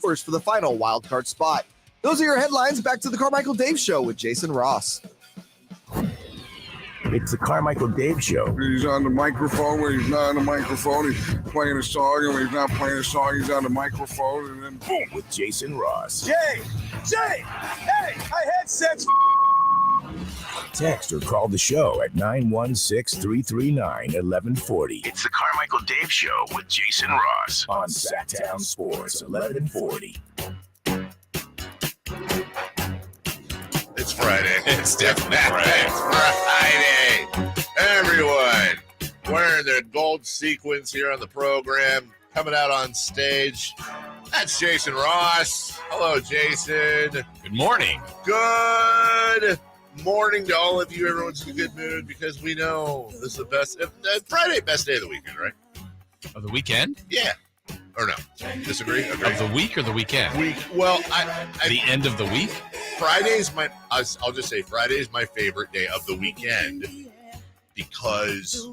First for the final wild card spot. Those are your headlines. Back to the Carmichael Dave Show with Jason Ross. It's the Carmichael Dave Show. He's on the microphone. When he's not on the microphone, he's playing a song. And when he's not playing a song, he's on the microphone. And then boom. With Jason Ross. Jay, hey, my headset's Text or call the show at 916-339-1140. It's the Carmichael Dave Show with Jason Ross on Sactown Sports 1140. It's Friday. It's definitely Friday. It's Friday. Everyone wearing their gold sequins here on the program, coming out on stage. That's Jason Ross. Hello, Jason. Good morning. Good morning to all of you. Everyone's in a good mood because we know this is the best Friday, best day of the weekend, right? Of the weekend? Yeah. Or no? Disagree? Agree? Of the week or the weekend? Week. Well, the end of the week? Friday's I'll just say Friday is my favorite day of the weekend because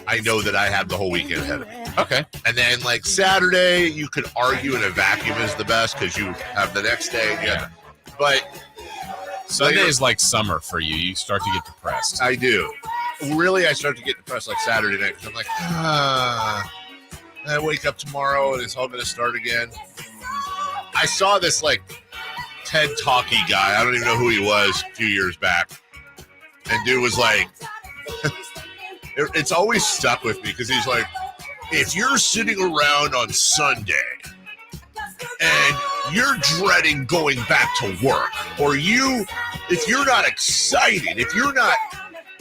I know that I have the whole weekend ahead of me. Okay. And then like Saturday, you could argue in a vacuum is the best because you have the next day. Yeah. But Sunday is like summer for you. You start to get depressed. I do. Really, I start to get depressed like Saturday night because I'm like, I wake up tomorrow and it's all going to start again. I saw this like TED Talky guy. I don't even know who he was a few years back. And dude was like, it's always stuck with me because he's like, if you're sitting around on Sunday and you're dreading going back to work, or if you're not excited, if you're not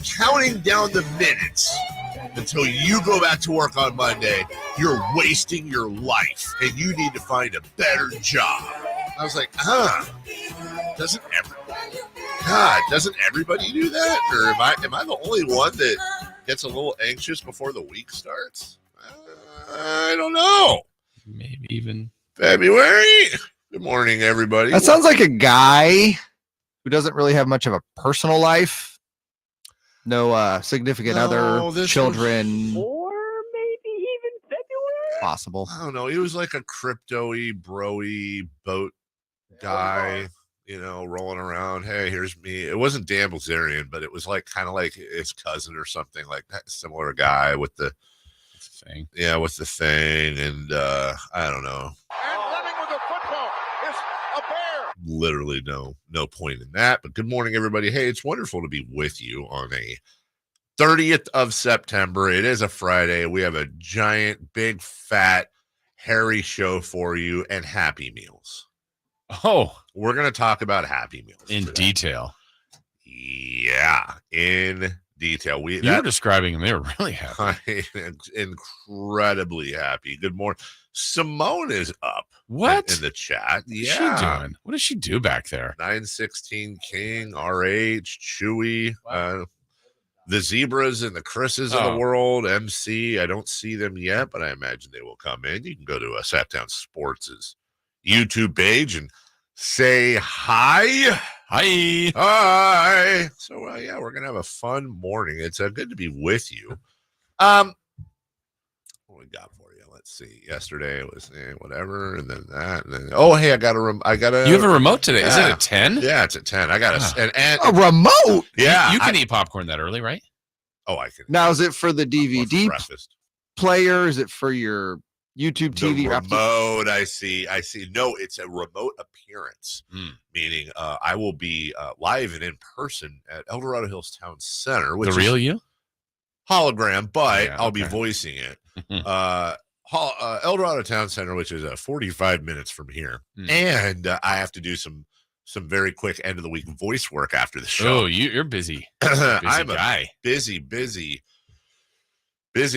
counting down the minutes until you go back to work on Monday, you're wasting your life and you need to find a better job. I was like, doesn't everybody do that? Or am I the only one that gets a little anxious before the week starts? I don't know. Maybe even February. Good morning, everybody. That sounds like a guy who doesn't really have much of a personal life. No significant other, children. Or maybe even February? Possible. I don't know. He was like a crypto-y, bro-y boat guy, rolling around. Hey, here's me. It wasn't Dan Bilzerian, but it was like kind of like his cousin or something like that. Similar guy with the thing. Yeah, with the thing. And I don't know. and running with the football is a bear. Literally no point in that. But good morning, everybody. Hey, it's wonderful to be with you on a 30th of September. It is a Friday. We have a giant, big, fat, hairy show for you and Happy Meals. Oh, we're going to talk about Happy Meals in today. Detail. Yeah, in detail. You were describing them. They were really happy. Incredibly happy. Good morning. Simone is up. What? In the chat. What's she doing? What does she do back there? 916 King, RH, Chewy, the Zebras and the Chris's of the world, MC. I don't see them yet, but I imagine they will come in. You can go to Sactown Sports' YouTube page and say hi. Hi. So, yeah, we're going to have a fun morning. It's good to be with you. What we got for you? Let's see. Yesterday it was whatever, and then that, and then hey, I got a. You have a remote today? Yeah. Is it at 10? Yeah, it's at 10. I got a remote. Yeah, you can eat popcorn that early, right? Oh, I can. Now, is it for the DVD player? Is it for your YouTube TV? The remote. I see. No, it's a remote appearance, meaning I will be live and in person at El Dorado Hills Town Center. Which the real you? Hologram, but I'll be voicing it. El Dorado Town Center, which is 45 minutes from here, and I have to do some very quick end of the week voice work after the show. Oh, you're busy. I'm guy. A busy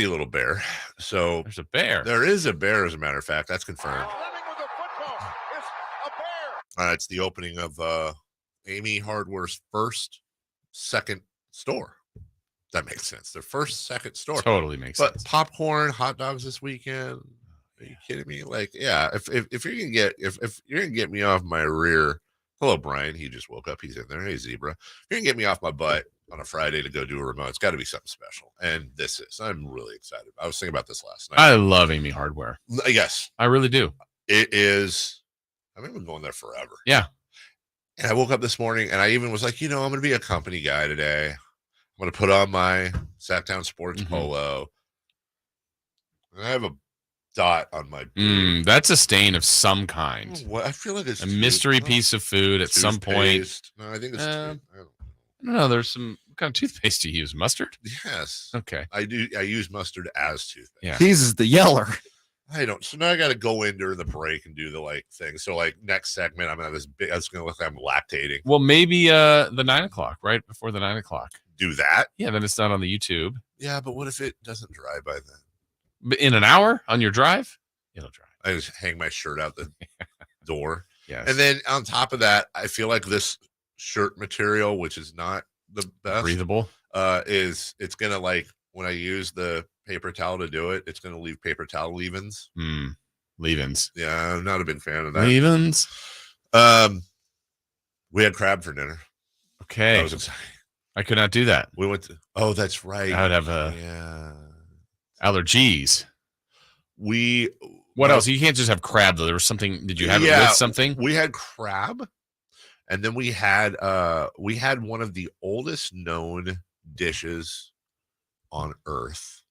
little bear. So there's a bear. There is a bear, as a matter of fact. That's confirmed. It's the opening of Amy Hardware's second store. That makes sense. Their second store. Totally makes sense. But popcorn, hot dogs this weekend. Are you kidding me? Like, yeah. If you're gonna get me off my rear. Hello, Brian. He just woke up. He's in there. Hey, Zebra. If you're gonna get me off my butt on a Friday to go do a remote, it's got to be something special. And this is. I'm really excited. I was thinking about this last night. I love Amy Hardware. Yes, I really do. It is. I've been going there forever. Yeah. And I woke up this morning and I even was like, I'm going to be a company guy today. I'm going to put on my Sactown Sports polo. And I have a dot on my beard. That's a stain of some kind. What? I feel like it's a mystery piece of food at some point. No, I think it's I don't know. There's some what kind of toothpaste do you use? Mustard? Yes. Okay. I do. I use mustard as toothpaste. Yeah. He's the yeller. I don't. So now I got to go in during the break and do the thing. So next segment, I'm gonna have this big. It's gonna look like I'm lactating. Well, maybe the 9:00, right before the 9:00. Do that. Yeah, then it's not on the YouTube. Yeah, but what if it doesn't dry by then? But in an hour on your drive, it'll dry. I just hang my shirt out the door. Yes. And then on top of that, I feel like this shirt material, which is not the best, breathable, it's gonna when I use the paper towel to do it, it's gonna leave paper towel leave-ins. Leave-ins. Yeah, I'm not a big fan of that. Leave-ins. We had crab for dinner. Okay. That was exciting. I could not do that. We went to. Oh, that's right. I would have allergies. What else? You can't just have crab though. There was something. Did you have it with something? We had crab, and then we had one of the oldest known dishes on Earth.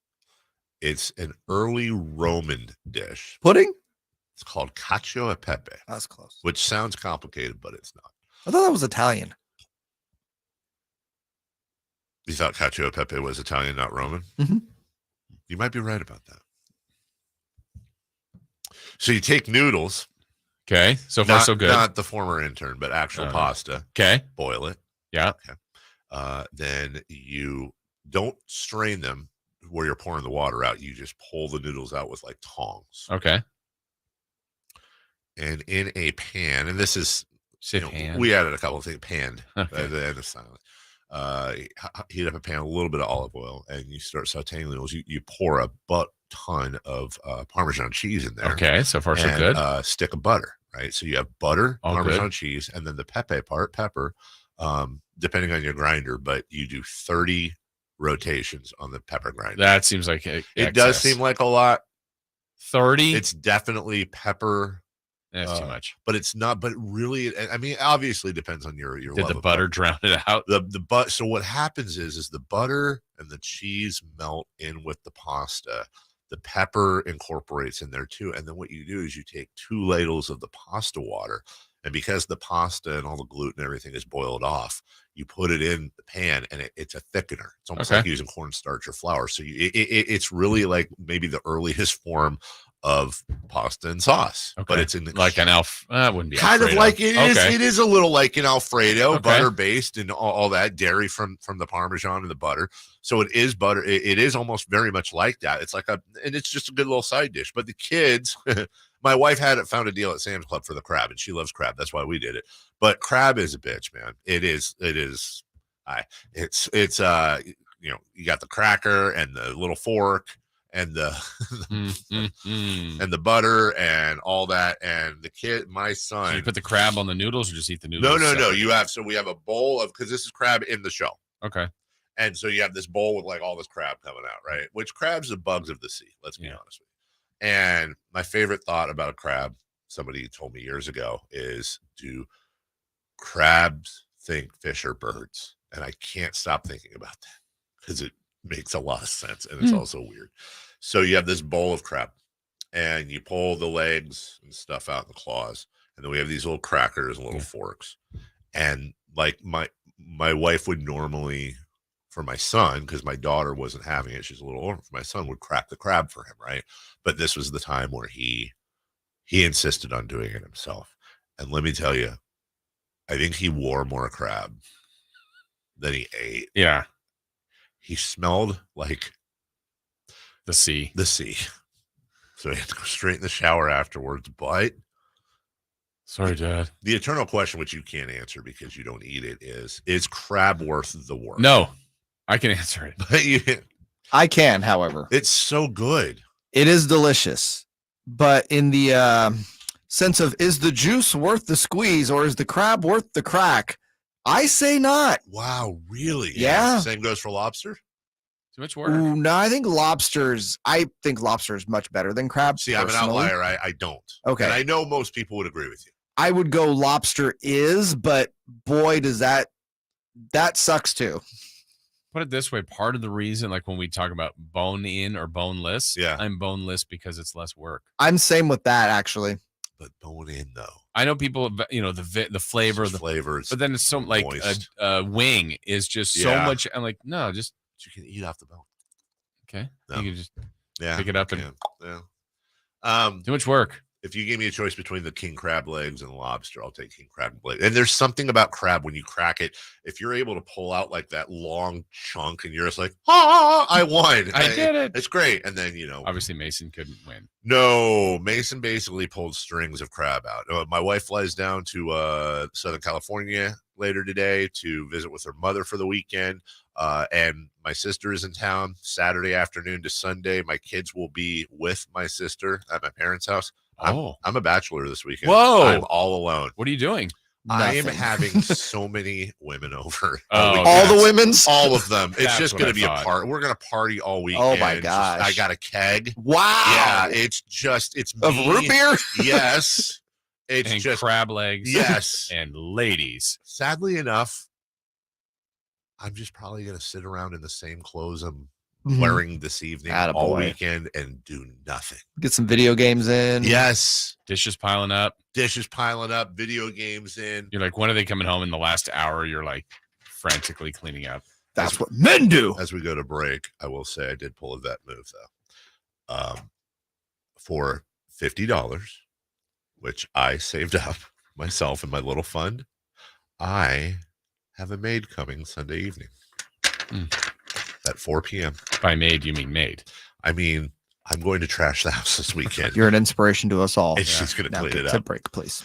It's an early Roman dish. Pudding? It's called cacio e pepe. That's close. Which sounds complicated, but it's not. I thought that was Italian. You thought cacio e pepe was Italian, not Roman? Mm-hmm. You might be right about that. So you take noodles. Okay. So far, so good. Not the former intern, but actual pasta. Okay. Boil it. Yeah. Okay. Then you don't strain them where you're pouring the water out. You just pull the noodles out with tongs. Okay. And in a pan, and this is, pan. We added a couple of things, panned okay. at the end of silence. Heat up a pan, a little bit of olive oil, and you start sauteing the noodles. You pour a ton of Parmesan cheese in there. Okay, so far so good. Stick of butter, right? So you have butter, all Parmesan good. cheese, and then the pepper, depending on your grinder, but you do 30 rotations on the pepper grinder. That seems like it does seem like a lot. 30? It's definitely pepper. That's too much. But it's not, but really, I mean, obviously depends on your Did the butter drown it out? So what happens is the butter and the cheese melt in with the pasta. The pepper incorporates in there too. And then what you do is you take 2 ladles of the pasta water. And because the pasta and all the gluten and everything is boiled off, you put it in the pan and it's a thickener. It's almost like using cornstarch or flour. So it's really like maybe the earliest form of pasta and sauce, but it's in like an wouldn't be kind Alfredo. of like it is. It is a little like an Alfredo, butter based and all that dairy from the Parmesan and the butter. So it is butter. It is almost very much like that. It's and it's just a good little side dish. But the kids, my wife found a deal at Sam's Club for the crab, and she loves crab. That's why we did it. But crab is a bitch, man. It is. It's you got the cracker and the little fork and the and the butter and all that, and the kid, my son. So you put the crab on the noodles or just eat the noodles? No. We have a bowl of, because this is crab in the shell. Okay. And so you have this bowl with all this crab coming out, right? Which crab's the bugs of the sea. Let's be honest with you. And my favorite thought about a crab, somebody told me years ago, is, do crabs think fish are birds? And I can't stop thinking about that because it makes a lot of sense, and it's also weird. So you have this bowl of crab, and you pull the legs and stuff out in the claws, and then we have these little crackers and little forks. And my wife would normally, for my son, because my daughter wasn't having it, she's a little older, for my son would crack the crab for him, right? But this was the time where he insisted on doing it himself. And let me tell you, I think he wore more crab than he ate. Yeah. He smelled like the sea. So he had to go straight in the shower afterwards. But sorry, Dad. The eternal question, which you can't answer because you don't eat it, is crab worth the work? No, I can answer it. But I can, however. It's so good. It is delicious. But in the sense of, is the juice worth the squeeze or is the crab worth the crack? I say not. Wow, really? Yeah. Same goes for lobster? Too much work. Ooh, no, I think lobster is much better than crab. See, I'm an outlier. I don't. Okay. And I know most people would agree with you. I would go lobster but boy, does that sucks too. Put it this way, part of the reason, like when we talk about bone in or boneless, I'm boneless because it's less work. I'm same with that, actually. But bone in, though. I know people, the flavor, the flavors, but then it's so like a wing is just so much. I'm like, no, just you can eat off the bone. Okay, no. you can just pick it up and too much work. If you gave me a choice between the king crab legs and lobster, I'll take king crab legs. And there's something about crab when you crack it. If you're able to pull out like that long chunk and you're just like, I won. I did it. It's great. And then, obviously Mason couldn't win. No, Mason basically pulled strings of crab out. My wife flies down to Southern California later today to visit with her mother for the weekend. And my sister is in town Saturday afternoon to Sunday. My kids will be with my sister at my parents' house. I'm a bachelor this weekend. Whoa. I'm all alone. What are you doing? I am having so many women over. All the women's? All of them. It's just going to be a party. We're going to party all weekend. Oh, my gosh. I got a keg. Wow. Yeah, it's of me. root beer? Yes. It's and just crab legs. Yes. And ladies. Sadly enough, I'm just probably going to sit around in the same clothes I'm wearing this evening all weekend and do nothing. Get some video games in. Yes. Dishes piling up, video games in. You're like, when are they coming home? In the last hour, you're like frantically cleaning up. That's what men do. As we go to break, I will say I did pull a vet move, though. For $50, which I saved up myself in my little fund, I have a maid coming Sunday evening at 4 p.m. By maid, you mean maid? I mean, I'm going to trash the house this weekend. You're an inspiration to us all. And she's going to clean it up. Take a break, please.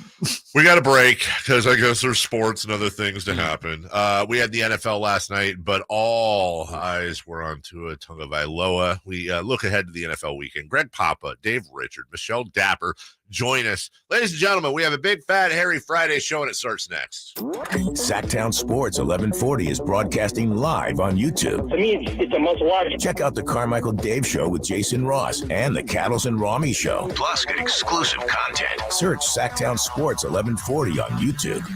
We got a break because I guess there's sports and other things to happen. We had the NFL last night, but all eyes were on Tua Tagovailoa. We look ahead to the NFL weekend. Greg Papa, Dave Richard, Michelle Dapper join us. Ladies and gentlemen, we have a big, fat, hairy Friday show, and it starts next. Sactown Sports 1140 is broadcasting live on YouTube. To me, it's a must-watch. Check out the Carmichael Dave Show with Jason Ross and the Cattles and Rami Show. Plus, get exclusive content. Search Sactown Sports 1140 on YouTube.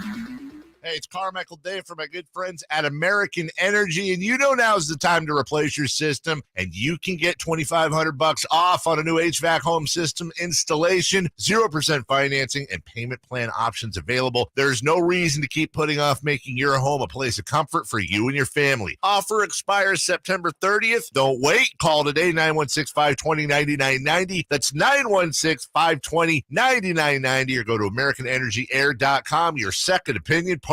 Hey, it's Carmichael Dave for my good friends at American Energy, and now's the time to replace your system, and you can get $2,500 off on a new HVAC home system installation, 0% financing, and payment plan options available. There's no reason to keep putting off making your home a place of comfort for you and your family. Offer expires September 30th. Don't wait. Call today, 916-520-9990. That's 916-520-9990, or go to AmericanEnergyAir.com, your second opinion partner.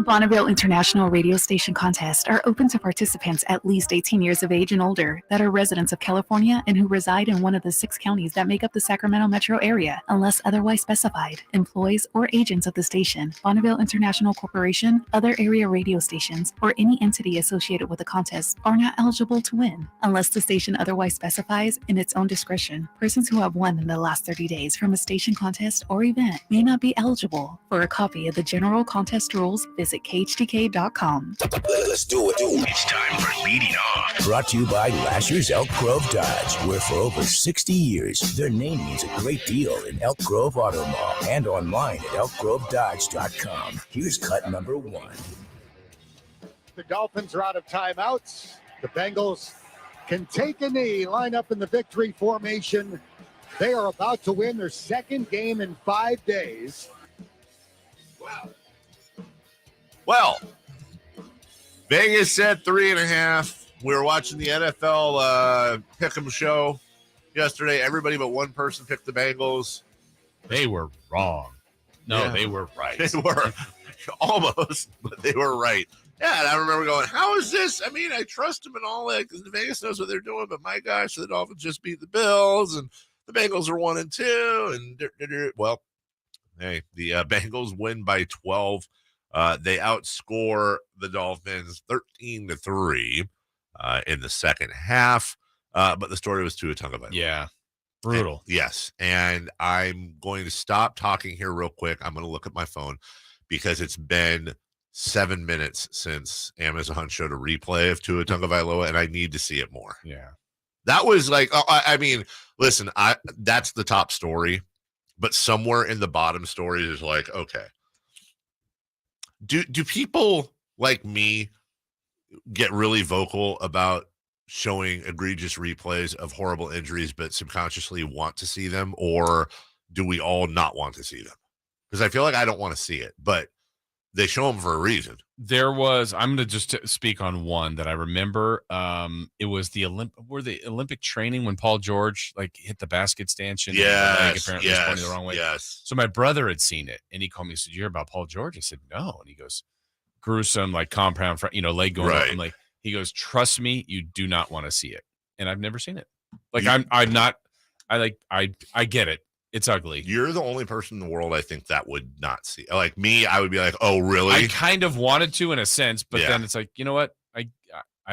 Bonneville International Radio Station contests are open to participants at least 18 years of age and older that are residents of California and who reside in one of the 6 counties that make up the Sacramento metro area, unless otherwise specified. Employees or agents of the station, Bonneville International Corporation, other area radio stations, or any entity associated with the contest are not eligible to win, unless the station otherwise specifies in its own discretion. Persons who have won in the last 30 days from a station contest or event may not be eligible. For a copy of the general contest rules, visit khdk.com. Let's do it. It's time for Leading Off. Brought to you by Lasher's Elk Grove Dodge, where for over 60 years, their name means a great deal in Elk Grove Auto Mall and online at elkgrovedodge.com. Here's cut number 1. The Dolphins are out of timeouts. The Bengals can take a knee, line up in the victory formation. They are about to win their second game in 5 days. Wow. Well, Vegas said 3.5. We were watching the NFL Pick'em show yesterday. Everybody but one person picked the Bengals. They were wrong. No, they were right. They were almost, but they were right. Yeah, and I remember going, how is this? I mean, I trust them and all that because Vegas knows what they're doing, but my gosh, the Dolphins just beat the Bills, and the Bengals are 1-2. And well, hey, the Bengals win by 12. They outscore the Dolphins 13-3 in the second half. But the story was Tua Tagovailoa. Yeah. Brutal. Yes. And I'm going to stop talking here real quick. I'm going to look at my phone because it's been 7 minutes since Amazon showed a replay of Tua Tagovailoa, and I need to see it more. Yeah. That was like, I mean, listen, that's the top story, but somewhere in the bottom stories is like, okay, do people like me get really vocal about showing egregious replays of horrible injuries, but subconsciously want to see them, or do we all not want to see them? Because I feel like I don't want to see it, but they show them for a reason. I'm going to just speak on one that I remember. It was the Olympic training when Paul George like hit the basket stanchion. Yes, apparently was pointing the wrong way. Yes. So my brother had seen it, and he called me and said, "You hear about Paul George?" I said, "No." And he goes, "Gruesome, like compound, leg going up." I'm like, he goes, "Trust me, you do not want to see it." And I've never seen it. Like I get it. It's ugly. You're the only person in the world I think that would not see. Like me, I would be like, "Oh, really?" I kind of wanted to in a sense, but then it's like, you know what? I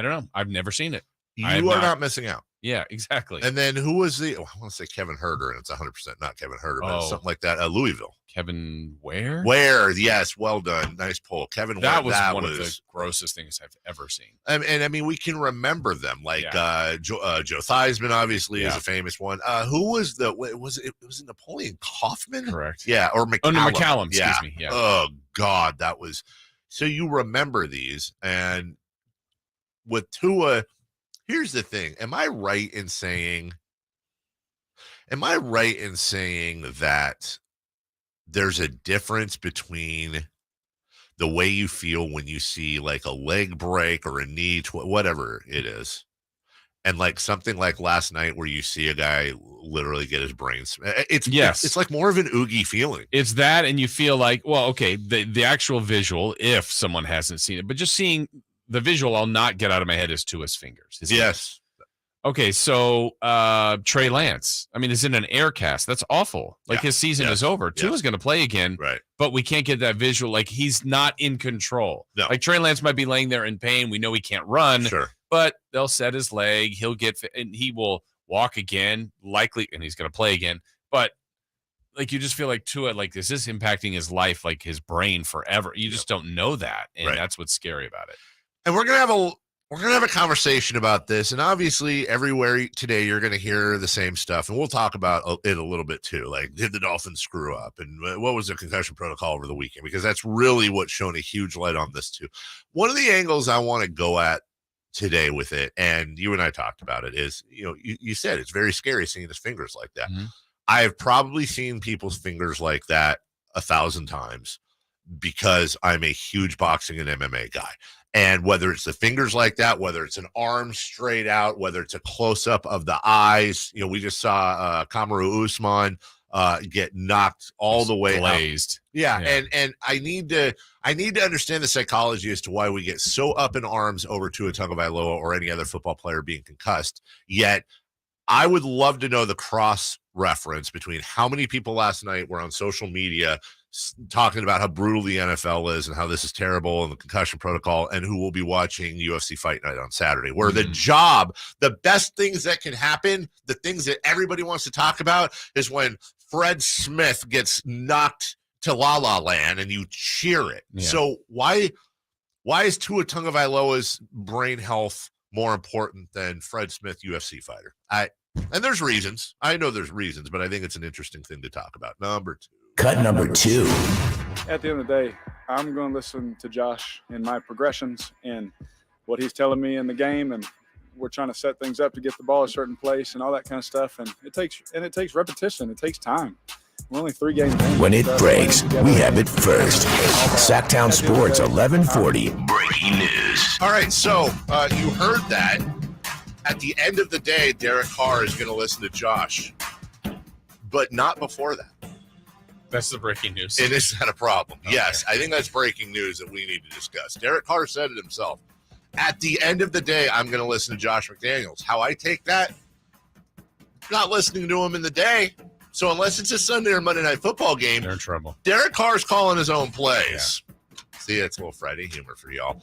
don't know. I've never seen it. You are not missing out. Yeah, exactly. And then who was I want to say Kevin Herter, and it's 100% not Kevin Herter, but it's something like that. Louisville. Kevin Ware? Ware, yes, well done. Nice pull. Kevin That Ware. That was one of the grossest things I've ever seen. And I mean, we can remember them. Like Joe Theismann, obviously, is a famous one. Who was was it Napoleon Kaufman? Correct. Yeah, or McCallum. Oh, no, McCallum, excuse me. Yeah. Oh, God, that was... So you remember these, and with Tua... Here's the thing. Am I right in saying that there's a difference between the way you feel when you see like a leg break or a knee, whatever it is, and like something like last night where you see a guy literally get his brain it's like more of an oogie feeling. It's that, and you feel like, well, okay, the actual visual, if someone hasn't seen it, but just seeing the visual, I'll not get out of my head, is Tua's fingers. Yes. Okay, so Trey Lance, I mean, is in an air cast. That's awful. Like his season is over. Tua's going to play again, right? But we can't get that visual. Like he's not in control. No. Like Trey Lance might be laying there in pain. We know he can't run. Sure. But they'll set his leg. He'll get and he will walk again, likely, and he's going to play again. But like you just feel like Tua, like is this impacting his life, like his brain forever? You just don't know that, and that's what's scary about it. And we're gonna have a conversation about this, and obviously everywhere today you're gonna hear the same stuff, and we'll talk about it a little bit too. Like, did the Dolphins screw up, and what was the concussion protocol over the weekend? Because that's really what's shown a huge light on this too. One of the angles I want to go at today with it, and you and I talked about it, is you said it's very scary seeing his fingers like that. Mm-hmm. I have probably seen people's fingers like that 1,000 times because I'm a huge boxing and MMA guy. And whether it's the fingers like that, whether it's an arm straight out, whether it's a close up of the eyes, we just saw Kamaru Usman get knocked all the way glazed. Yeah. And I need to understand the psychology as to why we get so up in arms over Tua Tagovailoa or any other football player being concussed. Yet I would love to know the cross reference between how many people last night were on social media talking about how brutal the NFL is and how this is terrible and the concussion protocol, and who will be watching UFC Fight Night on Saturday, where the best things that can happen, the things that everybody wants to talk about, is when Fred Smith gets knocked to La La Land and you cheer it. Yeah. So why is Tua Tagovailoa's brain health more important than Fred Smith, UFC fighter? And there's reasons. I know there's reasons, but I think it's an interesting thing to talk about. Number two. Cut number two. At the end of the day, I'm going to listen to Josh and my progressions and what he's telling me in the game, and we're trying to set things up to get the ball a certain place and all that kind of stuff. And it takes repetition. It takes time. We're only 3 games in. When it breaks, we have it first. Sactown Sports 1140. Breaking news. All right, so you heard that. At the end of the day, Derek Carr is going to listen to Josh, but not before that. That's the breaking news. It is not a problem. Okay. Yes, I think that's breaking news that we need to discuss. Derek Carr said it himself. At the end of the day, I'm going to listen to Josh McDaniels. How I take that, not listening to him in the day. So unless it's a Sunday or Monday Night Football game, they're in trouble. Derek Carr's calling his own plays. Yeah. See, it's a little Friday humor for y'all.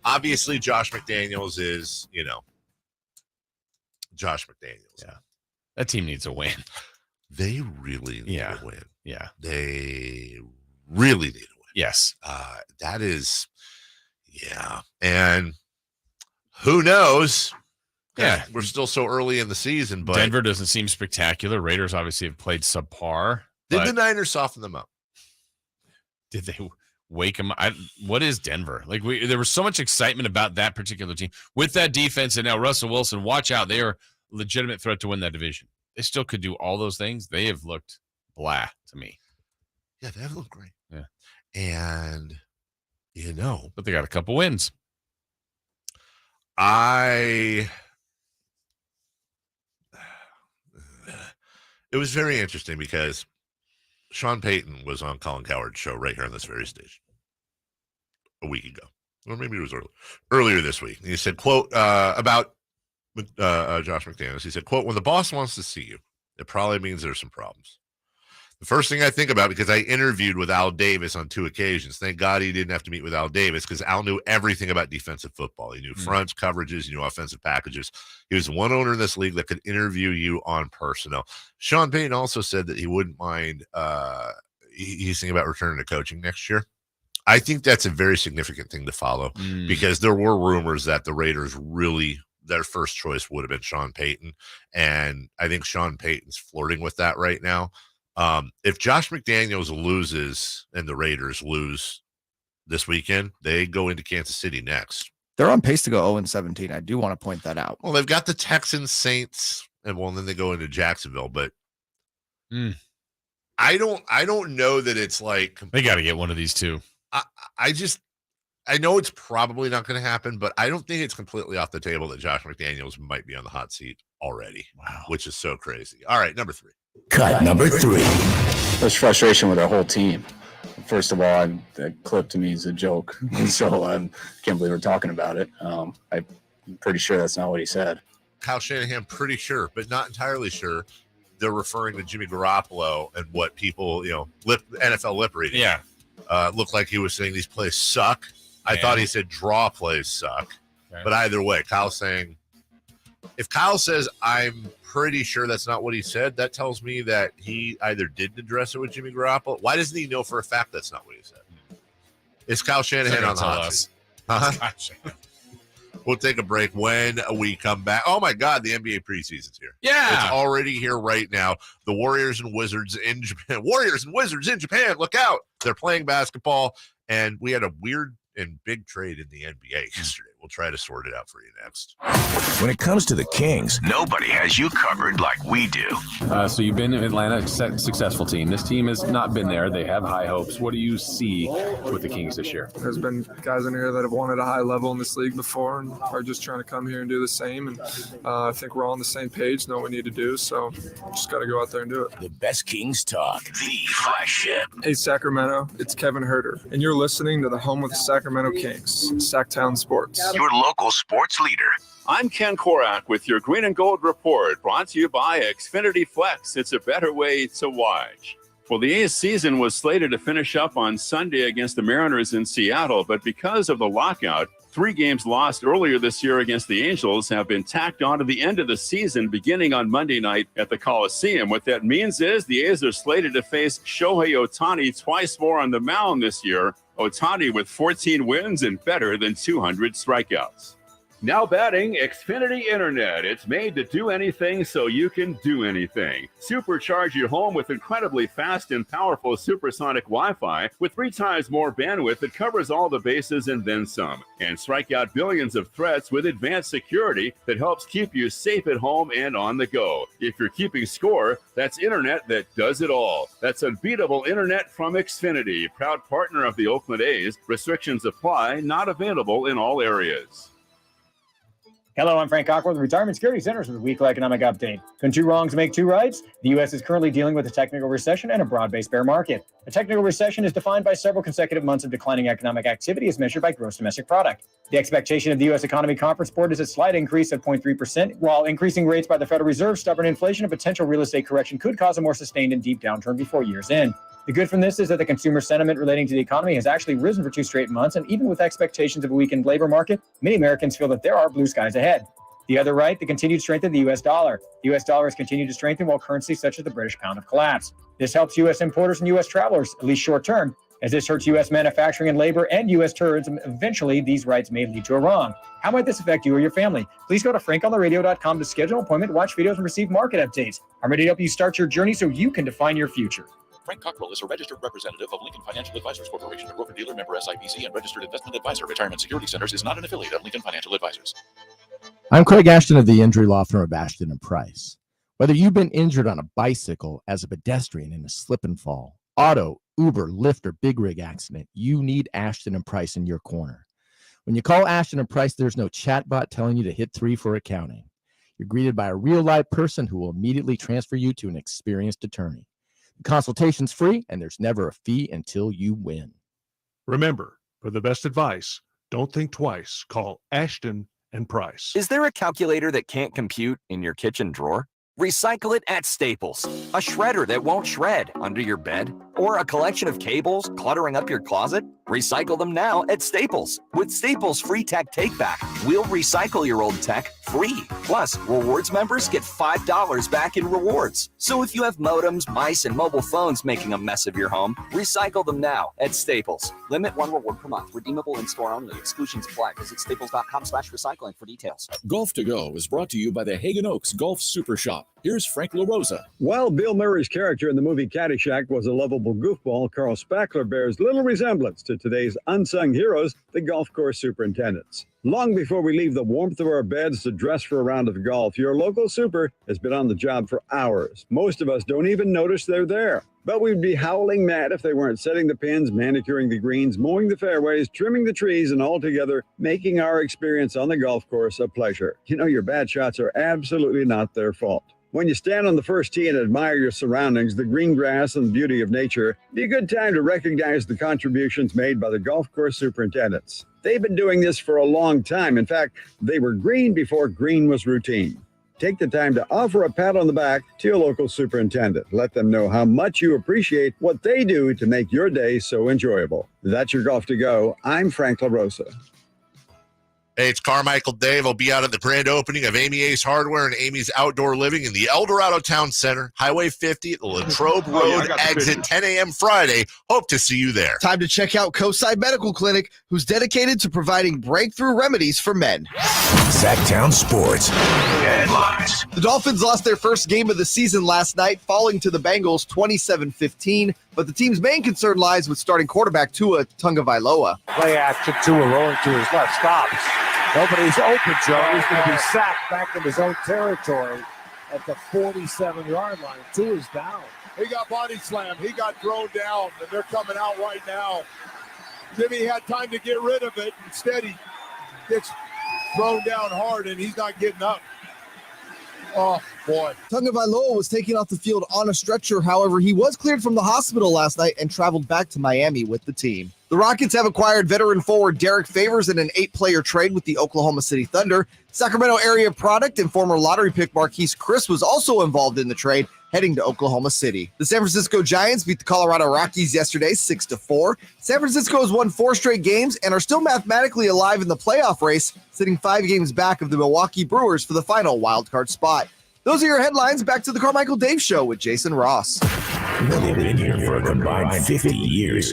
Obviously, Josh McDaniels is, Josh McDaniels. Yeah. That team needs a win. They really need a win. Yeah. They really need a win. Yes. That is, yeah. And who knows? Yeah. We're still so early in the season, but Denver doesn't seem spectacular. Raiders obviously have played subpar. Did the Niners soften them up? Did they wake them? What is Denver? Like there was so much excitement about that particular team with that defense, and now Russell Wilson. Watch out, they are a legitimate threat to win that division. They still could do all those things. They have looked blah to me. Yeah, they have looked great. Yeah, and but they got a couple wins. It was very interesting because Sean Payton was on Colin Cowherd's show right here on this very station a week ago, or maybe it was earlier this week. And he said, quote, about Josh McDaniels. He said, quote, when the boss wants to see you, it probably means there's some problems. The first thing I think about, because I interviewed with Al Davis on 2 occasions. Thank God he didn't have to meet with Al Davis, because Al knew everything about defensive football. He knew fronts, coverages, he knew offensive packages. He was the one owner in this league that could interview you on personnel. Sean Payton also said that he wouldn't mind, he's thinking about returning to coaching next year. I think that's a very significant thing to follow, because there were rumors that the Raiders really, their first choice would have been Sean Payton. And I think Sean Payton's flirting with that right now. If Josh McDaniels loses and the Raiders lose this weekend, they go into Kansas City next. They're on pace to go 0-17. I do want to point that out. Well, they've got the Texans, Saints, and then they go into Jacksonville. But I don't know that it's like they got to get one of these two. I know it's probably not going to happen, but I don't think it's completely off the table that Josh McDaniels might be on the hot seat already. Wow, which is so crazy. All right, number 3. Cut number 3. There's frustration with our whole team. First of all, that clip to me is a joke, so I can't believe we're talking about it. I'm pretty sure that's not what he said. Kyle Shanahan, pretty sure, but not entirely sure. They're referring to Jimmy Garoppolo and what people, NFL lip reading. Yeah, looked like he was saying these plays suck. I thought he said draw plays suck, but either way, Kyle's saying. If Kyle says, I'm pretty sure that's not what he said, that tells me that he either didn't address it with Jimmy Garoppolo. Why doesn't he know for a fact that's not what he said? It's Kyle Shanahan on the hot seat. We'll take a break. When we come back, oh my God, the NBA preseason's here. Yeah. It's already here right now. The Warriors and Wizards in Japan. Look out. They're playing basketball, and we had a weird and big trade in the NBA yesterday. We'll try to sort it out for you next. When it comes to the Kings, nobody has you covered like we do. So you've been in Atlanta, successful team. This team has not been there. They have high hopes. What do you see with the Kings this year? There's been guys in here that have won at a high level in this league before and are just trying to come here and do the same. And I think we're all on the same page, know what we need to do. So just got to go out there and do it. The best Kings talk, the flagship. Hey, Sacramento, it's Kevin Herter, and you're listening to the home of the Sacramento Kings, Sactown Sports. Your local sports leader. I'm Ken Korak with your Green and Gold Report, brought to you by Xfinity Flex. It's a better way to watch. Well, the A's season was slated to finish up on Sunday against the Mariners in Seattle, but because of the lockout, 3 games lost earlier this year against the Angels have been tacked on to the end of the season beginning on Monday night at the Coliseum. What that means is the A's are slated to face Shohei Ohtani twice more on the mound this year. Ohtani with 14 wins and better than 200 strikeouts. Now batting, Xfinity Internet. It's made to do anything so you can do anything. Supercharge your home with incredibly fast and powerful supersonic Wi-Fi with 3 times more bandwidth that covers all the bases and then some. And strike out billions of threats with advanced security that helps keep you safe at home and on the go. If you're keeping score, that's internet that does it all. That's unbeatable internet from Xfinity, proud partner of the Oakland A's. Restrictions apply, not available in all areas. Hello, I'm Frank Cockworth, Retirement Security Centers with a weekly economic update. Can 2 wrongs make 2 rights? The U.S. is currently dealing with a technical recession and a broad-based bear market. A technical recession is defined by several consecutive months of declining economic activity as measured by gross domestic product. The expectation of the U.S. Economy Conference Board is a slight increase of 0.3%, while increasing rates by the Federal Reserve, stubborn inflation, and potential real estate correction could cause a more sustained and deep downturn before year's end. The good from this is that the consumer sentiment relating to the economy has actually risen for 2 straight months, and even with expectations of a weakened labor market, many Americans feel that there are blue skies ahead. The other right, the continued strength of the U.S. dollar. The U.S. dollar has continued to strengthen while currencies such as the British pound have collapsed. This helps U.S. importers and U.S. travelers, at least short term, As this hurts U.S. manufacturing and labor and U.S. tourism, eventually these rights may lead to a wrong. How might this affect you or your family? Please go to frankontheradio.com to schedule an appointment, watch videos, and receive market updates. I'm ready to help you start your journey so you can define your future. Frank Cockrell is a registered representative of Lincoln Financial Advisors Corporation, a broker-dealer member SIPC and registered investment advisor. Retirement Security Centers is not an affiliate of Lincoln Financial Advisors. I'm Craig Ashton of the Injury Law Firm of Ashton & Price. Whether you've been injured on a bicycle, as a pedestrian in a slip and fall, auto, Uber, Lyft, or big rig accident, you need Ashton & Price in your corner. When you call Ashton & Price, there's no chatbot telling you to hit 3 for accounting. You're greeted by a real-life person who will immediately transfer you to an experienced attorney. The consultation's free, and there's never a fee until you win. Remember, for the best advice, don't think twice. Call Ashton & Price. Is there a calculator that can't compute in your kitchen drawer? Recycle it at Staples. A shredder that won't shred under your bed? Or a collection of cables cluttering up your closet? Recycle them now at Staples. With Staples Free Tech Take-Back, we'll recycle your old tech free. Plus, rewards members get $5 back in rewards. So if you have modems, mice, and mobile phones making a mess of your home, recycle them now at Staples. Limit 1 reward per month. Redeemable in-store only. Exclusions apply. Visit staples.com/recycling for details. Golf to Go is brought to you by the Hagen Oaks Golf Super Shop. Here's Frank LaRosa. While Bill Murray's character in the movie Caddyshack was a lovable goofball, Carl Spackler bears little resemblance to today's unsung heroes, the golf course superintendents. Long before we leave the warmth of our beds to dress for a round of golf, your local super has been on the job for hours. Most of us don't even notice they're there. But we'd be howling mad if they weren't setting the pins, manicuring the greens, mowing the fairways, trimming the trees, and altogether making our experience on the golf course a pleasure. You know, your bad shots are absolutely not their fault. When you stand on the first tee and admire your surroundings, the green grass and the beauty of nature, it'd be a good time to recognize the contributions made by the golf course superintendents. They've been doing this for a long time. In fact, they were green before green was routine. Take the time to offer a pat on the back to your local superintendent. Let them know how much you appreciate what they do to make your day so enjoyable. That's your Golf to Go. I'm Frank LaRosa. Hey, it's Carmichael Dave. I'll be out at the grand opening of Amy Ace Hardware and Amy's Outdoor Living in the El Dorado Town Center, Highway 50 at the Latrobe Road exit, 10 a.m. Friday. Hope to see you there. Time to check out Coastside Medical Clinic, who's dedicated to providing breakthrough remedies for men. Sactown Sports headlines. The Dolphins lost their first game of the season last night, falling to the Bengals 27-15. But the team's main concern lies with starting quarterback Tua Tagovailoa. Play action, Tua rolling to his left, stops. Nobody's open, Joe. He's going to be sacked back in his own territory at the 47-yard line. Tua's down. He got body slammed. He got thrown down, and they're coming out right now. Jimmy had time to get rid of it. Instead, he gets thrown down hard, and he's not getting up. Oh, boy. Tagovailoa was taken off the field on a stretcher. However, he was cleared from the hospital last night and traveled back to Miami with the team. The Rockets have acquired veteran forward Derek Favors in an 8-player trade with the Oklahoma City Thunder. Sacramento area product and former lottery pick Marquise Chris was also involved in the trade, heading to Oklahoma City. The San Francisco Giants beat the Colorado Rockies yesterday 6-4. San Francisco has won 4 straight games and are still mathematically alive in the playoff race, sitting 5 games back of the Milwaukee Brewers for the final wildcard spot. Those are your headlines. Back to the Carmichael Dave Show with Jason Ross. They've been here for a combined 50 years.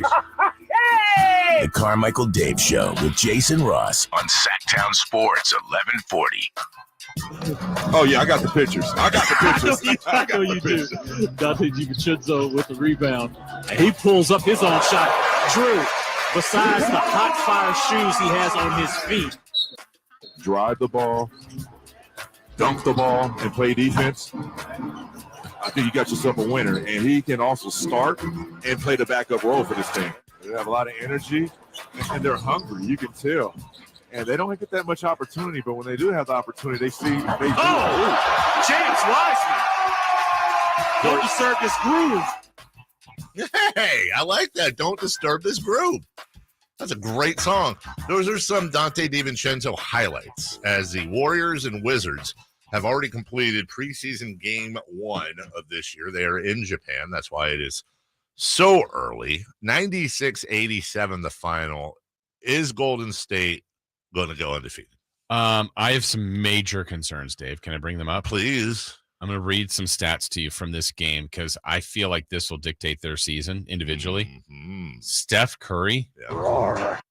The Carmichael Dave Show with Jason Ross on Sactown Sports 1140. Oh, yeah, I got the pictures. I know you do. Dante DiVincenzo with the rebound. And he pulls up his own shot. Drew, besides the hot fire shoes he has on his feet. Drive the ball, dunk the ball, and play defense. I think you got yourself a winner. And he can also start and play the backup role for this team. They have a lot of energy, and they're hungry. You can tell. And they don't get that much opportunity, but when they do have the opportunity, they see. James Wiseman. Don't disturb this groove. Hey, I like that. Don't disturb this groove. That's a great song. Those are some Dante DiVincenzo highlights as the Warriors and Wizards have already completed preseason game 1 of this year. They are in Japan. That's why it is so early. 96-87 the final. Is Golden State going to go undefeated? I have some major concerns, Dave. Can I bring them up? Please. I'm going to read some stats to you from this game because I feel like this will dictate their season individually. Mm-hmm. Steph Curry,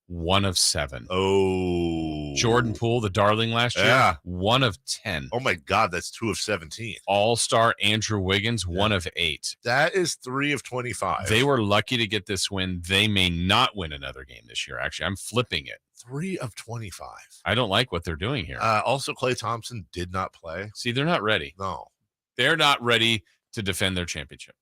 1 of 7. Oh. Jordan Poole, the darling last year, 1 of 10. Oh my God, that's 2 of 17. All-star Andrew Wiggins, 1 of 8. That is 3 of 25. They were lucky to get this win. They may not win another game this year. Actually, I'm flipping it. 3 of 25. I don't like what they're doing here. Also, Klay Thompson did not play. See, they're not ready. No. They're not ready to defend their championship.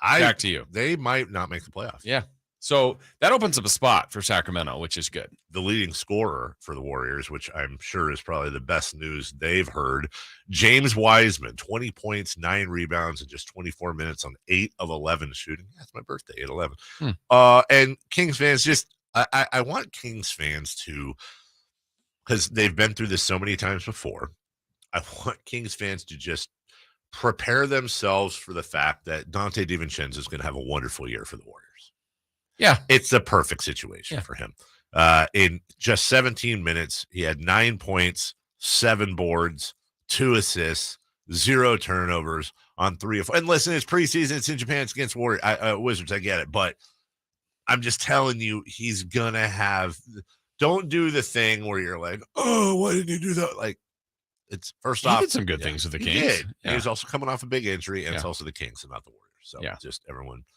Back to you. They might not make the playoffs. Yeah. So that opens up a spot for Sacramento, which is good. The leading scorer for the Warriors, which I'm sure is probably the best news they've heard, James Wiseman, 20 points, 9 rebounds in just 24 minutes on 8 of 11 shooting. That's my birthday, 8-11. And Kings fans, just I want Kings fans to, because they've been through this so many times before, I want Kings fans to just prepare themselves for the fact that Dante DiVincenzo is going to have a wonderful year for the Warriors. Yeah. It's the perfect situation for him. In just 17 minutes, he had 9 points, 7 boards, 2 assists, 0 turnovers on 3 of 4. And listen, it's preseason. It's in Japan. It's against Wizards. I get it. But I'm just telling you, he's going to have – don't do the thing where you're like, oh, why didn't you do that? Like, it's first off. He did some good things with the Kings. He did. Yeah. He was also coming off a big injury, and it's also the Kings and not the Warriors. So just everyone –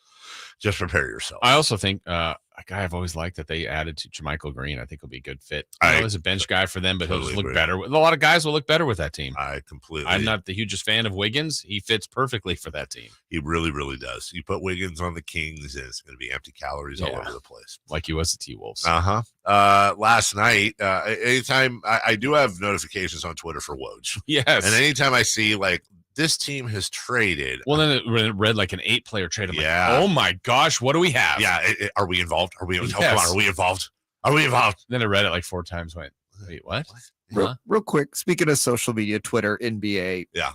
just prepare yourself. I also think a guy I've always liked that they added to Jermichael Green, I think will be a good fit. He's a bench guy for them, but he'll just look better. A lot of guys will look better with that team. I'm not the hugest fan of Wiggins. He fits perfectly for that team. He really, really does. You put Wiggins on the Kings, and it's going to be empty calories all over the place. Like he was the T-Wolves. Last night, anytime I do have notifications on Twitter for Woj. Yes. And anytime I see like this team has traded. Well, then it read like an 8-player trade. I'm like, oh my gosh, what do we have? Yeah. Are we involved? Are we involved? Are we involved? Are we involved? Then I read it like 4 times. Went, wait, what? Real quick, speaking of social media, Twitter, NBA. Yeah.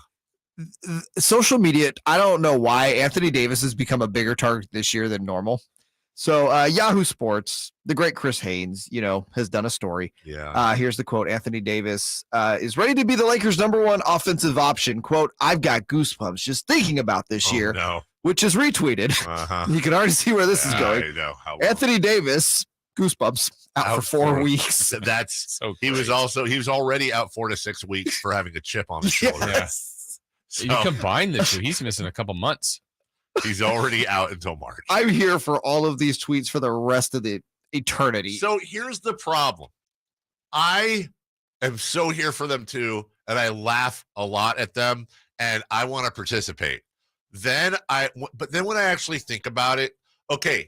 Social media, I don't know why Anthony Davis has become a bigger target this year than normal. So Yahoo Sports, the great Chris Haynes, has done a story. Yeah. Here's the quote. Anthony Davis is ready to be the Lakers' #1 offensive option. Quote, I've got goosebumps just thinking about this year, which is retweeted. You can already see where this is going. I know. Anthony Davis, goosebumps, out for 4 weeks. That's so he was already out 4 to 6 weeks for having a chip on his shoulder. Yes. So, you combine the two, he's missing a couple months. He's already out until March. I'm here for all of these tweets for the rest of the eternity. So here's the problem. I am so here for them too, and I laugh a lot at them, and I want to participate. But then when I actually think about it, okay,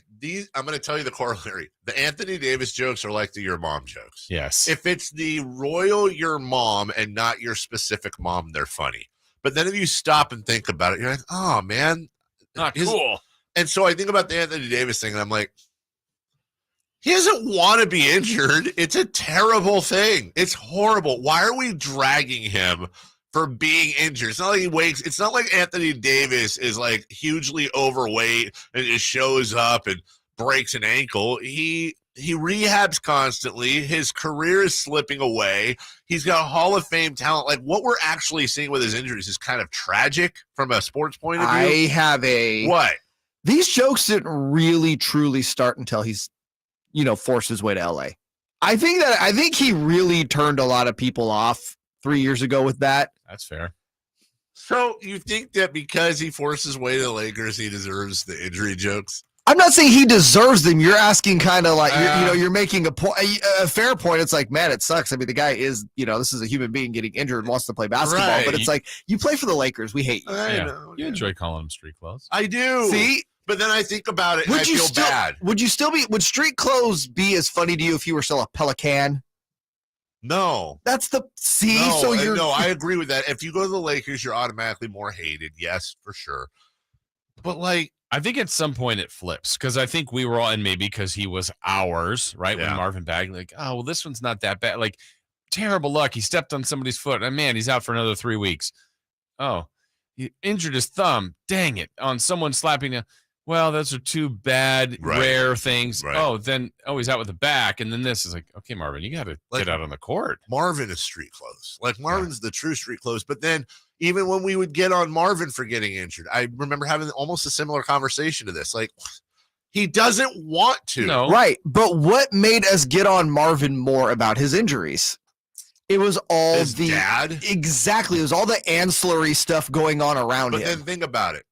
I'm going to tell you the corollary. The Anthony Davis jokes are like the your mom jokes. Yes. If it's the royal your mom and not your specific mom, they're funny. But then if you stop and think about it, you're like, oh man. Not cool. And so I think about the Anthony Davis thing, and I'm like, he doesn't want to be injured. It's a terrible thing. It's horrible. Why are we dragging him for being injured? It's not like it's not like Anthony Davis is like hugely overweight and just shows up and breaks an ankle. He rehabs constantly. His career is slipping away. He's got Hall of Fame talent. Like what we're actually seeing with his injuries is kind of tragic from a sports point of view. I have what? These jokes didn't really truly start until he's, forced his way to LA. I think he really turned a lot of people off 3 years ago with that. That's fair. So you think that because he forced his way to the Lakers, he deserves the injury jokes? I'm not saying he deserves them. You're asking kind of like, you're making a fair point. It's like, man, it sucks. I mean, the guy is, this is a human being getting injured and wants to play basketball, right. But it's like, you play for the Lakers. We hate you. I know. You enjoy calling him street clothes. I do. See? But then I think about it and I feel bad. Would street clothes be as funny to you if you were still a Pelican? No. That's No, I agree with that. If you go to the Lakers, you're automatically more hated. Yes, for sure. But like, I think at some point it flips because I think we were all, and maybe because he was ours, right? Yeah. When Marvin Bagley, like, oh, well, this one's not that bad. Like, terrible luck. He stepped on somebody's foot. And man, he's out for another 3 weeks. Oh, he injured his thumb. Dang it. On someone slapping him. Well, those are 2 bad, rare things. Right. Oh, he's out with the back. And then this is like, okay, Marvin, you got to get out on the court. Marvin is street clothes. Like Marvin's the true street clothes. But then even when we would get on Marvin for getting injured, I remember having almost a similar conversation to this. Like, He doesn't want to. No. Right. But what made us get on Marvin more about his injuries? It was all His dad? Exactly. It was all the ancillary stuff going on around But him. then think about it.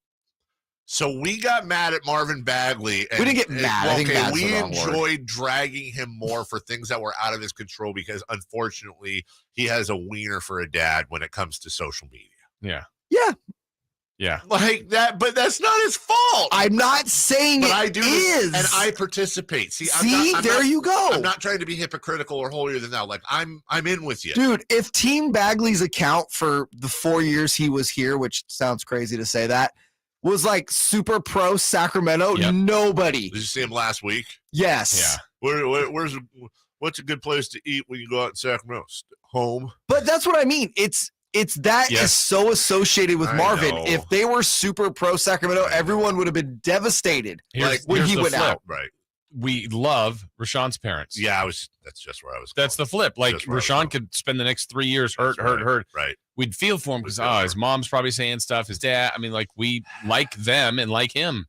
So we got mad at Marvin Bagley. We didn't get mad. I think that's we the wrong word. enjoyed dragging him more for things that were out of his control because, unfortunately, he has a wiener for a dad when it comes to social media. Yeah. Yeah. Yeah. Like that, but that's not his fault. I'm not saying But it I do, is. and I participate. See, You go. I'm not trying to be hypocritical or holier than thou. Like I'm in with you, Dude, if Team Bagley's account for the 4 years he was here, which sounds crazy to say that, was like super pro Sacramento, nobody. Did you see him last week? Yes. Yeah. What's a good place to eat when you go out in Sacramento? Home. But that's what I mean. It's that is so associated with I Marvin. know. If they were super pro Sacramento, everyone would have been devastated. When he went out. Right. We love Rashawn's parents. Yeah, that's just where I was. That's the flip. Like Rashawn could spend the next 3 years hurt. Right. We'd feel for him because his mom's probably saying stuff. His dad. I mean, like we like them and like him.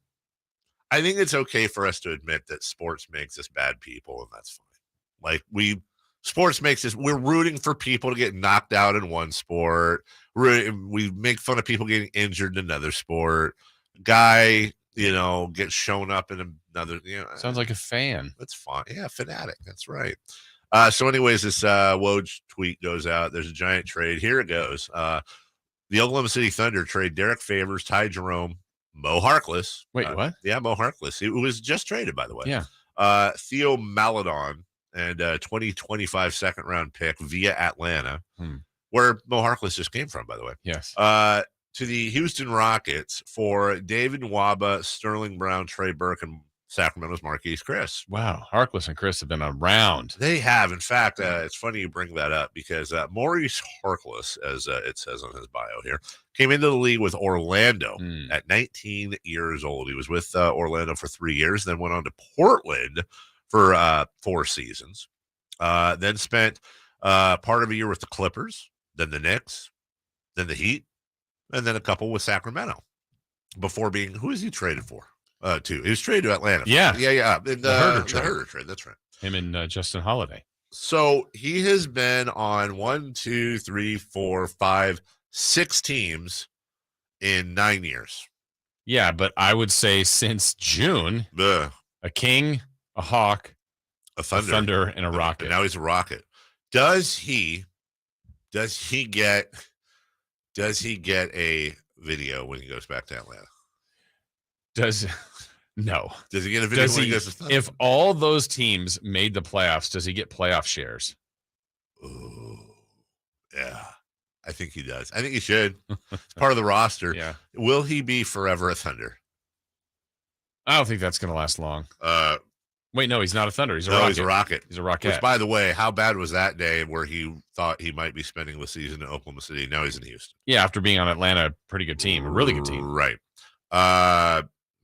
I think it's okay for us to admit that sports makes us bad people, and that's fine. Like sports makes us. We're rooting for people to get knocked out in one sport. We make fun of people getting injured in another sport. Guy, gets shown up in another. Sounds like a fan. That's fine. Yeah, fanatic. That's right. So, anyways, this Woj tweet goes out. There's a giant trade. Here it goes. The Oklahoma City Thunder trade Derek Favors, Ty Jerome, Mo Harkless. Wait, what? Yeah, Mo Harkless. It was just traded, by the way. Yeah. Theo Maledon and a 2025 second-round pick via Atlanta, where Mo Harkless just came from, by the way. Yes. To the Houston Rockets for David Nwaba, Sterling Brown, Trey Burke, and Sacramento's Marquise Chris. Wow. Harkless and Chris have been around. They have. In fact, it's funny you bring that up because Maurice Harkless, as it says on his bio here, came into the league with Orlando at 19 years old. He was with Orlando for 3 years, then went on to Portland for 4 seasons. Then spent part of a year with the Clippers, then the Knicks, then the Heat, and then a couple with Sacramento before being, who is he traded for? He was traded to Atlanta. Yeah. In the Herder trade. That's right. Him and Justin Holiday. So he has been on 6 teams in 9 years. Yeah, but I would say since June, a King, a Hawk, a Thunder, and a Rocket. And now he's a Rocket. Does he get a video when he goes back to Atlanta? No. Does he get a video when he goes to Thunder? If all those teams made the playoffs, does he get playoff shares? Ooh, yeah. I think he does. I think he should. It's part of the roster. Yeah. Will he be forever a Thunder? I don't think that's going to last long. Wait, no, he's not a Thunder. He's a Rocket. He's a Rocket. He's a Rocket. Which, by the way, how bad was that day where he thought he might be spending the season in Oklahoma City? Now he's in Houston. Yeah, after being on Atlanta, a pretty good team, a really good team. Right.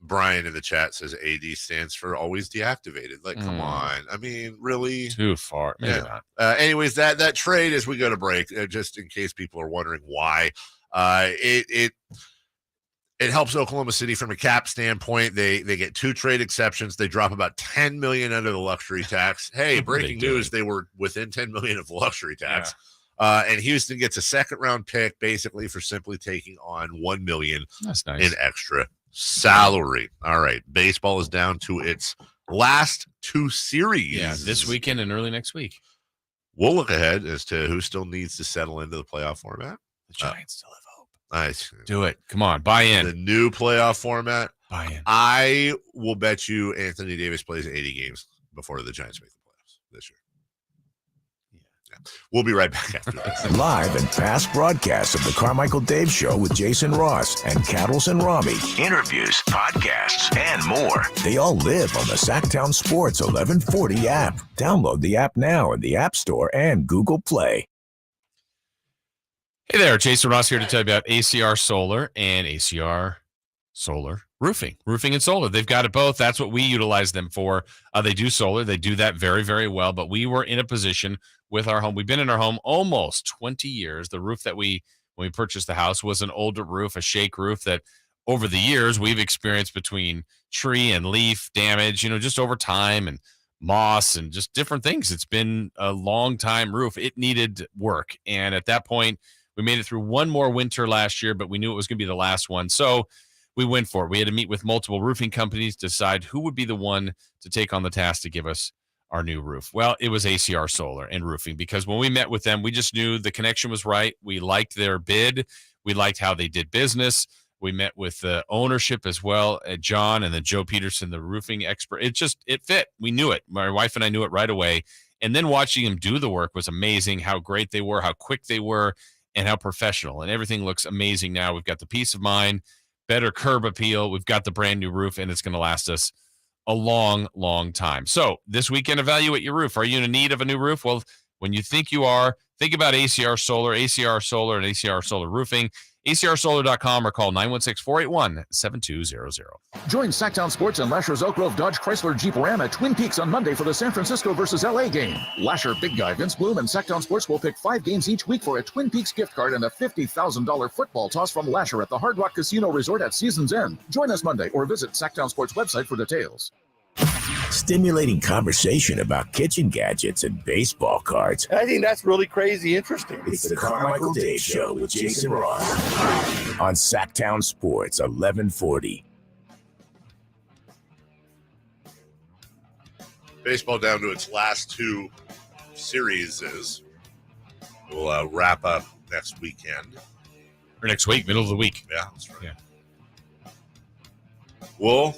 Brian in the chat says AD stands for always deactivated. Like, come on. I mean, really? Too far. Maybe not. Anyways, that trade as we go to break, just in case people are wondering why, it helps Oklahoma City from a cap standpoint. They get 2 trade exceptions. They drop about $10 million under the luxury tax. Hey, breaking news, they were within $10 million of luxury tax. And Houston gets a second-round pick basically for simply taking on $1 million That's nice. in extra salary. All right. Baseball is down to its last 2 series. Yeah, this weekend and early next week. We'll look ahead as to who still needs to settle into the playoff format. The Giants still have hope. Nice. Do it. Come on. Buy in. The new playoff format. Buy in. I will bet you Anthony Davis plays 80 games before the Giants make the playoffs this year. Yeah. We'll be right back after this. Live and past broadcasts of the Carmichael Dave Show with Jason Ross and Cattles and Rami. Interviews, podcasts, and more. They all live on the Sactown Sports 1140 app. Download the app now in the App Store and Google Play. Hey there, Jason Ross here to tell you about ACR Solar and ACR Solar Roofing and solar. They've got it both. That's what we utilize them for. They do solar. They do that very, very well. But we were in a position with our home. We've been in our home almost 20 years. The roof that when we purchased the house was an older roof, a shake roof that over the years we've experienced between tree and leaf damage, just over time and moss and just different things. It's been a long time roof. It needed work. And at that point, we made it through one more winter last year, but we knew it was going to be the last one. So we went for it. We had to meet with multiple roofing companies, decide who would be the one to take on the task to give us our new roof. Well, it was ACR Solar and Roofing, because when we met with them, we just knew the connection was right. We liked their bid. We liked how they did business. We met with the ownership as well, John, and then Joe Peterson, the roofing expert. It fit. We knew it. My wife and I knew it right away. And then watching them do the work was amazing, how great they were, how quick they were, and how professional. And everything looks amazing now. We've got the peace of mind, better curb appeal. We've got the brand new roof, and it's going to last us a long, long time. So this weekend, evaluate your roof. Are you in need of a new roof? Well, when you think you are, think about ACR Solar, and ACR Solar Roofing. ACRsolar.com or call 916-481-7200. Join Sactown Sports and Lasher's Oak Grove Dodge Chrysler Jeep Ram at Twin Peaks on Monday for the San Francisco versus LA game. Lasher, Big Guy, Vince Bloom, and Sactown Sports will pick 5 games each week for a Twin Peaks gift card and a $50,000 football toss from Lasher at the Hard Rock Casino Resort at season's end. Join us Monday or visit Sactown Sports website for details. Stimulating conversation about kitchen gadgets and baseball cards. I think that's really crazy interesting. It's the Carmichael Day Show with Jason Ross on Sactown Sports 1140. Baseball down to its last 2 series. We'll wrap up next weekend. Or next week, middle of the week. Yeah, that's right. Yeah. Will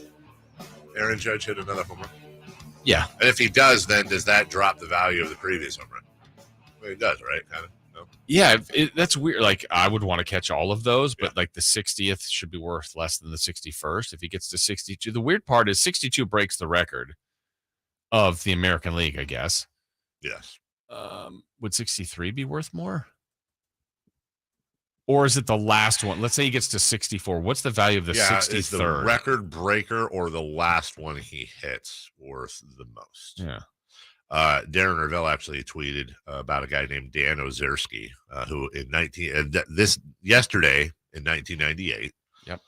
Aaron Judge hit another home run? Yeah. And if he does, then does that drop the value of the previous home run? Well, it does, right? Kind of. No? Yeah, that's weird. Like, I would want to catch all of those, but like the 60th should be worth less than the 61st if he gets to 62. The weird part is 62 breaks the record of the American League, I guess. Yes. Would 63 be worth more? Or is it the last one? Let's say he gets to 64. What's the value of the 63rd? Is the record breaker or the last one he hits worth the most? Yeah. Darren Ravel actually tweeted about a guy named Dan Ozerski, who in yesterday in 1998. Yep.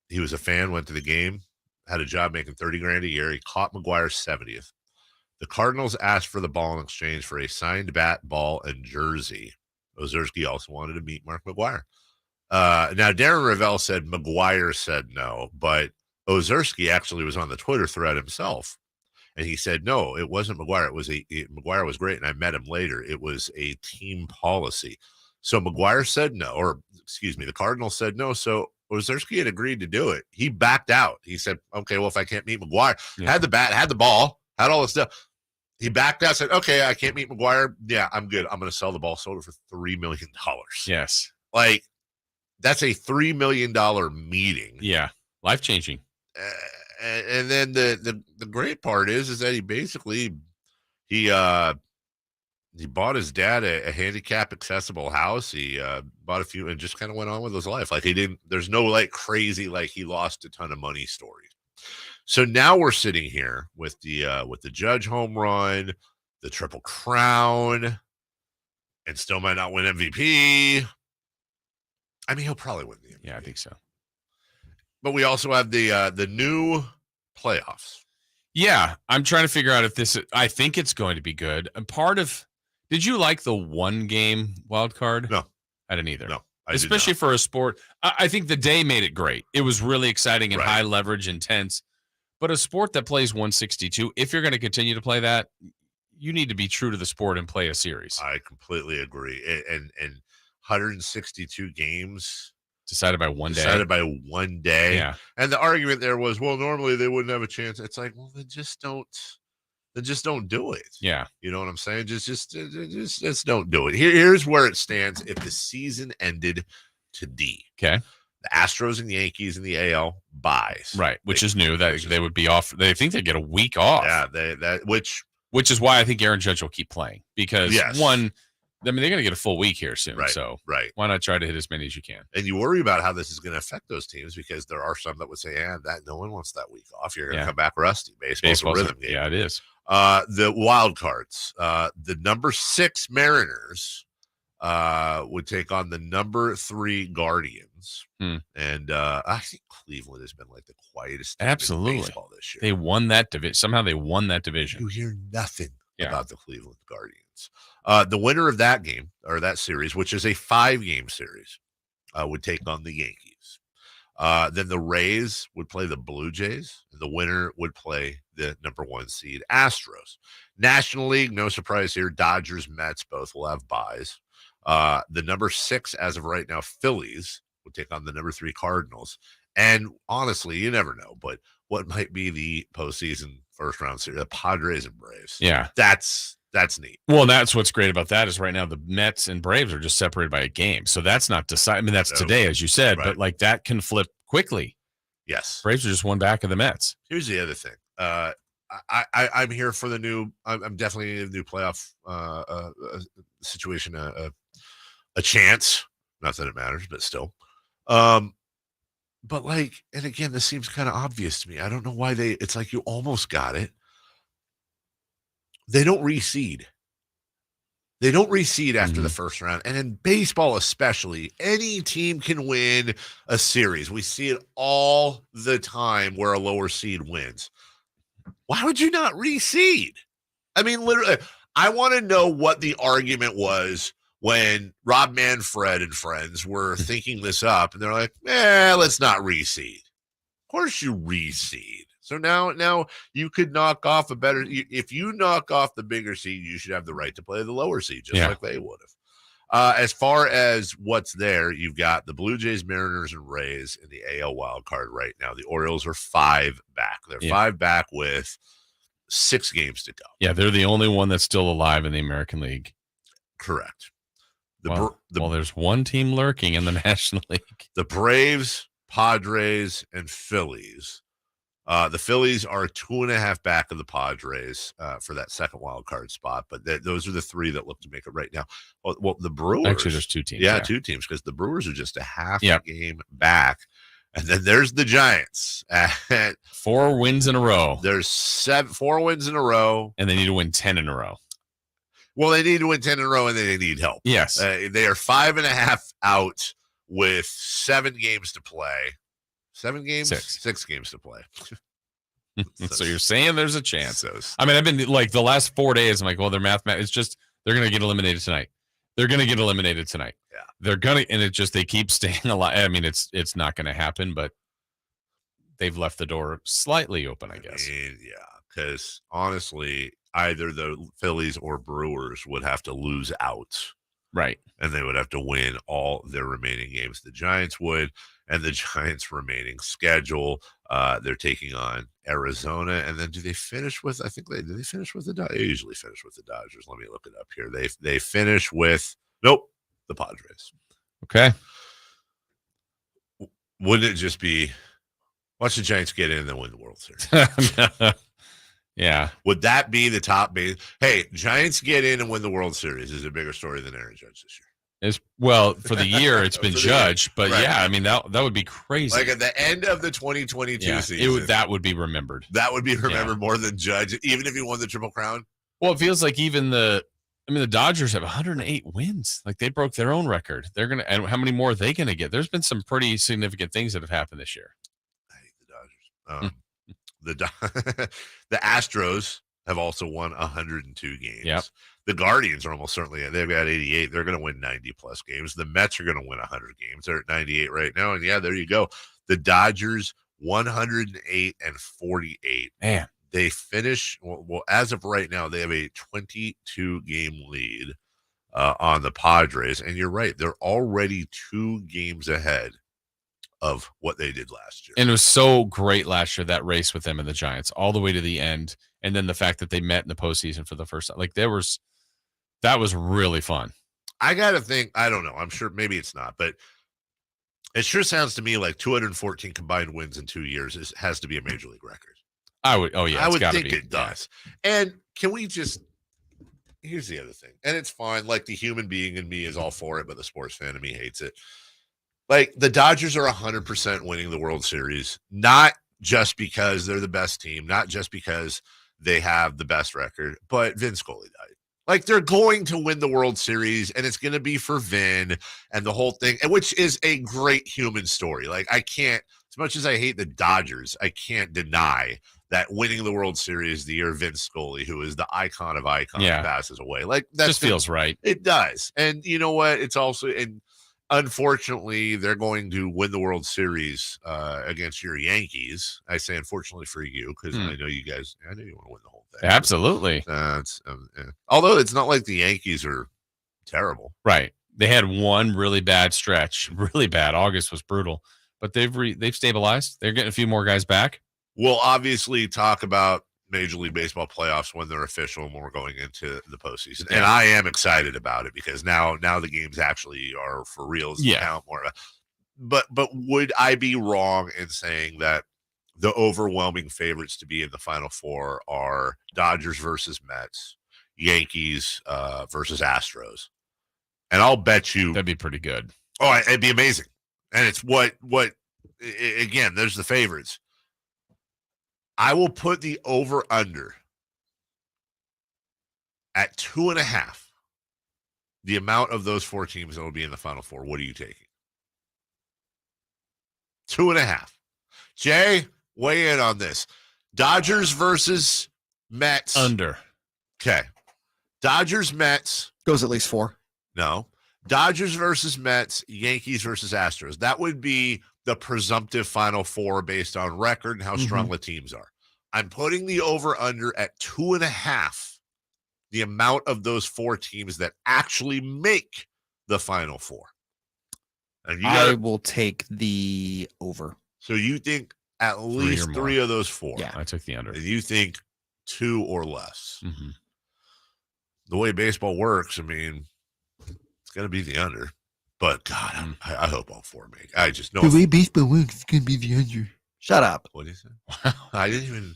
He was a fan, went to the game, had a job making $30,000 a year. He caught McGuire's 70th. The Cardinals asked for the ball in exchange for a signed bat, ball, and jersey. Ozerski also wanted to meet Mark McGuire. Now, Darren Ravel said McGuire said no, but Ozerski actually was on the Twitter thread himself, and he said, no, it wasn't McGuire. McGuire was great, and I met him later. It was a team policy. So McGuire said no, the Cardinals said no, so Ozerski had agreed to do it. He backed out. He said, okay, well, if I can't meet McGuire, had the bat, had the ball, had all this stuff. He backed out, said, okay, I can't meet McGuire. Yeah, I'm good. I'm going to sell the ball. Sold it for $3 million. Yes. Like, that's a $3 million meeting. Yeah. Life-changing. And then the great part is that he basically, he bought his dad a handicap accessible house. He bought a few and just kind of went on with his life. Like, there's no like crazy, like he lost a ton of money stories. So now we're sitting here with the Judge home run, the Triple Crown, and still might not win MVP. I mean, he'll probably win the MVP. Yeah, I think so. But we also have the new playoffs. Yeah, I'm trying to figure out if I think it's going to be good. And did you like the 1-game wild card? No. I didn't either. No. Especially for a sport. I think the day made it great. It was really exciting and high leverage, intense. But a sport that plays 162, if you're going to continue to play that, you need to be true to the sport and play a series. I completely agree. And 162 games decided by one day. Yeah. And the argument there was, well, normally they wouldn't have a chance. It's like, well, then just don't do it. Yeah. You know what I'm saying? Just don't do it. Here's where it stands. If the season ended today. Okay. The Astros and Yankees in the AL buys. Right, which is new. That they would be off. They think they get a week off. Yeah, which is why I think Aaron Judge will keep playing because one, I mean, they're going to get a full week here soon. Right, so right. Why not try to hit as many as you can? And you worry about how this is going to affect those teams because there are some that would say, that no one wants that week off. You're going to come back rusty. Baseball's a rhythm game. Yeah, it is. The wild cards. The number 6 Mariners would take on the number 3 Guardians. Guardians. And I think Cleveland has been like the quietest team Absolutely. in baseball this year. They won that division. Somehow they won that division. You hear nothing about the Cleveland Guardians. The winner of that game, or that series, which is a 5-game series, would take on the Yankees. Then the Rays would play the Blue Jays, and the winner would play the number 1 seed Astros. National League, no surprise here, Dodgers, Mets both will have byes. The number 6, as of right now, Phillies would take on the number 3 Cardinals. And honestly, you never know, but what might be the postseason first round series, the Padres and Braves. Yeah. That's neat. Well, that's what's great about that is right now the Mets and Braves are just separated by a game. So that's not decided. I mean, that's today, as you said, but like that can flip quickly. Yes. Braves are just one back of the Mets. Here's the other thing. I'm here for the new, I'm definitely in a new playoff situation, a chance. Not that it matters, but still. But like, and again, this seems kind of obvious to me. I don't know why it's like you almost got it. They don't reseed. They don't reseed after the first round. And in baseball especially, any team can win a series. We see it all the time where a lower seed wins. Why would you not reseed? I mean, literally, I want to know what the argument was when Rob Manfred and friends were thinking this up. And they're like, let's not reseed. Of course you reseed. So now you could knock off a better – if you knock off the bigger seed, you should have the right to play the lower seed, just like they would have. As far as what's there, you've got the Blue Jays, Mariners, and Rays in the AL wild card right now. The Orioles are 5 back. They're 5 back with 6 games to go. Yeah, they're the only one that's still alive in the American League. Correct. Well, there's one team lurking in the National League. The Braves, Padres, and Phillies. The Phillies are 2.5 back of the Padres for that second wild card spot, but those are the 3 that look to make it right now. Well, the Brewers. Actually, there's 2 teams. Yeah, 2 teams, because the Brewers are just a half a game back. And then there's the Giants at 4 wins in a row. There's 4 wins in a row. And they need to win 10 in a row. Well, they need to win 10 in a row, and they need help. Yes. They are 5.5 out with 7 games to play. 7 games? 6 games to play. So you're saying there's a chance. I mean, I've been like the last 4 days, I'm like, well, they're it's just, they're going to get eliminated tonight. They're going to get eliminated tonight. Yeah. They're going to, and it just, they keep staying alive. I mean, it's not going to happen, but they've left the door slightly open, I guess. Yeah, because honestly, either the Phillies or Brewers would have to lose out. Right. And they would have to win all their remaining games. The Giants would, and the Giants' remaining schedule, they're taking on Arizona. And then do they finish with, do they finish with the Dodgers? They usually finish with the Dodgers. Let me look it up here. They finish with, the Padres. Okay. Wouldn't it just be, watch the Giants get in and then win the World Series? Yeah. Would that be the top base? Hey, Giants get in and win the World Series is a bigger story than Aaron Judge this year. Well, for the year, it's been Judge, but yeah, I mean, that would be crazy. Like at the end of the 2022 season. That would be remembered. That would be remembered more than Judge, even if he won the Triple Crown. Well, it feels like even the Dodgers have 108 wins. Like they broke their own record. They're going to, and how many more are they going to get? There's been some pretty significant things that have happened this year. I hate the Dodgers. The Astros have also won 102 games. Yep. The Guardians are almost certainly, they've got 88. They're going to win 90 plus games. The Mets are going to win 100 games. They're at 98 right now. And yeah, there you go. The Dodgers 108 and 48. Man, they finish, well, as of right now, they have a 22 game lead on the Padres. And you're right. They're already 2 games ahead of what they did last year. And it was so great last year, that race with them and the Giants all the way to the end. And then the fact that they met in the postseason for the first time, like that was really fun. I got to think, I don't know. I'm sure maybe it's not, but it sure sounds to me like 214 combined wins in 2 years has to be a major league record. I would think it does. And can we just, here's the other thing. And it's fine. Like the human being in me is all for it, but the sports fan in me hates it. Like the Dodgers are 100% winning the World Series, not just because they're the best team, not just because they have the best record, but Vince Scully died. Like, they're going to win the World Series, and it's going to be for Vin and the whole thing, which is a great human story. Like, I can't, as much as I hate the Dodgers, I can't deny that winning the World Series the year Vince Scully, who is the icon of icons, passes away. Like, that just feels right. It does. And you know what? It's also, and unfortunately, they're going to win the World Series against your Yankees. I say unfortunately for you, because I know you guys, I know you want to win the whole thing. Absolutely. Although it's not like the Yankees are terrible. Right. They had one really bad stretch, really bad. August was brutal, but they've stabilized. They're getting a few more guys back. We'll obviously talk about Major League Baseball playoffs when they're official and when we're going into the postseason. And I am excited about it because now the games actually are for reals. Count more. But would I be wrong in saying that the overwhelming favorites to be in the Final Four are Dodgers versus Mets, Yankees versus Astros? And I'll bet you that'd be pretty good. Oh, it'd be amazing. And it's what again, there's the favorites. I will put the over-under at 2.5. The amount of those four teams that will be in the Final Four. What are you taking? 2.5. Jay, weigh in on this. Dodgers versus Mets. Under. Okay. Dodgers, Mets. Goes at least 4. No. Dodgers versus Mets, Yankees versus Astros. That would be the presumptive Final Four based on record and how strong the teams are. I'm putting the over-under at 2.5, the amount of those four teams that actually make the Final Four. And I will take the over. So you think at least 3 of those 4. Yeah, I took the under. And you think 2 or less. The way baseball works, I mean, it's going to be the under. But, God, I hope all 4 make. I just know. The way baseball works, it's going to be the under. Shut up. What is it? I didn't even.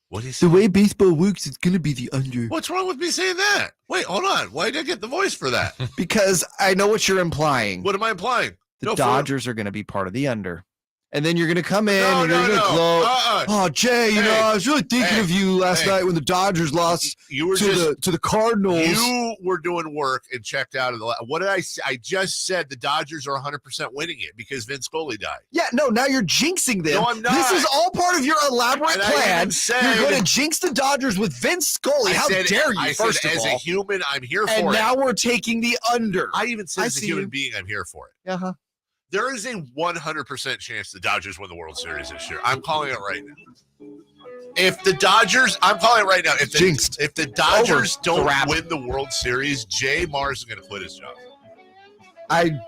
What is the way baseball works? It's going to be the under. What's wrong with me saying that? Wait, hold on. Why did I get the voice for that? Because I know what you're implying. What am I implying? The Dodgers are going to be part of the under. And then you're going to come in and you're going to gloat. Oh, Jay, you know, I was really thinking of you last night when the Dodgers lost to the Cardinals. You were doing work and checked out of the. What did I say? I just said the Dodgers are 100% winning it because Vince Scully died. Yeah, no, now you're jinxing them. No, I'm not. This is all part of your elaborate And plan. You're going to jinx the Dodgers with Vince Scully. How dare you, first of all. As a human, I'm here for it. And now we're taking the under. I even said as a human being, I'm here for it. Uh-huh. There is a 100% chance the Dodgers win the World Series this year. I'm calling it right now. If the Dodgers, I'm calling it right now. If the Dodgers don't win the World Series, Jay Mars is going to quit his job. I'm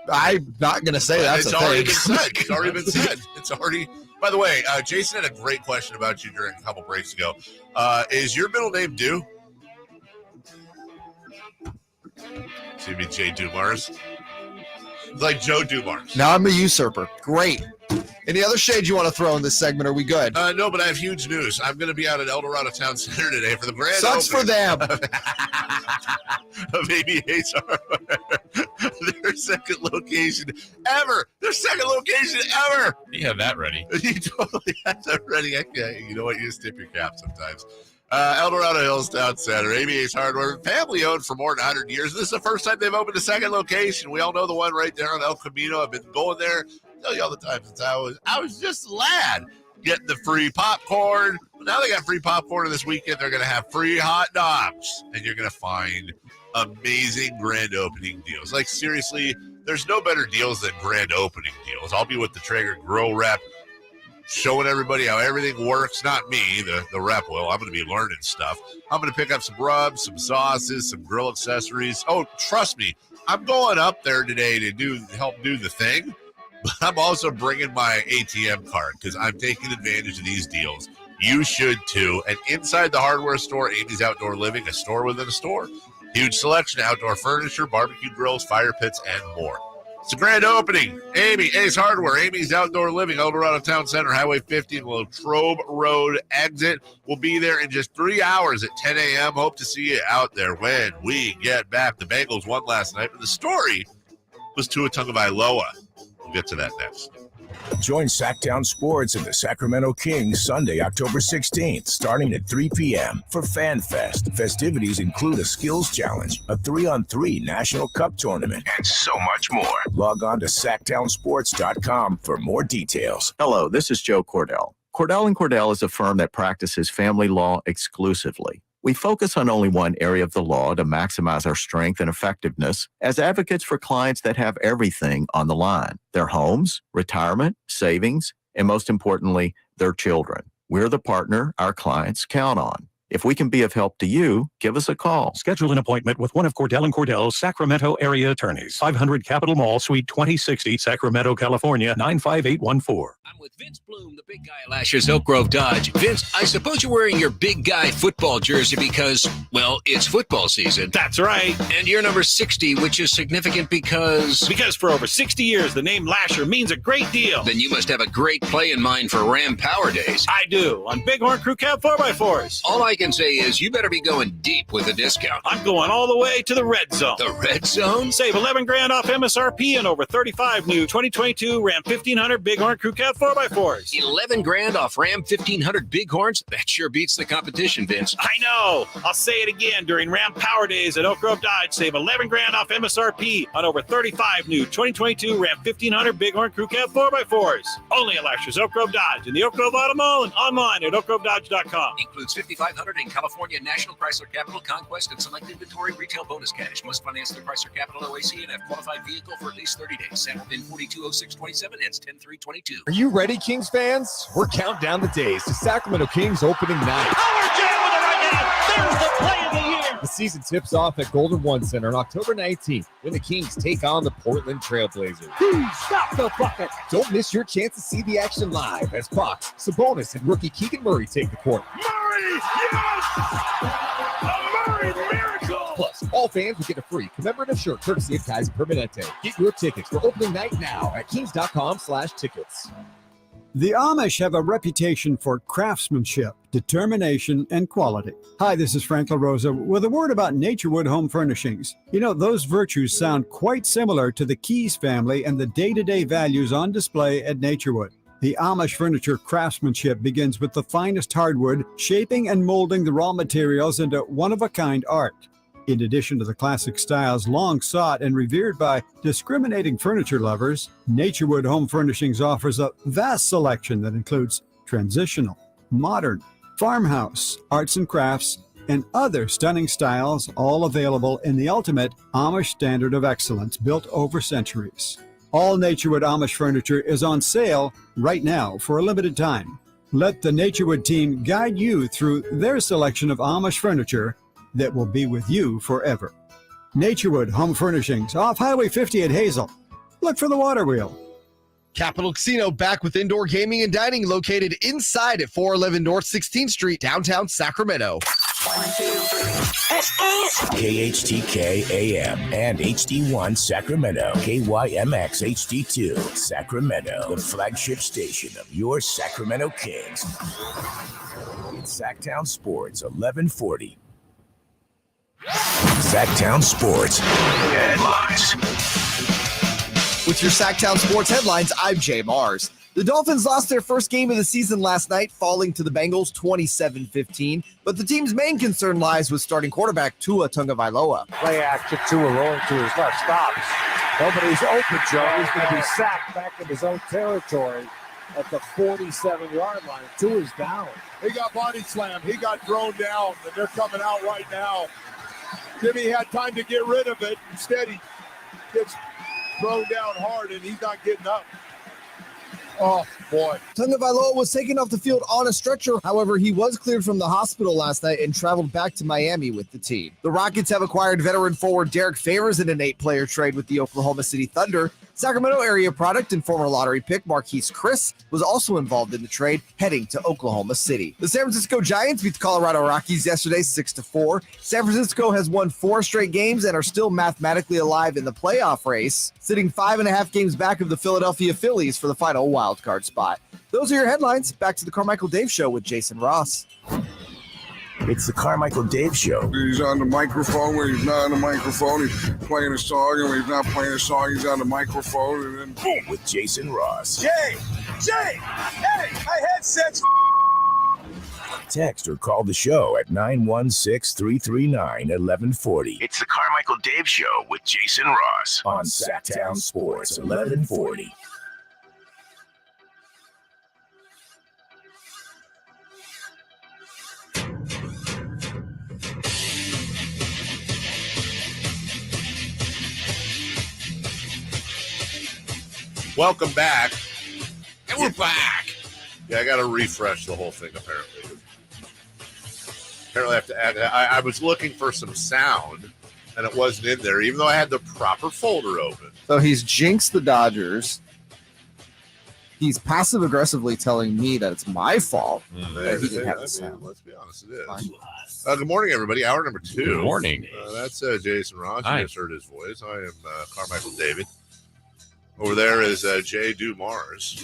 not going to say that's it's a already thing. been said. It's already been said. It's already. By the way, Jason had a great question about you during a couple breaks ago. Is your middle name Dew? So you mean Jay Dumars? It's like Joe Dumars. Now I'm a usurper. Great. Any other shade you want to throw in this segment? Are we good? No, but I have huge news. I'm going to be out at El Dorado Town Center today for the grand Sucks for them. of ABA's their second location ever. Their second location ever. You have that ready. You totally have that ready. You know what? You just tip your cap sometimes. El Dorado Hills Town Center, ABA's Hardware, family owned for more than 100 years. This is the first time they've opened a second location. We all know the one right there on El Camino. I've been going there. I tell you all the time since I was just a lad getting the free popcorn. Now they got free popcorn, and this weekend they're going to have free hot dogs, and you're going to find amazing grand opening deals. Like, seriously, there's no better deals than grand opening deals. I'll be with the Traeger Grill rep, showing everybody how everything works. Not me, the rep will. I'm going to be learning stuff. I'm going to pick up some rubs, some sauces, some grill accessories. Oh, trust me, I'm going up there today to help do the thing, but I'm also bringing my ATM card because I'm taking advantage of these deals. You should too. And inside the hardware store, Amy's Outdoor Living, a store within a store. Huge selection of outdoor furniture, barbecue grills, fire pits, and more. It's a grand opening. Ace Hardware, Amy's Outdoor Living, El Dorado Town Center, Highway 50, and Latrobe Road exit. We'll be there in just 3 hours at 10 a.m. Hope to see you out there when we get back. The Bengals won last night, but the story was Tua Tagovailoa. We'll get to that next. Join Sactown Sports and the Sacramento Kings Sunday, October 16th, starting at 3 p.m. for Fan Fest. Festivities include a skills challenge, a 3-on-3 National Cup tournament, and so much more. Log on to SactownSports.com for more details. Hello, this is Joe Cordell. Cordell & Cordell is a firm that practices family law exclusively. We focus on only one area of the law to maximize our strength and effectiveness as advocates for clients that have everything on the line: their homes, retirement, savings, and most importantly, their children. We're the partner our clients count on. If we can be of help to you, give us a call. Schedule an appointment with one of Cordell & Cordell's Sacramento area attorneys. 500 Capitol Mall, Suite 2060, Sacramento, California, 95814. I'm with Vince Bloom, the big guy at last year's Elk Grove Dodge. Vince, I suppose you're wearing your big guy football jersey because, well, it's football season. That's right. And you're number 60, which is significant because... Because for over 60 years, the name Lasher means a great deal. Then you must have a great play in mind for Ram Power Days. I do, on Bighorn Crew Cab 4x4s. All I can say is you better be going deep with a discount. I'm going all the way to the red zone. The red zone? Save $11,000 off MSRP and over 35 new 2022 Ram 1500 Bighorn Crew Cab 4x4s. $11,000 off Ram 1500 Bighorns? That sure beats the competition, Vince. I know. I'll say it again during Ram Power Days at Elk Grove Dodge. Save $11,000 off MSRP on over 35 new 2022 Ram 1500 Bighorn Crew Cab 4x4s. Only at Lasher's Elk Grove Dodge in the Oak Grove Auto Mall and online at oakgrovedodge.com. Includes $5,500 in California National Chrysler Capital Conquest and select inventory retail bonus cash. Must finance through Chrysler Capital OAC and have qualified vehicle for at least 30 days. Sample VIN 420627 ends 10/3/22. Are you ready, Kings fans? We're counting down the days to Sacramento Kings opening night. Power jam with it right now. There's the play of the year. The season tips off at Golden One Center on October 19th when the Kings take on the Portland Trailblazers. Stop the bucket. Don't miss your chance to see the action live as Pac, Sabonis, and rookie Keegan Murray take the court. Murray, yes! A Murray miracle! Plus, all fans will get a free commemorative shirt courtesy of Kaiser Permanente. Get your tickets for opening night now at kings.com/tickets. The Amish have a reputation for craftsmanship, determination, and quality. Hi, this is Frank LaRosa with a word about Naturewood Home Furnishings. You know, those virtues sound quite similar to the Keys family and the day-to-day values on display at Naturewood. The Amish furniture craftsmanship begins with the finest hardwood, shaping and molding the raw materials into one-of-a-kind art. In addition to the classic styles long sought and revered by discriminating furniture lovers, Naturewood Home Furnishings offers a vast selection that includes transitional, modern, farmhouse, arts and crafts, and other stunning styles, all available in the ultimate Amish standard of excellence built over centuries. All Naturewood Amish furniture is on sale right now for a limited time. Let the Naturewood team guide you through their selection of Amish furniture that will be with you forever. Naturewood Home Furnishings, off Highway 50 at Hazel. Look for the water wheel. Capital Casino back with indoor gaming and dining located inside at 411 North 16th Street, downtown Sacramento. 1, 2, 3. KHTK AM and HD1 Sacramento. KYMX HD2 Sacramento. The flagship station of your Sacramento Kings. It's Sactown Sports 1140. Sactown Sports headlines. With your Sactown Sports headlines, I'm Jay Mars. The Dolphins lost their first game of the season last night, falling to the Bengals 27-15. But the team's main concern lies with starting quarterback Tua Tagovailoa. Play action, Tua rolling to his left, stops. Nobody's open, Joe. He's going to be sacked back in his own territory at the 47-yard line. Tua's down. He got body slammed. He got thrown down, and they're coming out right now. Jimmy had time to get rid of it. Instead, he gets thrown down hard, and he's not getting up. Oh, boy. Tagovailoa was taken off the field on a stretcher. However, he was cleared from the hospital last night and traveled back to Miami with the team. The Rockets have acquired veteran forward Derek Favors in an 8-player trade with the Oklahoma City Thunder. Sacramento area product and former lottery pick Marquise Chris was also involved in the trade, heading to Oklahoma City. The San Francisco Giants beat the Colorado Rockies yesterday 6-4. San Francisco has won 4 straight games and are still mathematically alive in the playoff race, sitting 5.5 games back of the Philadelphia Phillies for the final wildcard spot. Those are your headlines. Back to the Carmichael Dave Show with Jason Ross. It's the Carmichael Dave Show. He's on the microphone when he's not on the microphone. He's playing a song, and when he's not playing a song, he's on the microphone, and then boom. With Jason Ross. Jay, hey, my headset's. Text or call the show at 916-339-1140. It's the Carmichael Dave Show with Jason Ross on Sactown Sports 1140. Welcome back. And we're back. Yeah, I got to refresh the whole thing, apparently. Apparently I have to add, I was looking for some sound, and it wasn't in there, even though I had the proper folder open. So he's jinxed the Dodgers. He's passive-aggressively telling me that it's my fault that he didn't have the sound. Let's be honest, it is. Good morning, everybody. Hour number 2. Good morning. That's Jason Ross. Hi. You just heard his voice. I am Carmichael David. Over there is Jay Dumars.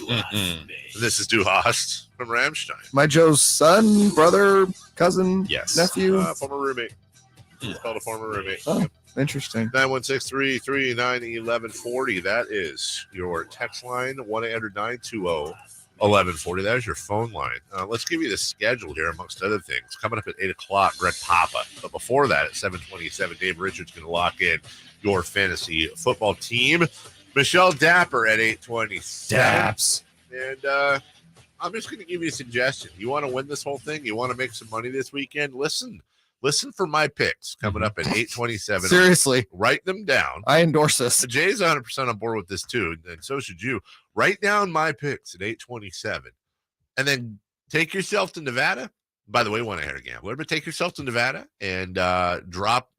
This is Duhast from Ramstein. My Joe's son, brother, cousin, Yes. nephew. Former roommate. It's called a former roommate. Oh, interesting. 916-339-1140. That is your text line, 1-800-920-1140. That is your phone line. Let's give you the schedule here, amongst other things. Coming up at 8 o'clock, Greg Papa. But before that, at 7:27, Dave Richards going to lock in your fantasy football team. Michelle Dapper at 8:27. Daps. And I'm just going to give you a suggestion. You want to win this whole thing? You want to make some money this weekend? Listen for my picks coming up at 8:27. Seriously. Write them down. I endorse this. Jay's 100% on board with this too, and so should you. Write down my picks at 8:27. And then take yourself to Nevada. By the way, want to hear a gambler, but take yourself to Nevada and drop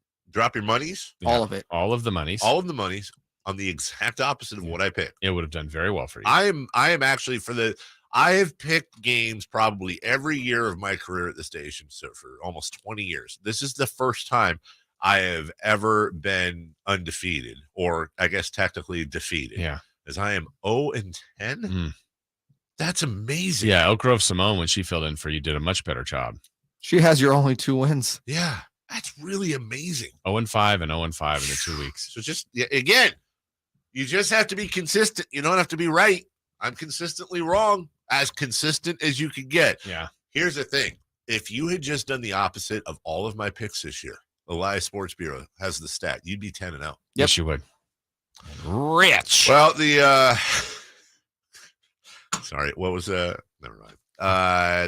your monies. Yeah, all of it. All of the monies. All of the monies on the exact opposite of what I picked. It would have done very well for you. I am actually I have picked games probably every year of my career at the station, so for almost 20 years. This is the first time I have ever been undefeated, or I guess technically defeated. Yeah. As I am 0-10. That's amazing. Yeah, Elk Grove Simone, when she filled in for you, did a much better job. She has your only 2 wins. Yeah, that's really amazing. 0-5 and 0-5 in the 2 weeks. So just, again, you just have to be consistent. You don't have to be right. I'm consistently wrong, as consistent as you can get. Yeah. Here's the thing. If you had just done the opposite of all of my picks this year, Elias Sports Bureau has the stat, you'd be 10-0. Yes, you would. Rich. Well, sorry, what was never mind.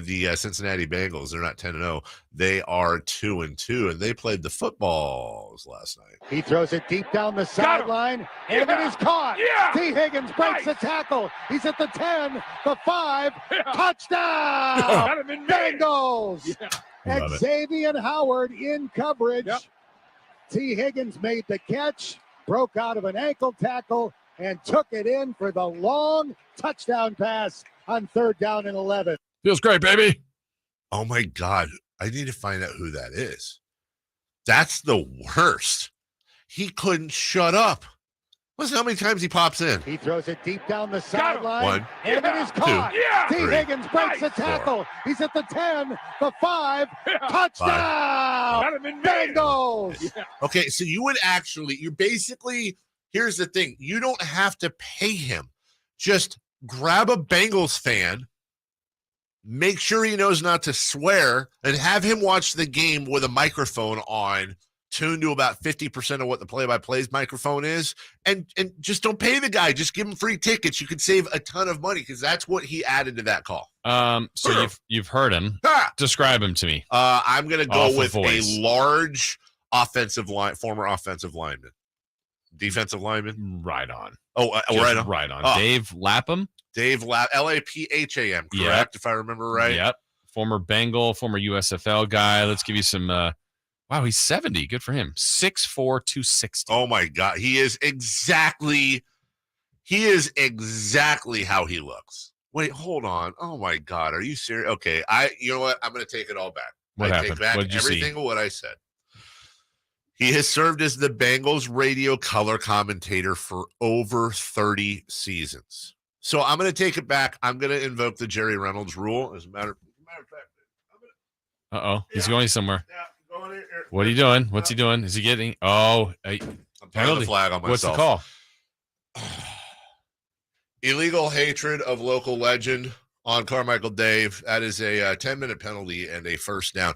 The Cincinnati Bengals, they're not 10-0. They are 2-2, and they played the footballs last night. He throws it deep down the sideline, and it is caught. T. Higgins breaks the tackle. He's at the 10, the 5, touchdown! Bengals! Xavier Howard in coverage. T. Higgins made the catch, broke out of an ankle tackle, and took it in for the long touchdown pass on 3rd down and 11. Feels great, baby. Oh, my God. I need to find out who that is. That's the worst. He couldn't shut up. Listen how many times he pops in. He throws it deep down the sideline. 1, and it is caught. 2, T. 3, Higgins breaks the tackle. 4. He's at the 10, the 5, touchdown! Bengals! Okay, so you basically, here's the thing. You don't have to pay him. Just grab a Bengals fan, make sure he knows not to swear, and have him watch the game with a microphone on, tuned to about 50% of what the play-by-plays microphone is, and just don't pay the guy. Just give him free tickets. You could save a ton of money because that's what he added to that call. So you've heard him. Describe him to me. I'm going to go with voice. a large former offensive lineman. Defensive lineman? Right on. Oh, right on. Right on. Oh. Dave Lapham? Lapham, correct, if I remember right? Yep. Former Bengal, former USFL guy. Let's give you some wow, he's 70. Good for him. 6'4", 260. Oh my God. He is exactly how he looks. Wait, hold on. Oh my God. Are you serious? Okay. You know what? I'm going to take it all back. What happened? Take back What did you see? everything of what I said. He has served as the Bengals radio color commentator for over 30 seasons. So I'm going to take it back. I'm going to invoke the Jerry Reynolds rule. As a matter of fact, He's going somewhere. Yeah, going here. What are you doing? What's he doing? Is he getting? Oh, I'm Plant the flag on myself. What's the call? Illegal hatred of local legend on Carmichael Dave. That is a 10-minute penalty and a first down.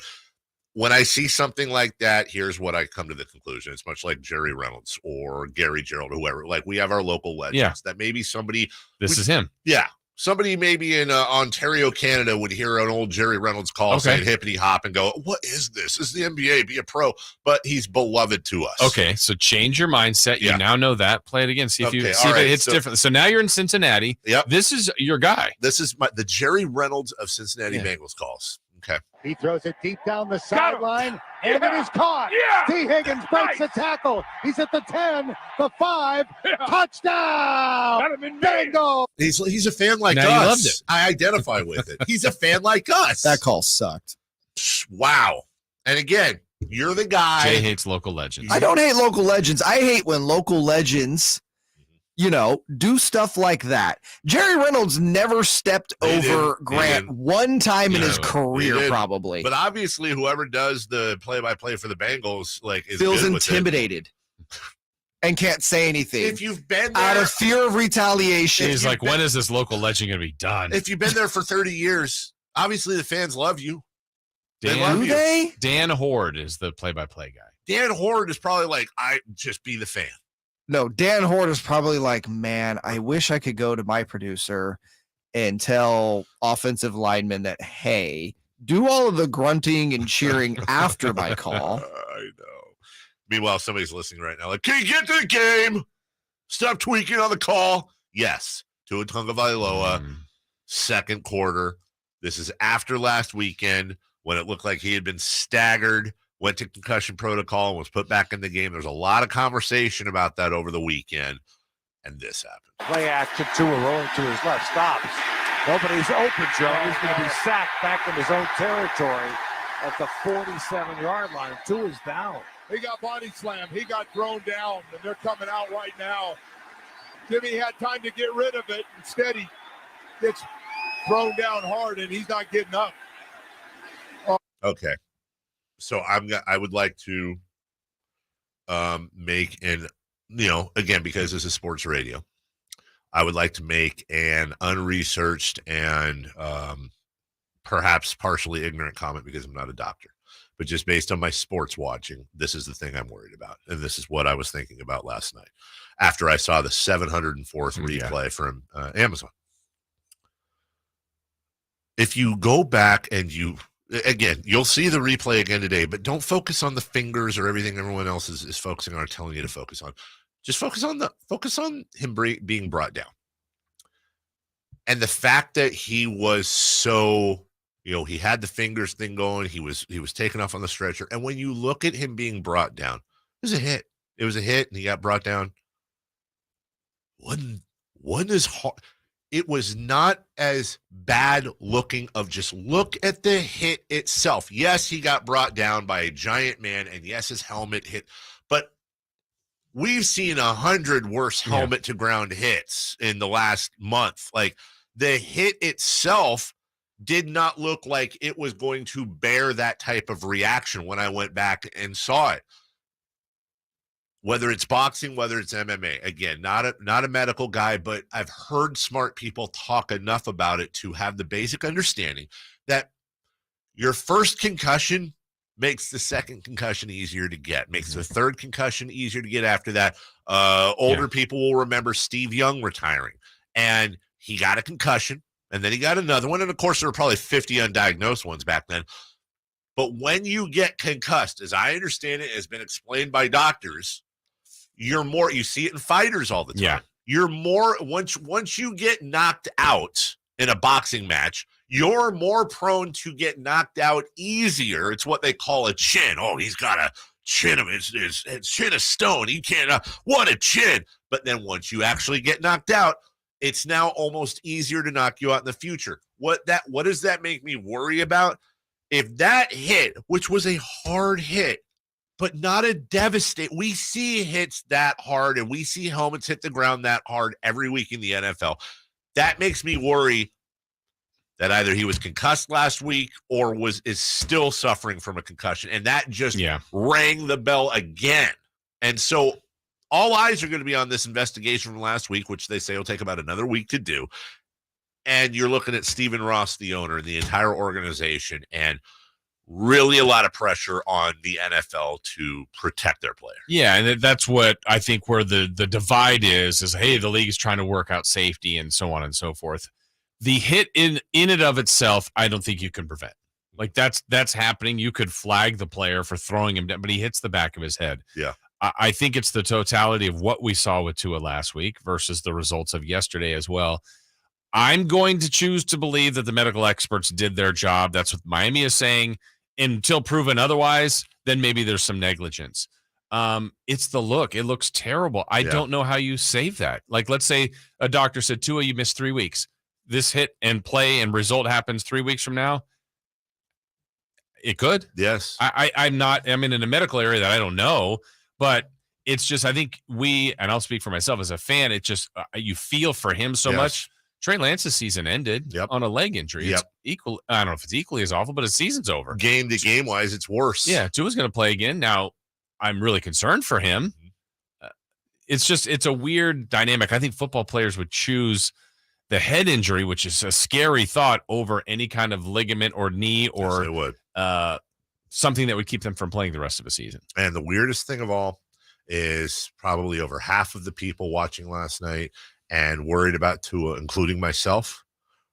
When I see something like that, here's what I come to the conclusion. It's much like Jerry Reynolds or Gary Gerald, whoever. Like, we have our local legends that maybe somebody. This is him. Yeah. Somebody maybe in Ontario, Canada would hear an old Jerry Reynolds call saying hippity hop and go, what is this? This is the NBA. Be a pro. But he's beloved to us. Okay, so change your mindset. You now know that. Play it again. See if it hits differently. So now you're in Cincinnati. Yep. This is your guy. This is the Jerry Reynolds of Cincinnati Bengals calls. Okay. He throws it deep down the sideline, and it is caught. T. Higgins breaks the tackle. He's at the 10, the 5, touchdown! Bengals! He's a fan like us. Now you loved it. I identify with it. He's a fan like us. That call sucked. Wow. And again, you're the guy. Jay hates local legends. I don't hate local legends. I hate when local legends, do stuff like that. Jerry Reynolds never stepped over Grant one time in his career, probably. But obviously, whoever does the play-by-play for the Bengals, is feels good with intimidated and can't say anything. If you've been there, out of fear of retaliation, he's like, when is this local legend going to be done? If you've been there for 30 years, obviously the fans love you. Dan Horde is the play-by-play guy. Dan Horde is probably like, I just be the fan. No, Dan Horde is probably like, man, I wish I could go to my producer and tell offensive linemen that, hey, do all of the grunting and cheering after my call. I know. Meanwhile, somebody's listening right now like, can you get to the game? Stop tweaking on the call. Yes, Tua Tagovailoa, second quarter. This is after last weekend when it looked like he had been staggered, went to concussion protocol, and was put back in the game. There's a lot of conversation about that over the weekend, and this happened. Play action, Tua rolling to his left, stops. Nobody's open, Joe. He's going to be sacked back in his own territory at the 47-yard line. Tua's down. He got body slammed. He got thrown down, and they're coming out right now. Jimmy had time to get rid of it. Instead, he gets thrown down hard, and he's not getting up. Okay. So I would like to make again, because this is sports radio, I would like to make an unresearched and perhaps partially ignorant comment because I'm not a doctor, but just based on my sports watching, this is the thing I'm worried about. And this is what I was thinking about last night after I saw the 704th replay from Amazon. If you go back and you'll see the replay again today, but don't focus on the fingers or everything everyone else is focusing on or telling you to focus on. Just focus on him being brought down. And the fact that he was so, he had the fingers thing going, he was taken off on the stretcher. And when you look at him being brought down, it was a hit. It was a hit, and he got brought down. One is hard. It was not as bad looking of just look at the hit itself. Yes, he got brought down by a giant man, and yes, his helmet hit. But we've seen 100 worse helmet to ground hits in the last month. Like, the hit itself did not look like it was going to bear that type of reaction when I went back and saw it. Whether it's boxing, whether it's MMA, again, not a medical guy, but I've heard smart people talk enough about it to have the basic understanding that your first concussion makes the second concussion easier to get, makes the third concussion easier to get after that. Older people will remember Steve Young retiring, and he got a concussion, and then he got another one, and of course there were probably 50 undiagnosed ones back then. But when you get concussed, as I understand it, has been explained by doctors, you see it in fighters all the time. Yeah. You're more, once you get knocked out in a boxing match, you're more prone to get knocked out easier. It's what they call a chin. Oh, he's got a chin of his chin of stone. He can't, what a chin. But then once you actually get knocked out, it's now almost easier to knock you out in the future. What does that make me worry about? If that hit, which was a hard hit, but not a devastating. We see hits that hard, and we see helmets hit the ground that hard every week in the NFL. That makes me worry that either he was concussed last week or is still suffering from a concussion, and that just rang the bell again. And so all eyes are going to be on this investigation from last week, which they say will take about another week to do. And you're looking at Stephen Ross, the owner, and the entire organization, and really a lot of pressure on the NFL to protect their players. Yeah, and that's what I think where the divide is, hey, the league is trying to work out safety and so on and so forth. The hit in and of itself, I don't think you can prevent. Like that's happening. You could flag the player for throwing him down, but he hits the back of his head. Yeah. I think it's the totality of what we saw with Tua last week versus the results of yesterday as well. I'm going to choose to believe that the medical experts did their job. That's what Miami is saying. Until proven otherwise, then maybe there's some negligence. It's the look. It looks terrible. I don't know how you save that. Like, let's say a doctor said, Tua, you missed 3 weeks. This hit and play and result happens 3 weeks from now. It could. Yes. I'm in a medical area that I don't know, but it's just, I think and I'll speak for myself as a fan, it just, you feel for him so much. Trey Lance's season ended on a leg injury. It's equal. I don't know if it's equally as awful, but his season's over. Game to game wise, it's worse. Yeah, Tua's going to play again. Now, I'm really concerned for him. It's a weird dynamic. I think football players would choose the head injury, which is a scary thought, over any kind of ligament or knee or something that would keep them from playing the rest of the season. And the weirdest thing of all is probably over half of the people watching last night and worried about Tua, including myself,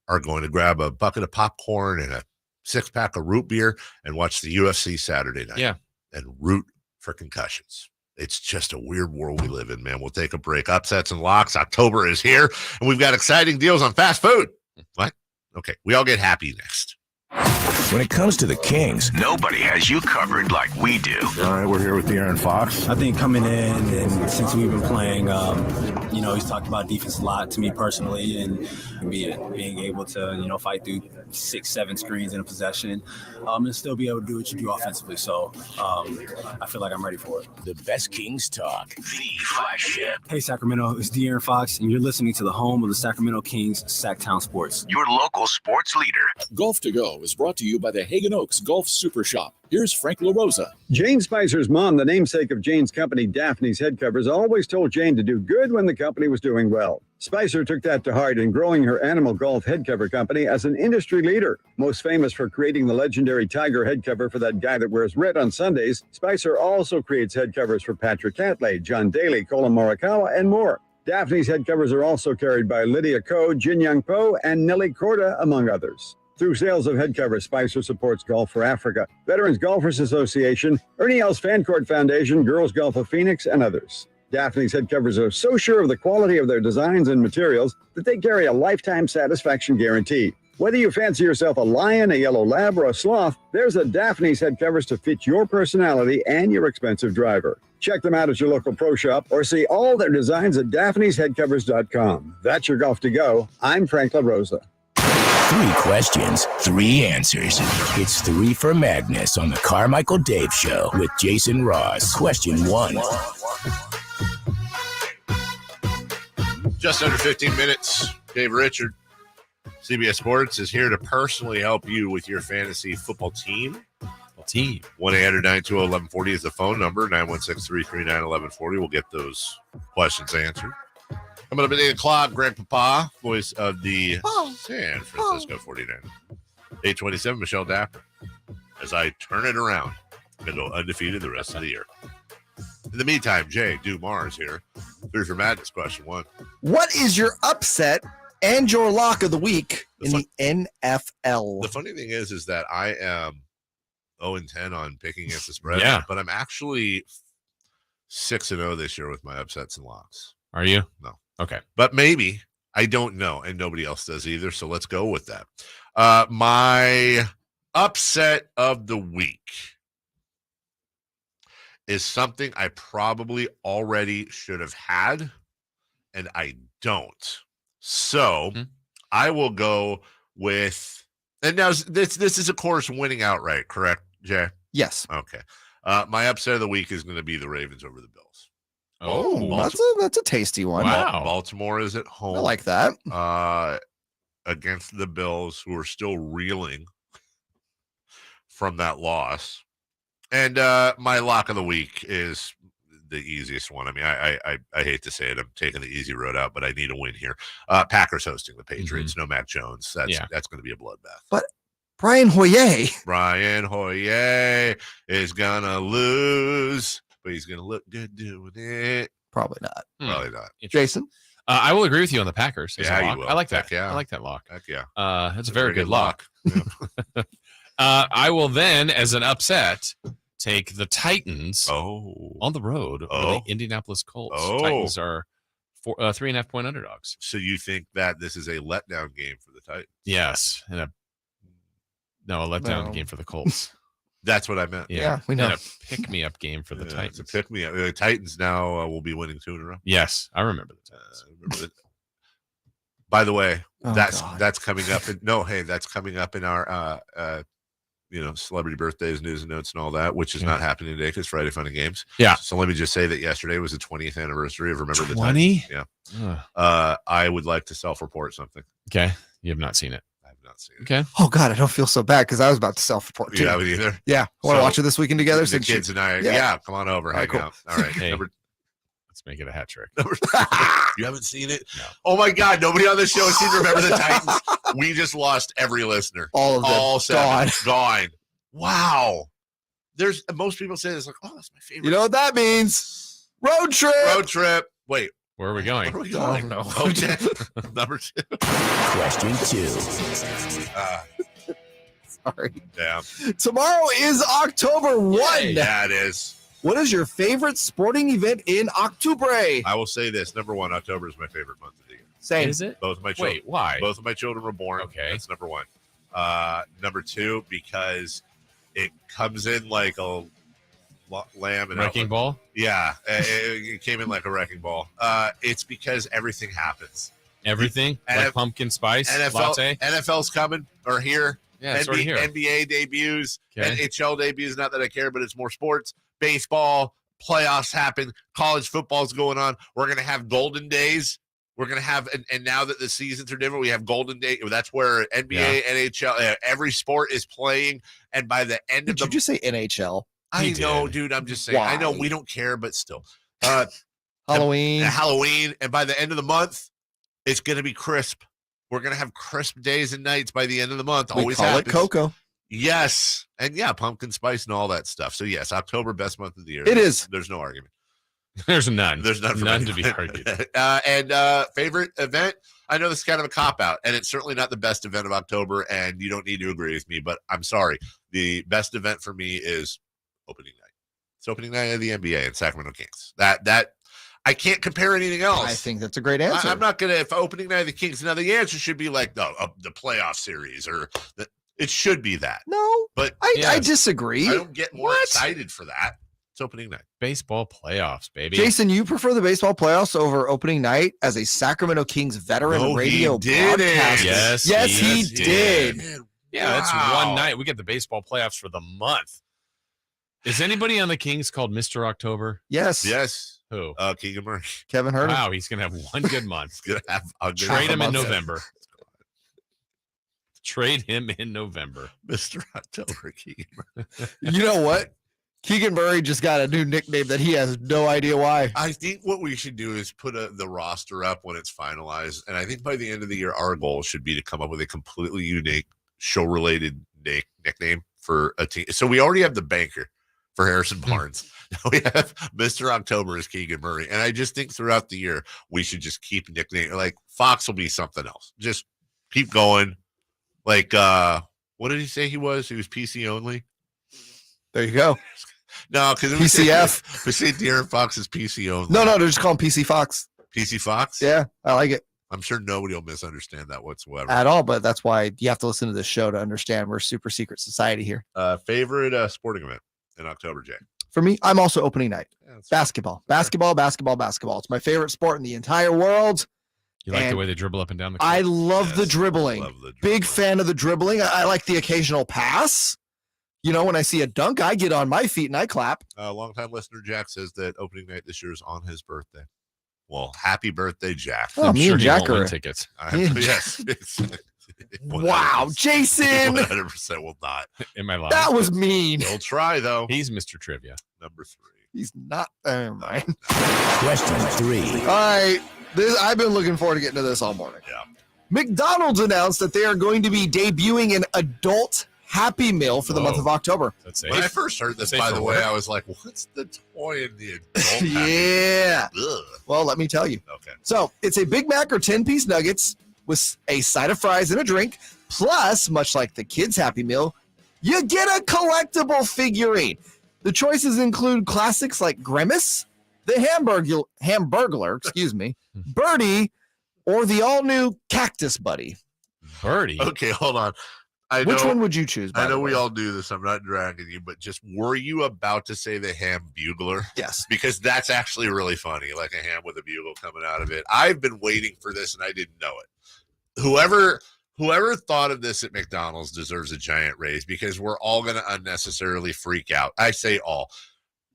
are going to grab a bucket of popcorn and a 6-pack of root beer and watch the UFC Saturday night. Yeah. And root for concussions. It's just a weird world we live in, man. We'll take a break. Upsets and locks. October is here, and we've got exciting deals on fast food. What? Okay. We all get happy next. When it comes to the Kings, nobody has you covered like we do. All right, we're here with De'Aaron Fox. I think coming in, and since we've been playing, he's talked about defense a lot to me personally, and being able to, fight through 6-7 screens in a possession, and still be able to do what you do offensively. So I feel like I'm ready for it. The best Kings talk, the flagship. Hey, Sacramento, it's De'Aaron Fox, and you're listening to the home of the Sacramento Kings, Sactown Sports. Your local sports leader. Golf to Go is brought to you by the Hagen Oaks Golf Super Shop. Here's Frank LaRosa. Jane Spicer's mom, the namesake of Jane's company, Daphne's Head Covers, always told Jane to do good when the company was doing well. Spicer took that to heart in growing her animal golf head cover company as an industry leader. Most famous for creating the legendary Tiger head cover for that guy that wears red on Sundays, Spicer also creates head covers for Patrick Cantlay, John Daly, Colin Morikawa, and more. Daphne's head covers are also carried by Lydia Ko, Jin Young Po, and Nelly Corda, among others. Through sales of head covers, Spicer supports Golf for Africa, Veterans Golfers Association, Ernie Els Fancourt Foundation, Girls Golf of Phoenix, and others. Daphne's head covers are so sure of the quality of their designs and materials that they carry a lifetime satisfaction guarantee. Whether you fancy yourself a lion, a yellow lab, or a sloth, there's a Daphne's head covers to fit your personality and your expensive driver. Check them out at your local pro shop or see all their designs at daphnesheadcovers.com. That's your Golf to Go. I'm Frank LaRosa. 3 questions, 3 answers. It's 3 for Madness on the Carmichael Dave Show with Jason Ross. Question 1. Just under 15 minutes. Dave Richard, CBS Sports, is here to personally help you with your fantasy football team. 1-800-920-1140 is the phone number. 916-339-1140. We'll get those questions answered. Coming up at 8 o'clock, Greg Papa, voice of the San Francisco 49ers. 8:27, Michelle Dapper. As I turn it around and go undefeated the rest of the year. In the meantime, Jay Dumars here. 3 for Madness, question 1. What is your upset and your lock of the week in the NFL? The funny thing is that I am 0-10 on picking against the spread. Yeah. But I'm actually 6-0 this year with my upsets and locks. Are you? No. Okay. But maybe. I don't know, and nobody else does either, so let's go with that. My upset of the week is something I probably already should have had, and I don't. So I will go with, and now this is, of course, winning outright, correct, Jay? Yes. Okay. My upset of the week is going to be the Ravens over the Bills. Oh, that's a tasty one. Wow. Baltimore is at home. I like that. Against the Bills, who are still reeling from that loss. And my lock of the week is the easiest one. I mean, I hate to say it. I'm taking the easy road out, but I need a win here. Packers hosting the Patriots. No Mac Jones. That's going to be a bloodbath. But Brian Hoyer is going to lose, but he's going to look good doing it. Probably not. Probably not. Jason? I will agree with you on the Packers. Yeah, you will. I like that. Heck yeah. I like that lock. Heck yeah. That's a very good lock. Yeah. I will then, as an upset, take the Titans on the road over the Indianapolis Colts. Titans are 3.5 point underdogs. So you think that this is a letdown game for the Titans? Yes. And a letdown game for the Colts. That's what I meant. Yeah, we know. And a pick-me-up game for the Titans. It's a pick-me-up. The Titans now will be winning 2 in a row. Yes, I remember the Titans. By the way, that's coming up. That's coming up in our celebrity birthdays, news and notes, and all that, which is not happening today because Friday Fun and Games. Yeah. So let me just say that yesterday was the 20th anniversary of Remember the 20? Titans. Yeah. I would like to self-report something. Okay. You have not seen it. I have not seen it. Okay. Oh God, I don't feel so bad because I was about to self-report too. You haven't either? Yeah. Want to watch it this weekend together? The kids and I. Yeah. Come on over. Hang out. All right. Hey, let's make it a hat trick. You haven't seen it? No. Oh my God. Nobody on the show has seen Remember the Titans. We just lost every listener. All of them. All 7. Gone. Wow. Most people say this like, oh, that's my favorite. You know what that means? Road trip. Wait. Where are we going? Where are we going? Oh, no. Okay. Number 2. Question 2. Sorry. Yeah. Tomorrow is October 1. Yeah, it is. What is your favorite sporting event in October? I will say this. Number 1, October is my favorite month of the year. Same. Is it? Both of my children. Wait, why? Both of my children were born. Okay. That's number 1. Number 2, because it comes in like a lamb and wrecking ball. Yeah, it came in like a wrecking ball. It's because everything happens. Everything like pumpkin spice latte. NFL's coming or here. Yeah, it's already here. NBA debuts, Okay. NHL debuts. Not that I care, but it's more sports. Baseball playoffs happen. College football's going on. We're gonna have golden days. We're going to have, and now that the seasons are different, we have Golden Day. That's where NBA, NHL, every sport is playing. And by the end of Did you just say NHL? I know, dude. I'm just saying. Why? I know we don't care, but still. Halloween. Halloween. And by the end of the month, it's going to be crisp. We're going to have crisp days and nights by the end of the month. We Always call happens. it Cocoa. Yes. And pumpkin spice and all that stuff. So yes, October, best month of the year. It is. There's no argument. There's none. There's none to be argued. And favorite event? I know this is kind of a cop-out, and it's certainly not the best event of October, and you don't need to agree with me, but I'm sorry. The best event for me is opening night. It's opening night of the NBA in Sacramento Kings. That I can't compare anything else. I think that's a great answer. I'm not going to, if opening night of the Kings, now the answer should be like the playoff series, or it should be that. No, but I disagree. I don't get more excited for that. It's opening night. Baseball playoffs, baby. Jason, you prefer the baseball playoffs over opening night as a Sacramento Kings veteran radio broadcaster? Yes, he did. Yeah, that's one night. We get the baseball playoffs for the month. Is anybody on the Kings called Mr. October? Yes. Yes. Who? Keegan Murray. Kevin Herter. Wow, he's going to have one good month. He's going to have a good Trade him in month. November. Trade him in November. Mr. October, Keegan Murray. You know what? Keegan Murray just got a new nickname that he has no idea why. I think what we should do is put the roster up when it's finalized. And I think by the end of the year, our goal should be to come up with a completely unique show-related nickname for a team. So we already have the banker for Harrison Barnes. Now we have Mr. October as Keegan Murray. And I just think throughout the year, we should just keep nickname. Like Fox will be something else. Just keep going. Like, what did he say he was? He was PC only. There you go. No, because PCF. We say De'Aaron Fox is PC only. No, they're just calling PC Fox. PC Fox? Yeah, I like it. I'm sure nobody will misunderstand that whatsoever. At all, but that's why you have to listen to this show to understand we're super secret society here. Favorite sporting event in October, Jay? For me, I'm also opening night. Basketball. Basketball. It's my favorite sport in the entire world. You like the way they dribble up and down the court? I love the dribbling. Big fan of the dribbling. I like the occasional pass. You know, when I see a dunk, I get on my feet and I clap. Longtime listener Jack says that opening night this year is on his birthday. Well, happy birthday, Jack. Oh, me and Jack are tickets. Yes. Wow, Jason. 100% will not. Am I lying? That was mean. He'll try, though. He's Mr. Trivia. Number 3. He's not. Never mind. Question 3. All right. I've been looking forward to getting to this all morning. Yeah. McDonald's announced that they are going to be debuting an adult Happy Meal for the month of October. When I first heard this, by the way, I was like, what's the toy in the adult Yeah. Ugh. Well, let me tell you. Okay. So it's a Big Mac or 10-piece nuggets with a side of fries and a drink. Plus, much like the kids' Happy Meal, you get a collectible figurine. The choices include classics like Grimace, the Hamburglar, Birdie, or the all-new Cactus Buddy. Birdie? Okay, hold on. Which one would you choose? I know we all do this. I'm not dragging you, but just were you about to say the ham bugler? Yes. Because that's actually really funny, like a ham with a bugle coming out of it. I've been waiting for this, and I didn't know it. Whoever thought of this at McDonald's deserves a giant raise because we're all going to unnecessarily freak out. I say all.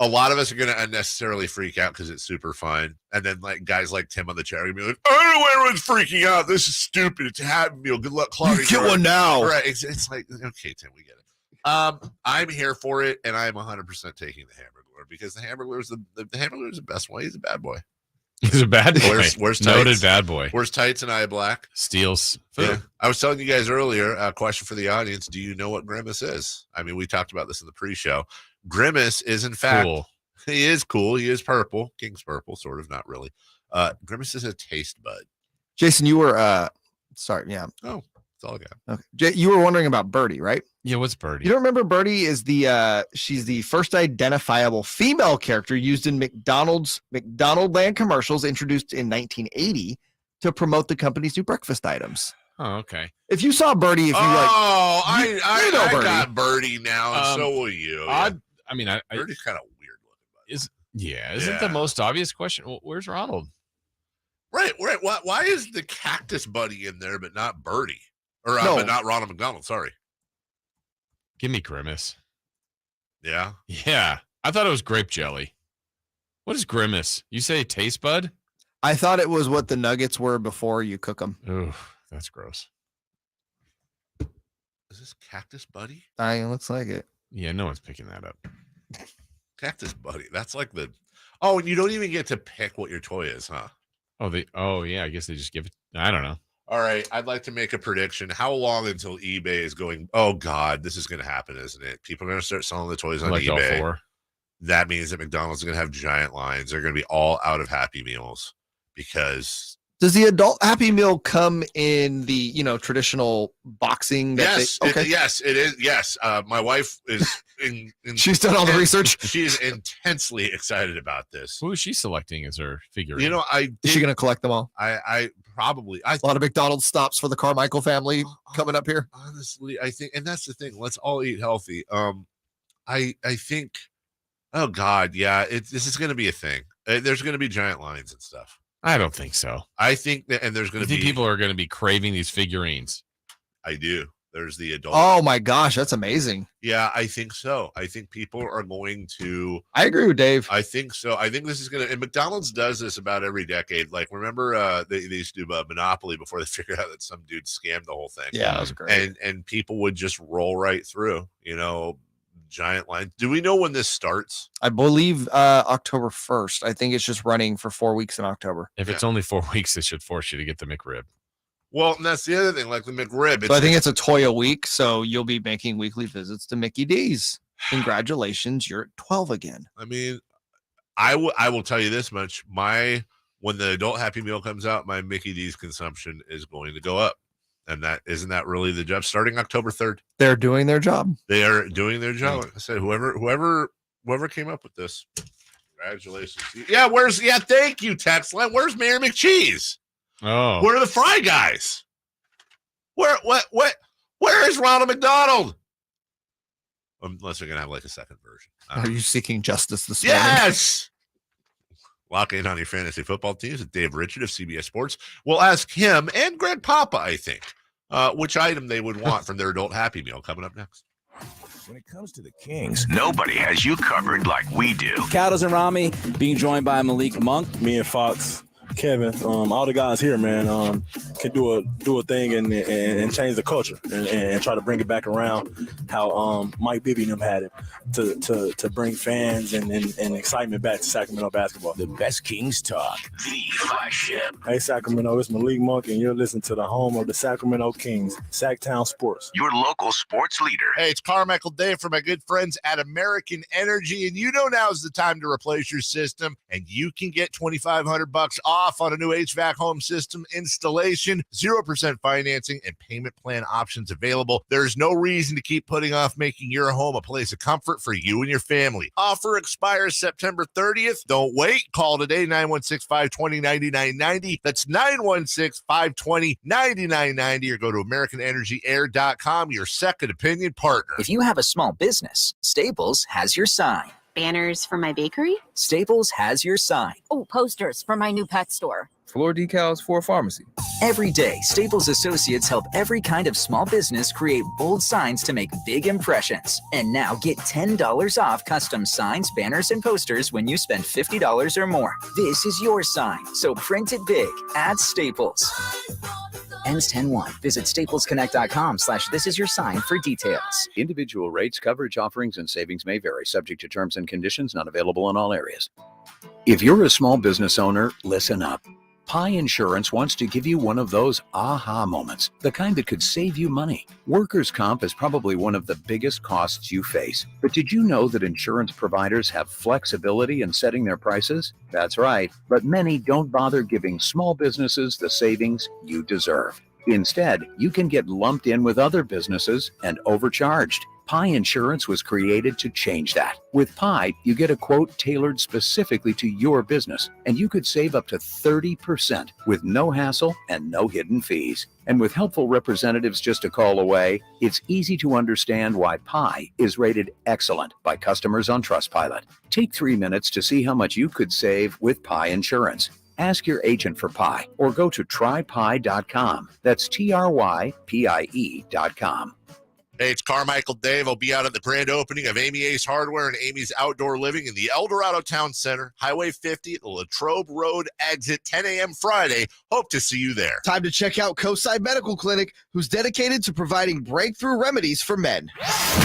A lot of us are going to unnecessarily freak out because it's super fun. And then like guys like Tim on the chat are going to be like, I don't know why everyone's freaking out. This is stupid. It's a Happy Meal. Good luck, Claudia. Get one now. Right. It's like, okay, Tim, we get it. I'm here for it, and I'm 100% taking the Hamburglar because the Hamburglar is the Hamburglar is the best one. He's a bad boy. He's a bad boy. Where's Noted tights? bad boy. Wears tights and eye black. Steals food. Yeah. I was telling you guys earlier, a question for the audience. Do you know what Grimace is? I mean, we talked about this in the pre-show. Grimace is, in fact, Cool. He is cool. He is purple. King's purple, sort of, not really. Grimace is a taste bud. Jason, you were sorry, yeah. Oh, that's all I got. Okay. You were wondering about Birdie, right? Yeah, what's Birdie? You don't remember Birdie is she's the first identifiable female character used in McDonaldland commercials introduced in 1980 to promote the company's new breakfast items. Oh, okay. If you saw Birdie, if you I know Birdie. got Birdie now, and so will you. Yeah. Birdie's kind of weird looking. Isn't the most obvious question? Well, where's Ronald? Right. Why is the Cactus Buddy in there, but not Birdie? Or but not Ronald McDonald, sorry. Give me Grimace. Yeah? Yeah. I thought it was grape jelly. What is Grimace? You say taste bud? I thought it was what the nuggets were before you cook them. Ooh, that's gross. Is this Cactus Buddy? It looks like it. Yeah, no one's picking that up. Cactus Buddy. That's like the... Oh, and you don't even get to pick what your toy is, huh? Oh, yeah, I guess they just give it... I don't know. All right, I'd like to make a prediction. How long until eBay is going, oh, God, this is going to happen, isn't it? People are going to start selling the toys on eBay. All 4. That means that McDonald's is going to have giant lines. They're going to be all out of Happy Meals because... Does the adult Happy Meal come in the, traditional boxing? Yes, yes, it is. Yes. My wife is she's done all the research. She's intensely excited about this. Who is she selecting as her figurine? Is she going to collect them all? I probably. A lot of McDonald's stops for the Carmichael family coming up here. Honestly, I think, and that's the thing. Let's all eat healthy. I think, oh God, yeah, this is going to be a thing. There's going to be giant lines and stuff. I don't think so. I think that, and there's going to be people are going to be craving these figurines. I do. There's the adult. Oh my gosh, that's amazing. Yeah, I think so. I think people are going to. I agree with Dave. I think so. I think this is going to, and McDonald's does this about every decade. Like, remember they used to do Monopoly before they figured out that some dude scammed the whole thing. Yeah, that was great. And people would just roll right through, giant line. Do we know when this starts? I believe October 1st. I think it's just running for 4 weeks in October. If it's only 4 weeks, they should force you to get the McRib. Well, and that's the other thing, like the McRib. So I think it's a toy a week, so you'll be making weekly visits to Mickey D's. Congratulations, you're at 12 again. I mean, I will tell you this much. When the adult Happy Meal comes out, my Mickey D's consumption is going to go up. And isn't that really the job? Starting October 3rd. They're doing their job. They are doing their job. Like I said, whoever came up with this, congratulations. Yeah, thank you, Textline. Where's Mayor McCheese? Oh. Where are the Fry Guys? Where is Ronald McDonald? Unless we're gonna have like a second version. Are you seeking justice this morning? Yes. Lock in on your fantasy football teams with Dave Richard of CBS Sports. We'll ask him and Greg Papa, I think, which item they would want from their adult Happy Meal coming up next. When it comes to the Kings, nobody has you covered like we do. Cattles and Rami being joined by Malik Monk. Me and Fox Kevin, all the guys here, man, can do a thing and change the culture and try to bring it back around how Mike Bibby and them had it to bring fans and excitement back to Sacramento basketball. The best Kings talk. The flagship. Hey, Sacramento, it's Malik Monk, and you're listening to the home of the Sacramento Kings, Sactown Sports. Your local sports leader. Hey, it's Carmichael Day from my good friends at American Energy, and you know now's the time to replace your system, and you can get $2,500 off on a new HVAC home system installation, 0% financing, and payment plan options available. There's no reason to keep putting off making your home a place of comfort for you and your family. Offer expires September 30th. Don't wait. Call today, 916-520-9990. That's 916-520-9990, or go to AmericanEnergyAir.com, your second opinion partner. If you have a small business, Staples has your sign. Banners for my bakery? Staples has your sign. Oh, posters for my new pet store. Floor decals for a pharmacy. Every day, Staples associates help every kind of small business create bold signs to make big impressions. And now get $10 off custom signs, banners, and posters when you spend $50 or more. This is your sign, so print it big at Staples. Ends 10/1. Visit staplesconnect.com/thisisyoursign for details. Individual rates, coverage offerings, and savings may vary, subject to terms and conditions, not available in all areas. If you're a small business owner, listen up. Pi Insurance wants to give you one of those aha moments, the kind that could save you money. Workers' comp is probably one of the biggest costs you face. But did you know that insurance providers have flexibility in setting their prices? That's right, but many don't bother giving small businesses the savings you deserve. Instead, you can get lumped in with other businesses and overcharged. Pi Insurance was created to change that. With Pi, you get a quote tailored specifically to your business, and you could save up to 30% with no hassle and no hidden fees. And with helpful representatives just a call away, it's easy to understand why Pi is rated excellent by customers on Trustpilot. Take 3 minutes to see how much you could save with Pi Insurance. Ask your agent for Pi or go to trypi.com. That's TRYPIE.com. Hey, it's Carmichael Dave. I'll be out at the grand opening of Amy Ace Hardware and Amy's Outdoor Living in the El Dorado Town Center, Highway 50 at the Latrobe Road exit, 10 a.m. Friday. Hope to see you there. Time to check out Coastside Medical Clinic, who's dedicated to providing breakthrough remedies for men.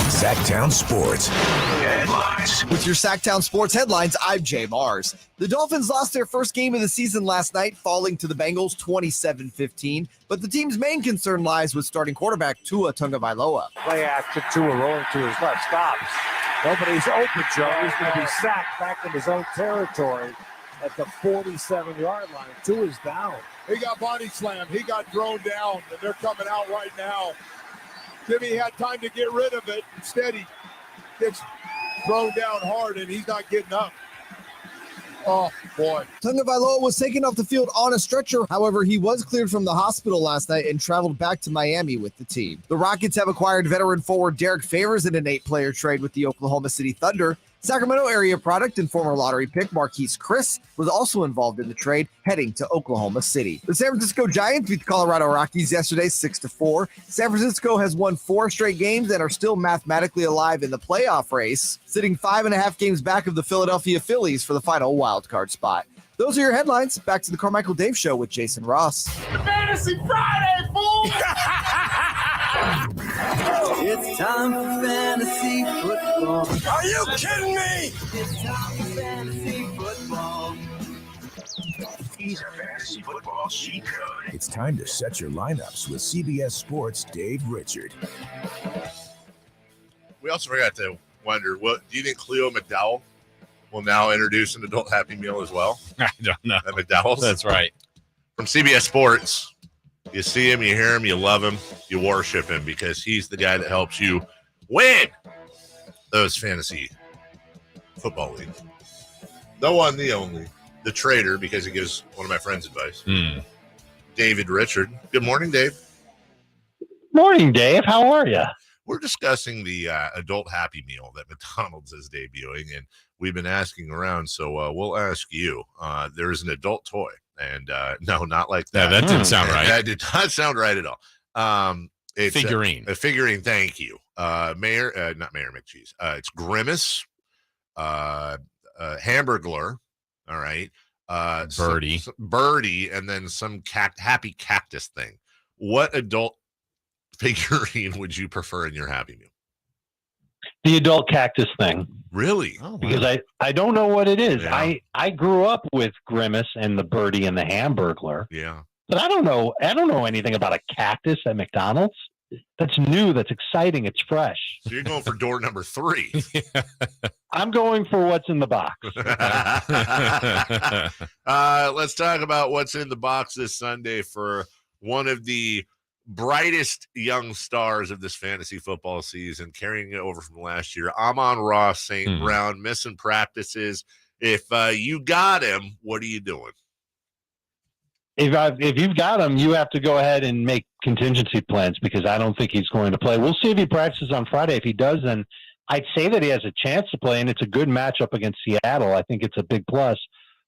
Sactown Sports headlines. With your Sactown Sports headlines, I'm Jay Mars. The Dolphins lost their first game of the season last night, falling to the Bengals 27-15. But the team's main concern lies with starting quarterback Tua Tagovailoa. Play action, Tua rolling to his left, stops. Nobody's open, Joe. He's going to be sacked back in his own territory at the 47-yard line. Tua's down. He got body slammed. He got thrown down, and they're coming out right now. Jimmy had time to get rid of it. Instead, he gets thrown down hard, and he's not getting up. Oh, boy. Tagovailoa was taken off the field on a stretcher. However, he was cleared from the hospital last night and traveled back to Miami with the team. The Rockets have acquired veteran forward Derek Favors in an 8-player trade with the Oklahoma City Thunder. Sacramento area product and former lottery pick Marquise Chris was also involved in the trade, heading to Oklahoma City. The San Francisco Giants beat the Colorado Rockies yesterday 6-4. San Francisco has won 4 straight games and are still mathematically alive in the playoff race, sitting 5.5 games back of the Philadelphia Phillies for the final wildcard spot. Those are your headlines. Back to the Carmichael Dave Show with Jason Ross. Fantasy Friday, fool! It's time for fantasy football. Are you kidding me? It's time for fantasy football. He's a fantasy football cheat code. It's time to set your lineups with CBS Sports Dave Richard. We also forgot to wonder, do you think Cleo McDowell will now introduce an adult Happy Meal as well? I don't know. At McDowell's? That's right. From CBS Sports, you see him, you hear him, you love him, you worship him because he's the guy that helps you win those fantasy football leagues. The one, the only, the trader, because he gives one of my friends advice. David Richard. Good morning, Dave. Morning, Dave. How are you? We're discussing the adult Happy Meal that McDonald's is debuting, and we've been asking around, so we'll ask you. There is an adult toy, and no, not like that. Yeah, that didn't sound right. That did not sound right at all. It's figurine. A figurine, thank you. Not Mayor McCheese. It's Grimace, Hamburglar, all right, birdie, and then some happy cactus thing. What adult figurine would you prefer in your Happy Meal? The adult cactus thing. Really? Oh, wow. Because I don't know what it is. Yeah. I grew up with Grimace and the birdie and the Hamburglar. Yeah. But I don't know anything about a cactus at McDonald's. That's new. That's exciting. It's fresh. So you're going for door number 3. I'm going for what's in the box. Let's talk about what's in the box this Sunday for one of the brightest young stars of this fantasy football season, carrying it over from last year. Amon-Ra St. Brown, missing practices. If you got him, what are you doing? If you've got him, you have to go ahead and make contingency plans because I don't think he's going to play. We'll see if he practices on Friday. If he does, then I'd say that he has a chance to play, and it's a good matchup against Seattle. I think it's a big plus.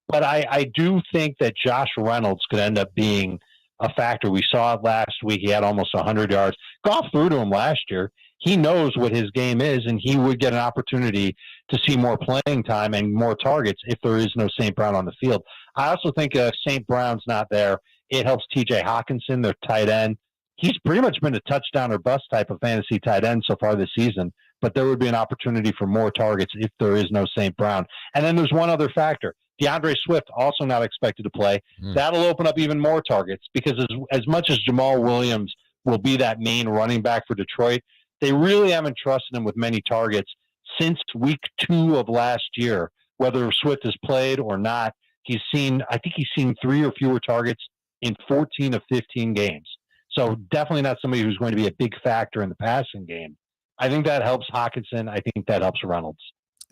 But I do think that Josh Reynolds could end up being a factor. We saw it last week. He had almost 100 yards. Goff threw to him last year. He knows what his game is, and he would get an opportunity to see more playing time and more targets if there is no St. Brown on the field. I also think if St. Brown's not there, it helps TJ Hawkinson, their tight end. He's pretty much been a touchdown or bust type of fantasy tight end so far this season, but there would be an opportunity for more targets if there is no St. Brown. And then there's one other factor. DeAndre Swift also not expected to play. That'll open up even more targets because as much as Jamal Williams will be that main running back for Detroit, they really haven't trusted him with many targets since week 2 of last year. Whether Swift has played or not, I think he's seen 3 or fewer targets in 14 of 15 games. So definitely not somebody who's going to be a big factor in the passing game. I think that helps Hawkinson. I think that helps Reynolds.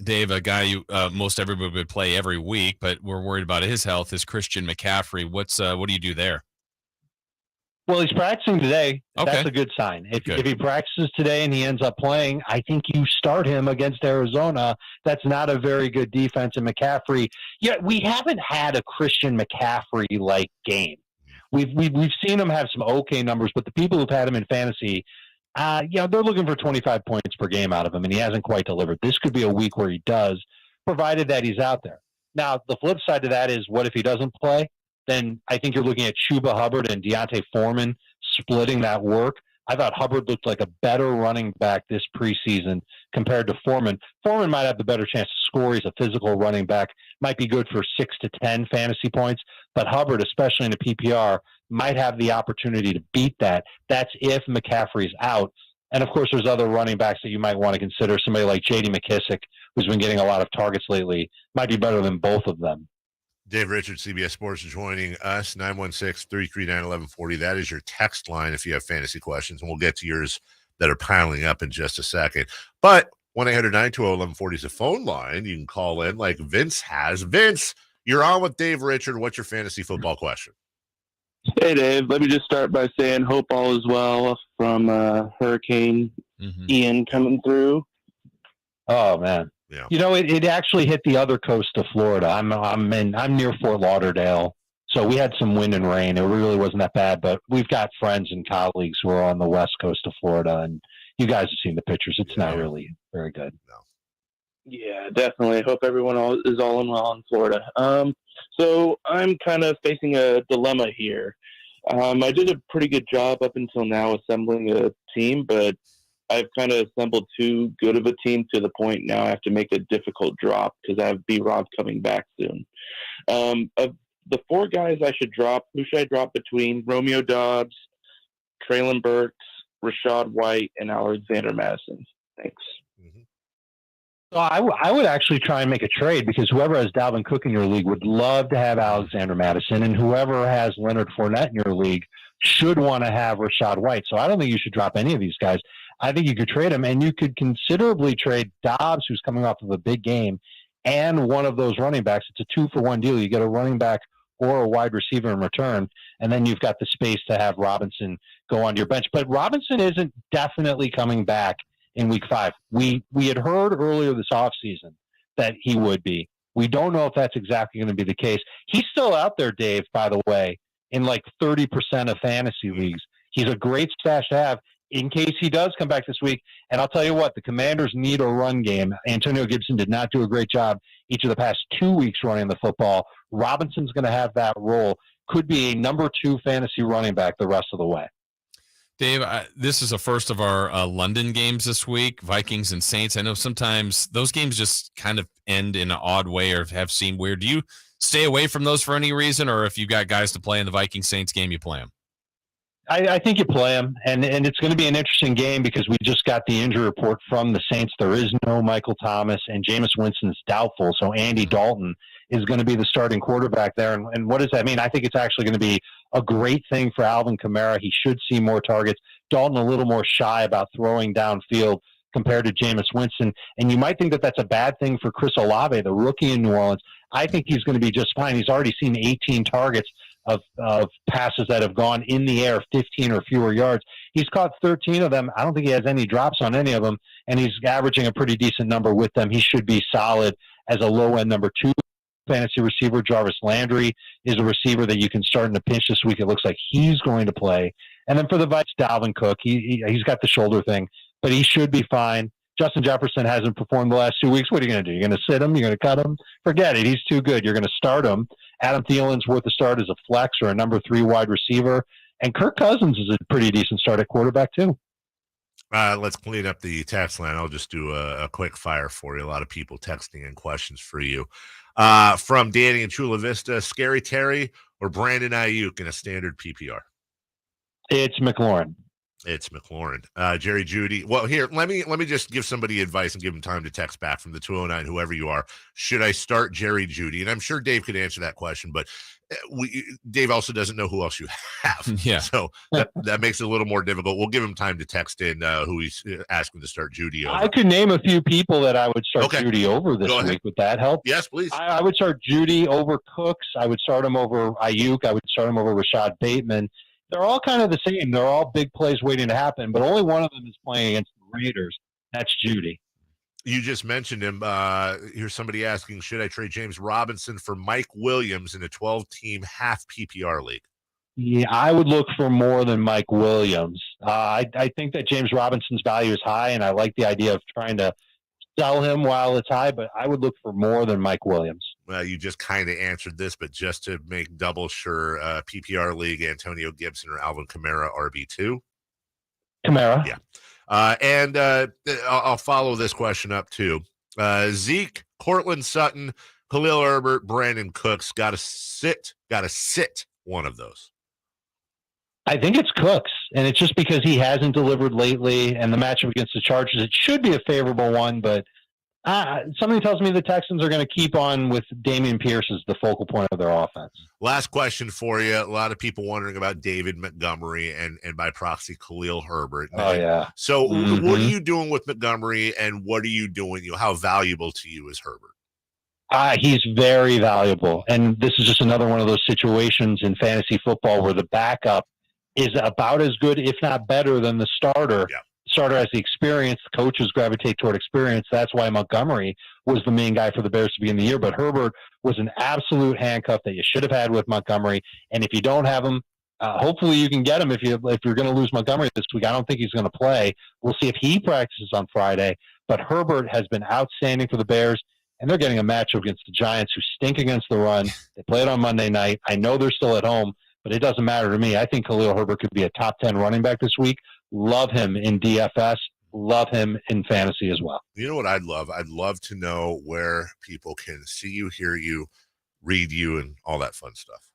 Dave, a guy most everybody would play every week, but we're worried about his health, is Christian McCaffrey. What do you do there? Well, he's practicing today. Okay. That's a good sign. If he practices today and he ends up playing, I think you start him against Arizona. That's not a very good defense. And McCaffrey, we haven't had a Christian McCaffrey-like game. We've seen him have some okay numbers, but the people who've had him in fantasy, they're looking for 25 points per game out of him, and he hasn't quite delivered. This could be a week where he does, provided that he's out there. Now, the flip side to that is, what if he doesn't play? Then I think you're looking at Chuba Hubbard and Deontay Foreman splitting that work. I thought Hubbard looked like a better running back this preseason compared to Foreman. Foreman might have the better chance to score. He's a physical running back, might be good for 6 to 10 fantasy points. But Hubbard, especially in a PPR, might have the opportunity to beat that. That's if McCaffrey's out. And, of course, there's other running backs that you might want to consider. Somebody like J.D. McKissick, who's been getting a lot of targets lately, might be better than both of them. Dave Richards, CBS Sports, joining us, 916-339-1140. That is your text line if you have fantasy questions, and we'll get to yours that are piling up in just a second. But 1-800-920-1140 is a phone line. You can call in like Vince has. Vince, you're on with Dave Richard. What's your fantasy football question? Hey, Dave. Let me just start by saying hope all is well from Hurricane Ian coming through. Oh, man. Yeah. It actually hit the other coast of Florida. I'm near Fort Lauderdale, so we had some wind and rain. It really wasn't that bad, but we've got friends and colleagues who are on the west coast of Florida, and you guys have seen the pictures. It's not really very good. No. Yeah, definitely. Hope everyone is all in well in Florida. So I'm kind of facing a dilemma here. I did a pretty good job up until now assembling a team, but I've kind of assembled too good of a team to the point now I have to make a difficult drop because I have B-Rob coming back soon. Of the 4 guys I should drop, who should I drop between Romeo Doubs, Traylon Burks, Rashad White, and Alexander Madison? Thanks. So I would actually try and make a trade because whoever has Dalvin Cook in your league would love to have Alexander Madison, and whoever has Leonard Fournette in your league should want to have Rashad White. So I don't think you should drop any of these guys. I think you could trade them, and you could considerably trade Dobbs, who's coming off of a big game, and one of those running backs. It's a 2-for-1 deal. You get a running back or a wide receiver in return, and then you've got the space to have Robinson go on your bench. But Robinson isn't definitely coming back in week 5. We had heard earlier this offseason that he would be. We don't know if that's exactly going to be the case. He's still out there, Dave, by the way, in like 30% of fantasy leagues. He's a great stash to have. in case he does come back this week. And I'll tell you what, the Commanders need a run game. Antonio Gibson did not do a great job each of the past 2 weeks running the football. Robinson's going to have that role. Could be a number 2 fantasy running back the rest of the way. Dave, this is the first of our London games this week, Vikings and Saints. I know sometimes those games just kind of end in an odd way or have seemed weird. Do you stay away from those for any reason, or if you've got guys to play in the Vikings-Saints game, you play them? I think you play them, and it's going to be an interesting game because we just got the injury report from the Saints. There is no Michael Thomas, and Jameis Winston's doubtful, so Andy Dalton is going to be the starting quarterback there. And what does that mean? I think it's actually going to be a great thing for Alvin Kamara. He should see more targets. Dalton a little more shy about throwing downfield compared to Jameis Winston, and you might think that that's a bad thing for Chris Olave, the rookie in New Orleans. I think he's going to be just fine. He's already seen 18 targets of passes that have gone in the air 15 or fewer yards. He's caught 13 of them. I don't think he has any drops on any of them, and he's averaging a pretty decent number with them. He should be solid as a low-end number 2 fantasy receiver. Jarvis Landry is a receiver that you can start in a pinch this week. It looks like he's going to play. And then for the Vikes, Dalvin Cook, he's got the shoulder thing, but he should be fine. Justin Jefferson hasn't performed the last 2 weeks. What are you going to do? You're going to sit him? You're going to cut him? Forget it. He's too good. You're going to start him. Adam Thielen's worth a start as a flex or a number 3 wide receiver. And Kirk Cousins is a pretty decent start at quarterback, too. Let's clean up the text line. I'll just do a quick fire for you. A lot of people texting in questions for you. From Danny in Chula Vista, Scary Terry or Brandon Ayuk in a standard PPR? It's McLaurin. It's McLaurin. Jerry Judy. Well, here, let me just give somebody advice and give them time to text back from the 209, whoever you are. Should I start Jerry Judy? And I'm sure Dave could answer that question, but Dave also doesn't know who else you have. Yeah. So that makes it a little more difficult. We'll give him time to text in who he's asking to start Judy over. I could name a few people that I would start Judy over this week. Would that help? Yes, please. I would start Judy over Cooks. I would start him over Ayuk. I would start him over Rashad Bateman. They're all kind of the same. They're all big plays waiting to happen, but only one of them is playing against the Raiders. That's Judy. You just mentioned him. Here's somebody asking, should I trade James Robinson for Mike Williams in a 12-team half PPR league? Yeah, I would look for more than Mike Williams. I think that James Robinson's value is high, and I like the idea of trying to sell him while it's high, but I would look for more than Mike Williams. Well, you just kind of answered this, but just to make double sure, PPR league, Antonio Gibson or Alvin Kamara, RB2? Kamara. Yeah. And I'll follow this question up, too. Zeke, Cortland Sutton, Khalil Herbert, Brandon Cooks, got to sit one of those. I think it's Cooks, and it's just because he hasn't delivered lately, and the matchup against the Chargers, it should be a favorable one, but something tells me the Texans are going to keep on with Dameon Pierce as the focal point of their offense. Last question for you. A lot of people wondering about David Montgomery and by proxy, Khalil Herbert. Oh, yeah. So what are you doing with Montgomery, and what are you doing? How valuable to you is Herbert? He's very valuable, and this is just another one of those situations in fantasy football where the backup is about as good, if not better, than the starter. Yeah. Starter has the experience. The coaches gravitate toward experience. That's why Montgomery was the main guy for the Bears to begin the year. But Herbert was an absolute handcuff that you should have had with Montgomery. And if you don't have him, hopefully you can get him if you're going to lose Montgomery this week. I don't think he's going to play. We'll see if he practices on Friday. But Herbert has been outstanding for the Bears, and they're getting a matchup against the Giants, who stink against the run. They play it on Monday night. I know they're still at home, but it doesn't matter to me. I think Khalil Herbert could be a top 10 running back this week. Love him in DFS. Love him in fantasy as well. You know what I'd love? I'd love to know where people can see you, hear you, read you, and all that fun stuff.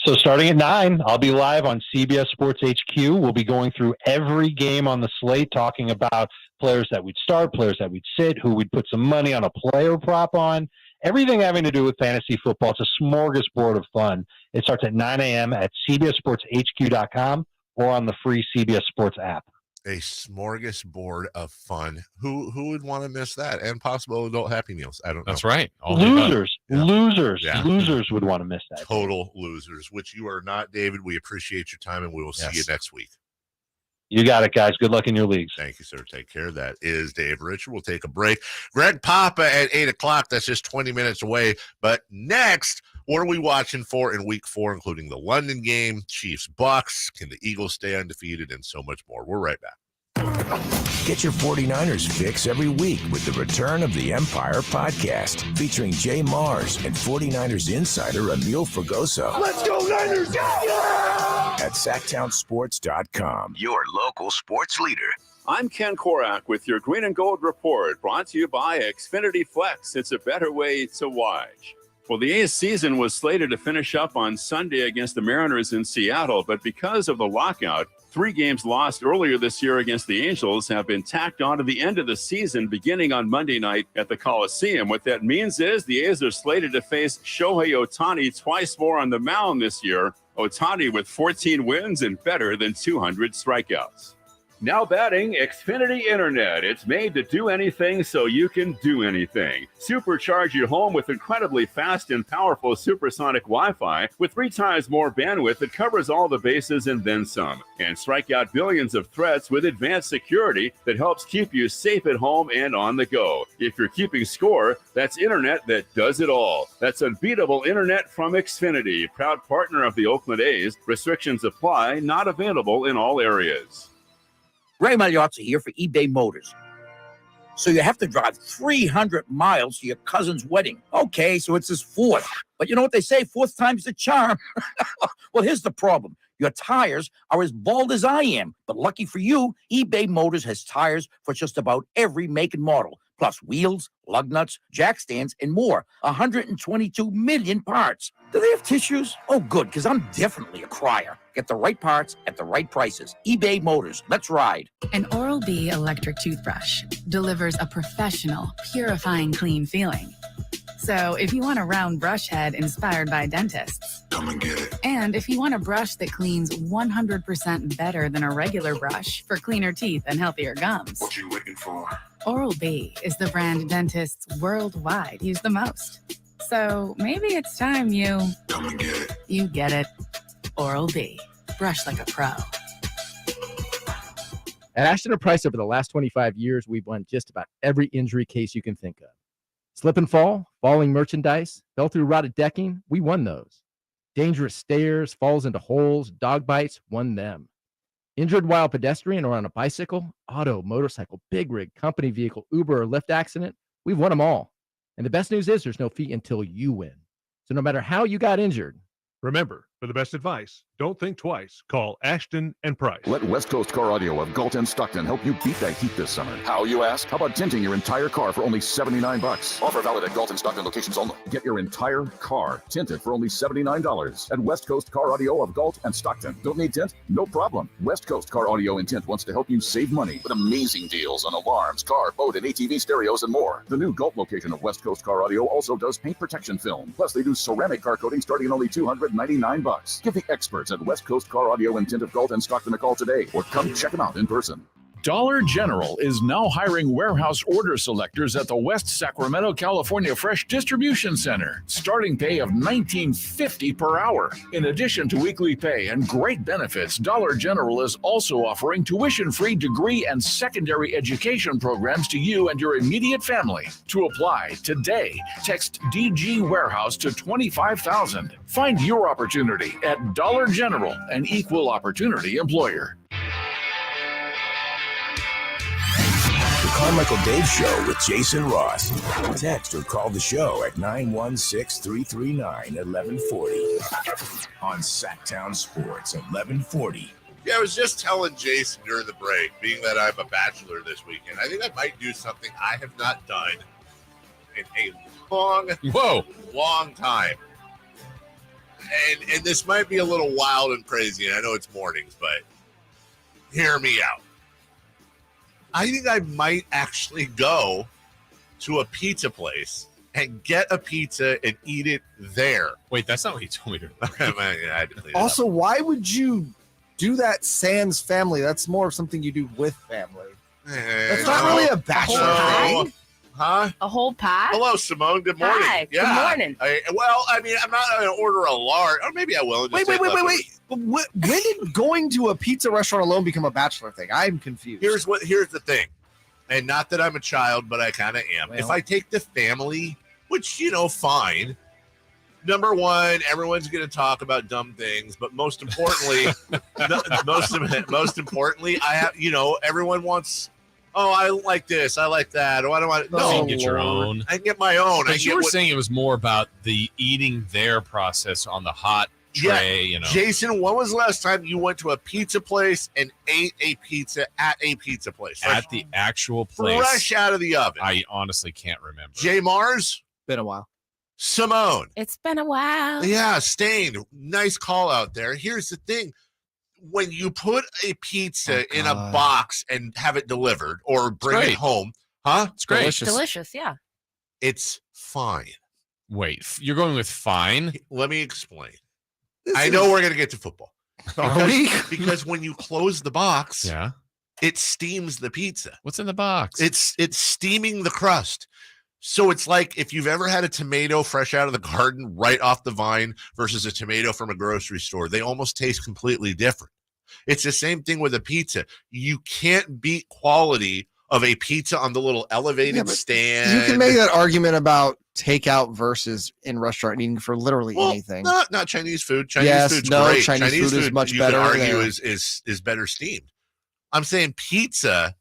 So starting at 9, I'll be live on CBS Sports HQ. We'll be going through every game on the slate, talking about players that we'd start, players that we'd sit, who we'd put some money on a player prop on. Everything having to do with fantasy football. It's a smorgasbord of fun. It starts at 9 a.m. at cbssportshq.com or on the free CBS Sports app. A smorgasbord of fun. Who would want to miss that? And possible adult Happy Meals. I don't know. That's right. Losers. Yeah. Losers. Yeah. Losers would want to miss that. Total losers, which you are not, David. We appreciate your time, and we will see you next week. You got it, guys. Good luck in your leagues. Thank you, sir. Take care. That is Dave Richard. We'll take a break. Greg Papa at 8 o'clock. That's just 20 minutes away. But next, what are we watching for in week 4, including the London game, Chiefs, Bucks? Can the Eagles stay undefeated, and so much more? We're right back. Get your 49ers fix every week with the Return of the Empire podcast, featuring Jay Mars and 49ers insider Emil Fragoso. Let's go, Niners! At SactownSports.com, your local sports leader. I'm Ken Korak with your Green and Gold Report, brought to you by Xfinity Flex. It's a better way to watch. Well, the A's season was slated to finish up on Sunday against the Mariners in Seattle, but because of the lockout, 3 games lost earlier this year against the Angels have been tacked on to the end of the season beginning on Monday night at the Coliseum. What that means is the A's are slated to face Shohei Ohtani twice more on the mound this year. Ohtani with 14 wins and better than 200 strikeouts. Now batting, Xfinity Internet. It's made to do anything so you can do anything. Supercharge your home with incredibly fast and powerful supersonic Wi-Fi with 3 times more bandwidth that covers all the bases and then some. And strike out billions of threats with advanced security that helps keep you safe at home and on the go. If you're keeping score, that's internet that does it all. That's unbeatable internet from Xfinity, proud partner of the Oakland A's. Restrictions apply, not available in all areas. Ray Magliozzi here for eBay Motors. So you have to drive 300 miles to your cousin's wedding. Okay, so it's his 4th. But you know what they say, 4th time's the charm. Well, here's the problem. Your tires are as bald as I am. But lucky for you, eBay Motors has tires for just about every make and model. Plus wheels, lug nuts, jack stands, and more. 122 million parts. Do they have tissues? Oh, good, because I'm definitely a crier. Get the right parts at the right prices. eBay Motors. Let's ride. An Oral-B electric toothbrush delivers a professional, purifying clean feeling. So if you want a round brush head inspired by dentists, come and get it. And if you want a brush that cleans 100% better than a regular brush for cleaner teeth and healthier gums, What you waiting for? Oral-B is the brand dentists worldwide use the most. So maybe it's time you... Come and get it. You get it. Oral-B. Brush like a pro. At Ashton & Price, over the last 25 years, we've won just about every injury case you can think of. Slip and fall, falling merchandise, fell through rotted decking, we won those. Dangerous stairs, falls into holes, dog bites, won them. Injured while pedestrian or on a bicycle, auto, motorcycle, big rig, company vehicle, Uber, or Lyft accident, we've won them all. And the best news is there's no fee until you win. So no matter how you got injured, remember, for the best advice, don't think twice. Call Ashton & Price. Let West Coast Car Audio of Galt and Stockton help you beat the heat this summer. How, you ask? How about tinting your entire car for only $79? Offer valid at Galt and Stockton locations only. Get your entire car tinted for only $79 at West Coast Car Audio of Galt and Stockton. Don't need tint? No problem. West Coast Car Audio and Tint wants to help you save money with amazing deals on alarms, car, boat, and ATV stereos and more. The new Galt location of West Coast Car Audio also does paint protection film. Plus, they do ceramic car coating starting at only $299. Give the experts at West Coast Car Audio and Tint of Galt and Stockton a call today, or come check them out in person. Dollar General is now hiring warehouse order selectors at the West Sacramento, California Fresh Distribution Center. Starting pay of $19.50 per hour. In addition to weekly pay and great benefits, Dollar General is also offering tuition-free degree and secondary education programs to you and your immediate family. To apply today, text DG Warehouse to 25,000. Find your opportunity at Dollar General, an equal opportunity employer. Carmichael Dave Show with Jason Ross. Text or call the show at 916-339-1140 on Sactown Sports 1140. Yeah, I was just telling Jason during the break, being that I'm a bachelor this weekend, I think I might do something I have not done in a long time. And this might be a little wild and crazy, and I know it's mornings, but hear me out. I think I might actually go to a pizza place and get a pizza and eat it there. Wait, that's not what you told me to do. I had to clean it Also, up. why would you do that sans family? That's more of something you do with family. That's not really a bachelor thing. Huh? A whole pie? Hello, Simone. Good morning. Hi. Yeah. Good morning. I'm not going to order a large. Or maybe I will. Wait. When did going to a pizza restaurant alone become a bachelor thing? I'm confused. Here's the thing. And not that I'm a child, but I kind of am. Well. If I take the family, which, fine. Number one, everyone's going to talk about dumb things, but most importantly, most importantly, I have, everyone wants, I like this, I like that. Oh, I don't want. No, you can get your own. I can get my own. But you were saying it was more about the eating their process on the hot tray. Jason, when was the last time you went to a pizza place and ate a pizza at a pizza place? At the actual place, fresh out of the oven. I honestly can't remember. Jay Mars, been a while. Simone. It's been a while. Yeah, Stain. Nice call out there. Here's the thing. When you put a pizza in a box and have it delivered or bring it home, It's great. Delicious, yeah. It's fine. Wait, you're going with fine? Let me explain. I know we're going to get to football. Because when you close the box, it steams the pizza. What's in the box? It's steaming the crust. So it's like if you've ever had a tomato fresh out of the garden right off the vine versus a tomato from a grocery store, they almost taste completely different. It's the same thing with a pizza. You can't beat quality of a pizza on the little elevated stand. You can make that argument about takeout versus in restaurant eating for literally anything. Not Chinese food. Chinese food's great. Chinese food is much better. You could argue is better steamed. I'm saying pizza,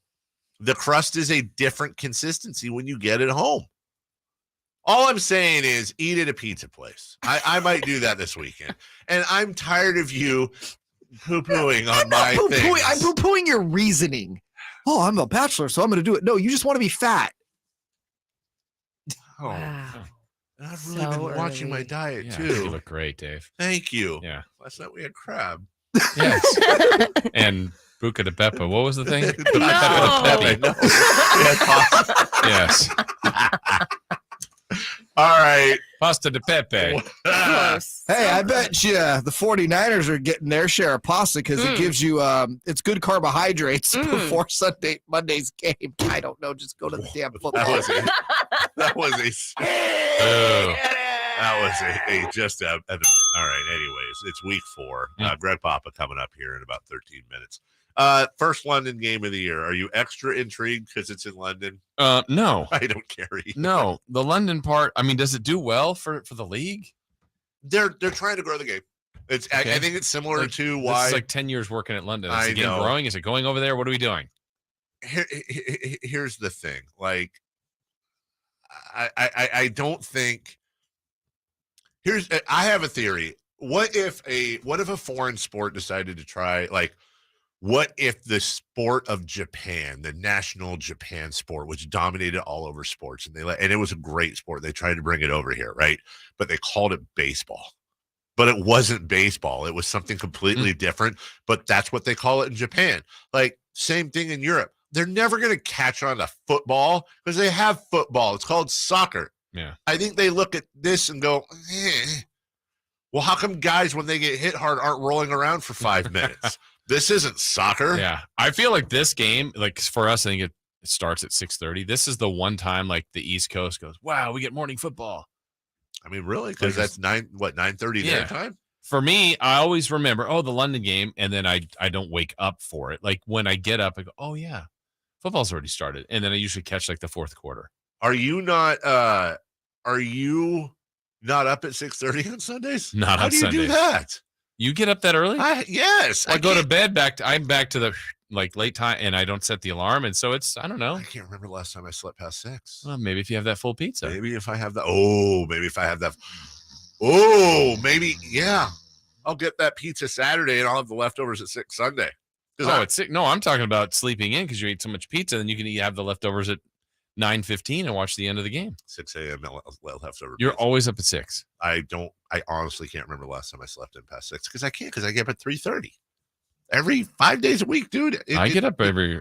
the crust is a different consistency when you get it home. All I'm saying is eat at a pizza place. I might do that this weekend. And I'm tired of you poo-pooing on my things. I'm poo-pooing your reasoning. Oh, I'm a bachelor, so I'm going to do it. No, you just want to be fat. Oh, wow. I've really been watching my diet, too. You look great, Dave. Thank you. Yeah. Last night we had crab. Yes. And buca de Beppa. What was the thing? No. Yes. All right. Pasta de pepe. Hey, I bet you the 49ers are getting their share of pasta because it gives you it's good carbohydrates before Monday's game. I don't know. Just go to the damn football. That was all right. Anyways, it's week 4. Greg Papa coming up here in about 13 minutes. First London game of the year. Are you extra intrigued because it's in London? No. I don't care. No, the London part. I mean, does it do well for the league? They're trying to grow the game. It's okay. I think it's similar to why it's like 10 years working at London. Is the game know. growing? Is it going over there? What are we doing? Here's the thing. Like, I don't think. I have a theory. What if a foreign sport decided to try, like, what if the sport of Japan, the national Japan sport, which dominated all over sports, and it was a great sport. They tried to bring it over here, right? But they called it baseball. But it wasn't baseball. It was something completely different. But that's what they call it in Japan. Like, same thing in Europe. They're never going to catch on to football because they have football. It's called soccer. Yeah. I think they look at this and go, well, how come guys, when they get hit hard, aren't rolling around for 5 minutes? This isn't soccer. Yeah. I feel like this game, like for us, I think it starts at 6:30. This is the one time like the East Coast goes, wow, we get morning football. I mean, really? Because that's 9:30 their time? For me, I always remember, the London game, and then I don't wake up for it. Like when I get up, I go, oh yeah, football's already started. And then I usually catch like the fourth quarter. Are you not up at 6:30 on Sundays? Not How on do you Sundays. do that? You get up that early? Yes. I go to bed I'm back to the like late time, and I don't set the alarm, and so it's I don't know. I can't remember the last time I slept past 6. Well, maybe if you have that full pizza. Maybe if I have that. Yeah. I'll get that pizza Saturday, and I'll have the leftovers at 6 Sunday. It's sick. No, I'm talking about sleeping in because you ate so much pizza, then you can have the leftovers at 9:15 and watch the end of the game. 6 a.m. leftover. You're always up at 6. I honestly can't remember the last time I slept in past 6 because I can't because I get up at 3:30 every 5 days a week, dude. I get up every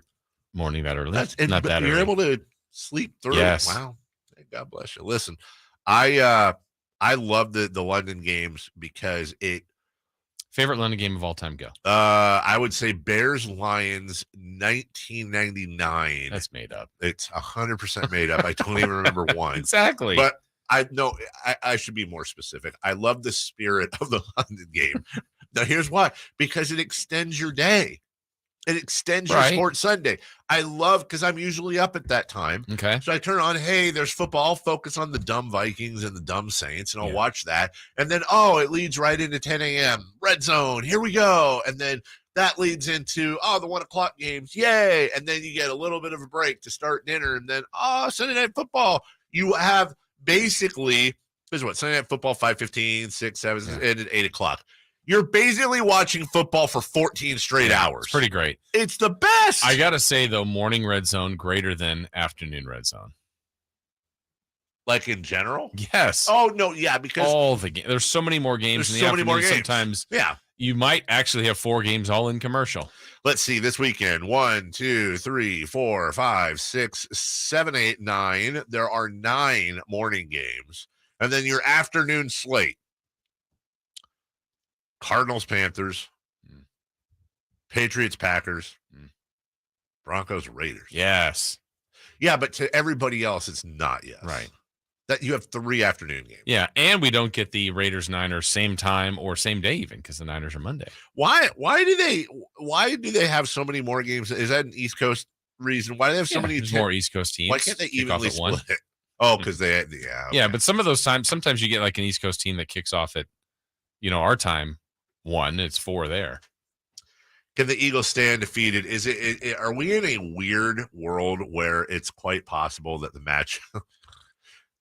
morning that early. Not that early. You're able to sleep through. Yes. Wow. God bless you. Listen, I love the London games because Favorite London game of all time, go. I would say Bears-Lions 1999. That's made up. It's 100% made up. I don't even remember one. Exactly. But I should be more specific. I love the spirit of the London game. Now, here's why. Because it extends your day. It extends your sports Sunday. I love, because I'm usually up at that time. Okay. So I turn on, hey, there's football. I'll focus on the dumb Vikings and the dumb Saints, and I'll watch that. And then, it leads right into 10 a.m. Red Zone. Here we go. And then that leads into, the 1 o'clock games. Yay. And then you get a little bit of a break to start dinner. And then, Sunday Night Football. You have basically, this is what, Sunday Night Football, 5:15, 6, 7, and at 8 o'clock. You're basically watching football for 14 straight hours. It's pretty great. It's the best. I got to say, though, morning Red Zone greater than afternoon Red Zone. Like in general? Yes. Oh, no, yeah, because all the games. There's so many more games in the afternoon. Sometimes you might actually have 4 games all in commercial. Let's see, this weekend, 1, 2, 3, 4, 5, 6, 7, 8, 9. There are 9 morning games. And then your afternoon slate. Cardinals, Panthers, Patriots, Packers, Broncos, Raiders. Yes. Yeah, but to everybody else, it's not yes. Right. That you have 3 afternoon games. Yeah, and we don't get the Raiders-Niners same time or same day even because the Niners are Monday. Why do they have so many more games? Is that an East Coast reason? Why do they have so many more East Coast teams? Why can't they evenly split it? Oh, because they okay. Yeah, but some of those times, sometimes you get like an East Coast team that kicks off at, our time. 1, it's 4 there. Can the Eagles stay undefeated? Are we in a weird world where it's quite possible that the match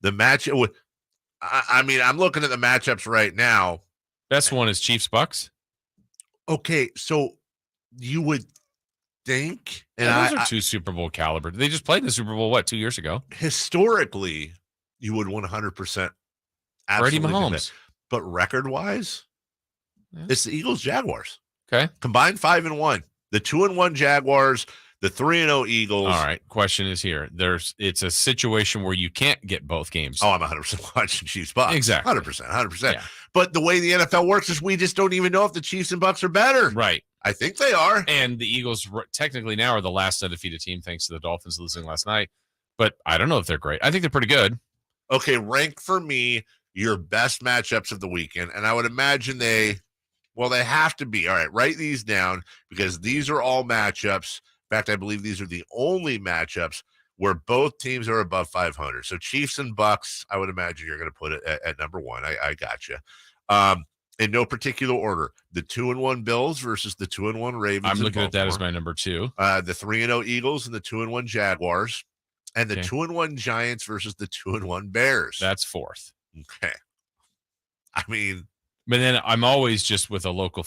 I'm looking at the matchups right now. Best one is Chiefs-Bucks. Okay, so you would think, and those are 2 Super Bowl caliber. They just played in the Super Bowl 2 years ago. Historically, you would 100% Brady Mahomes. But record-wise, it's the Eagles-Jaguars. Okay. Combined 5-1. The 2-1 Jaguars, the 3-0 Eagles. All right. Question is here. It's a situation where you can't get both games. Oh, I'm 100% watching Chiefs-Bucks. Exactly. 100%. Yeah. But the way the NFL works is we just don't even know if the Chiefs and Bucks are better. Right. I think they are. And the Eagles technically now are the last undefeated team thanks to the Dolphins losing last night. But I don't know if they're great. I think they're pretty good. Okay, rank for me your best matchups of the weekend. And I would imagine they have to be. All right, write these down because these are all matchups. In fact, I believe these are the only matchups where both teams are above 500. So Chiefs and Bucks, I would imagine you're going to put it at number 1. I got you. In no particular order, the 2-1 Bills versus the 2-1 Ravens. I'm looking at that as my number 2. The 3-0 Eagles and the 2-1 Jaguars. And the 2-1 Giants versus the 2-1 Bears. That's 4th. Okay. I mean, but then I'm always just with a local,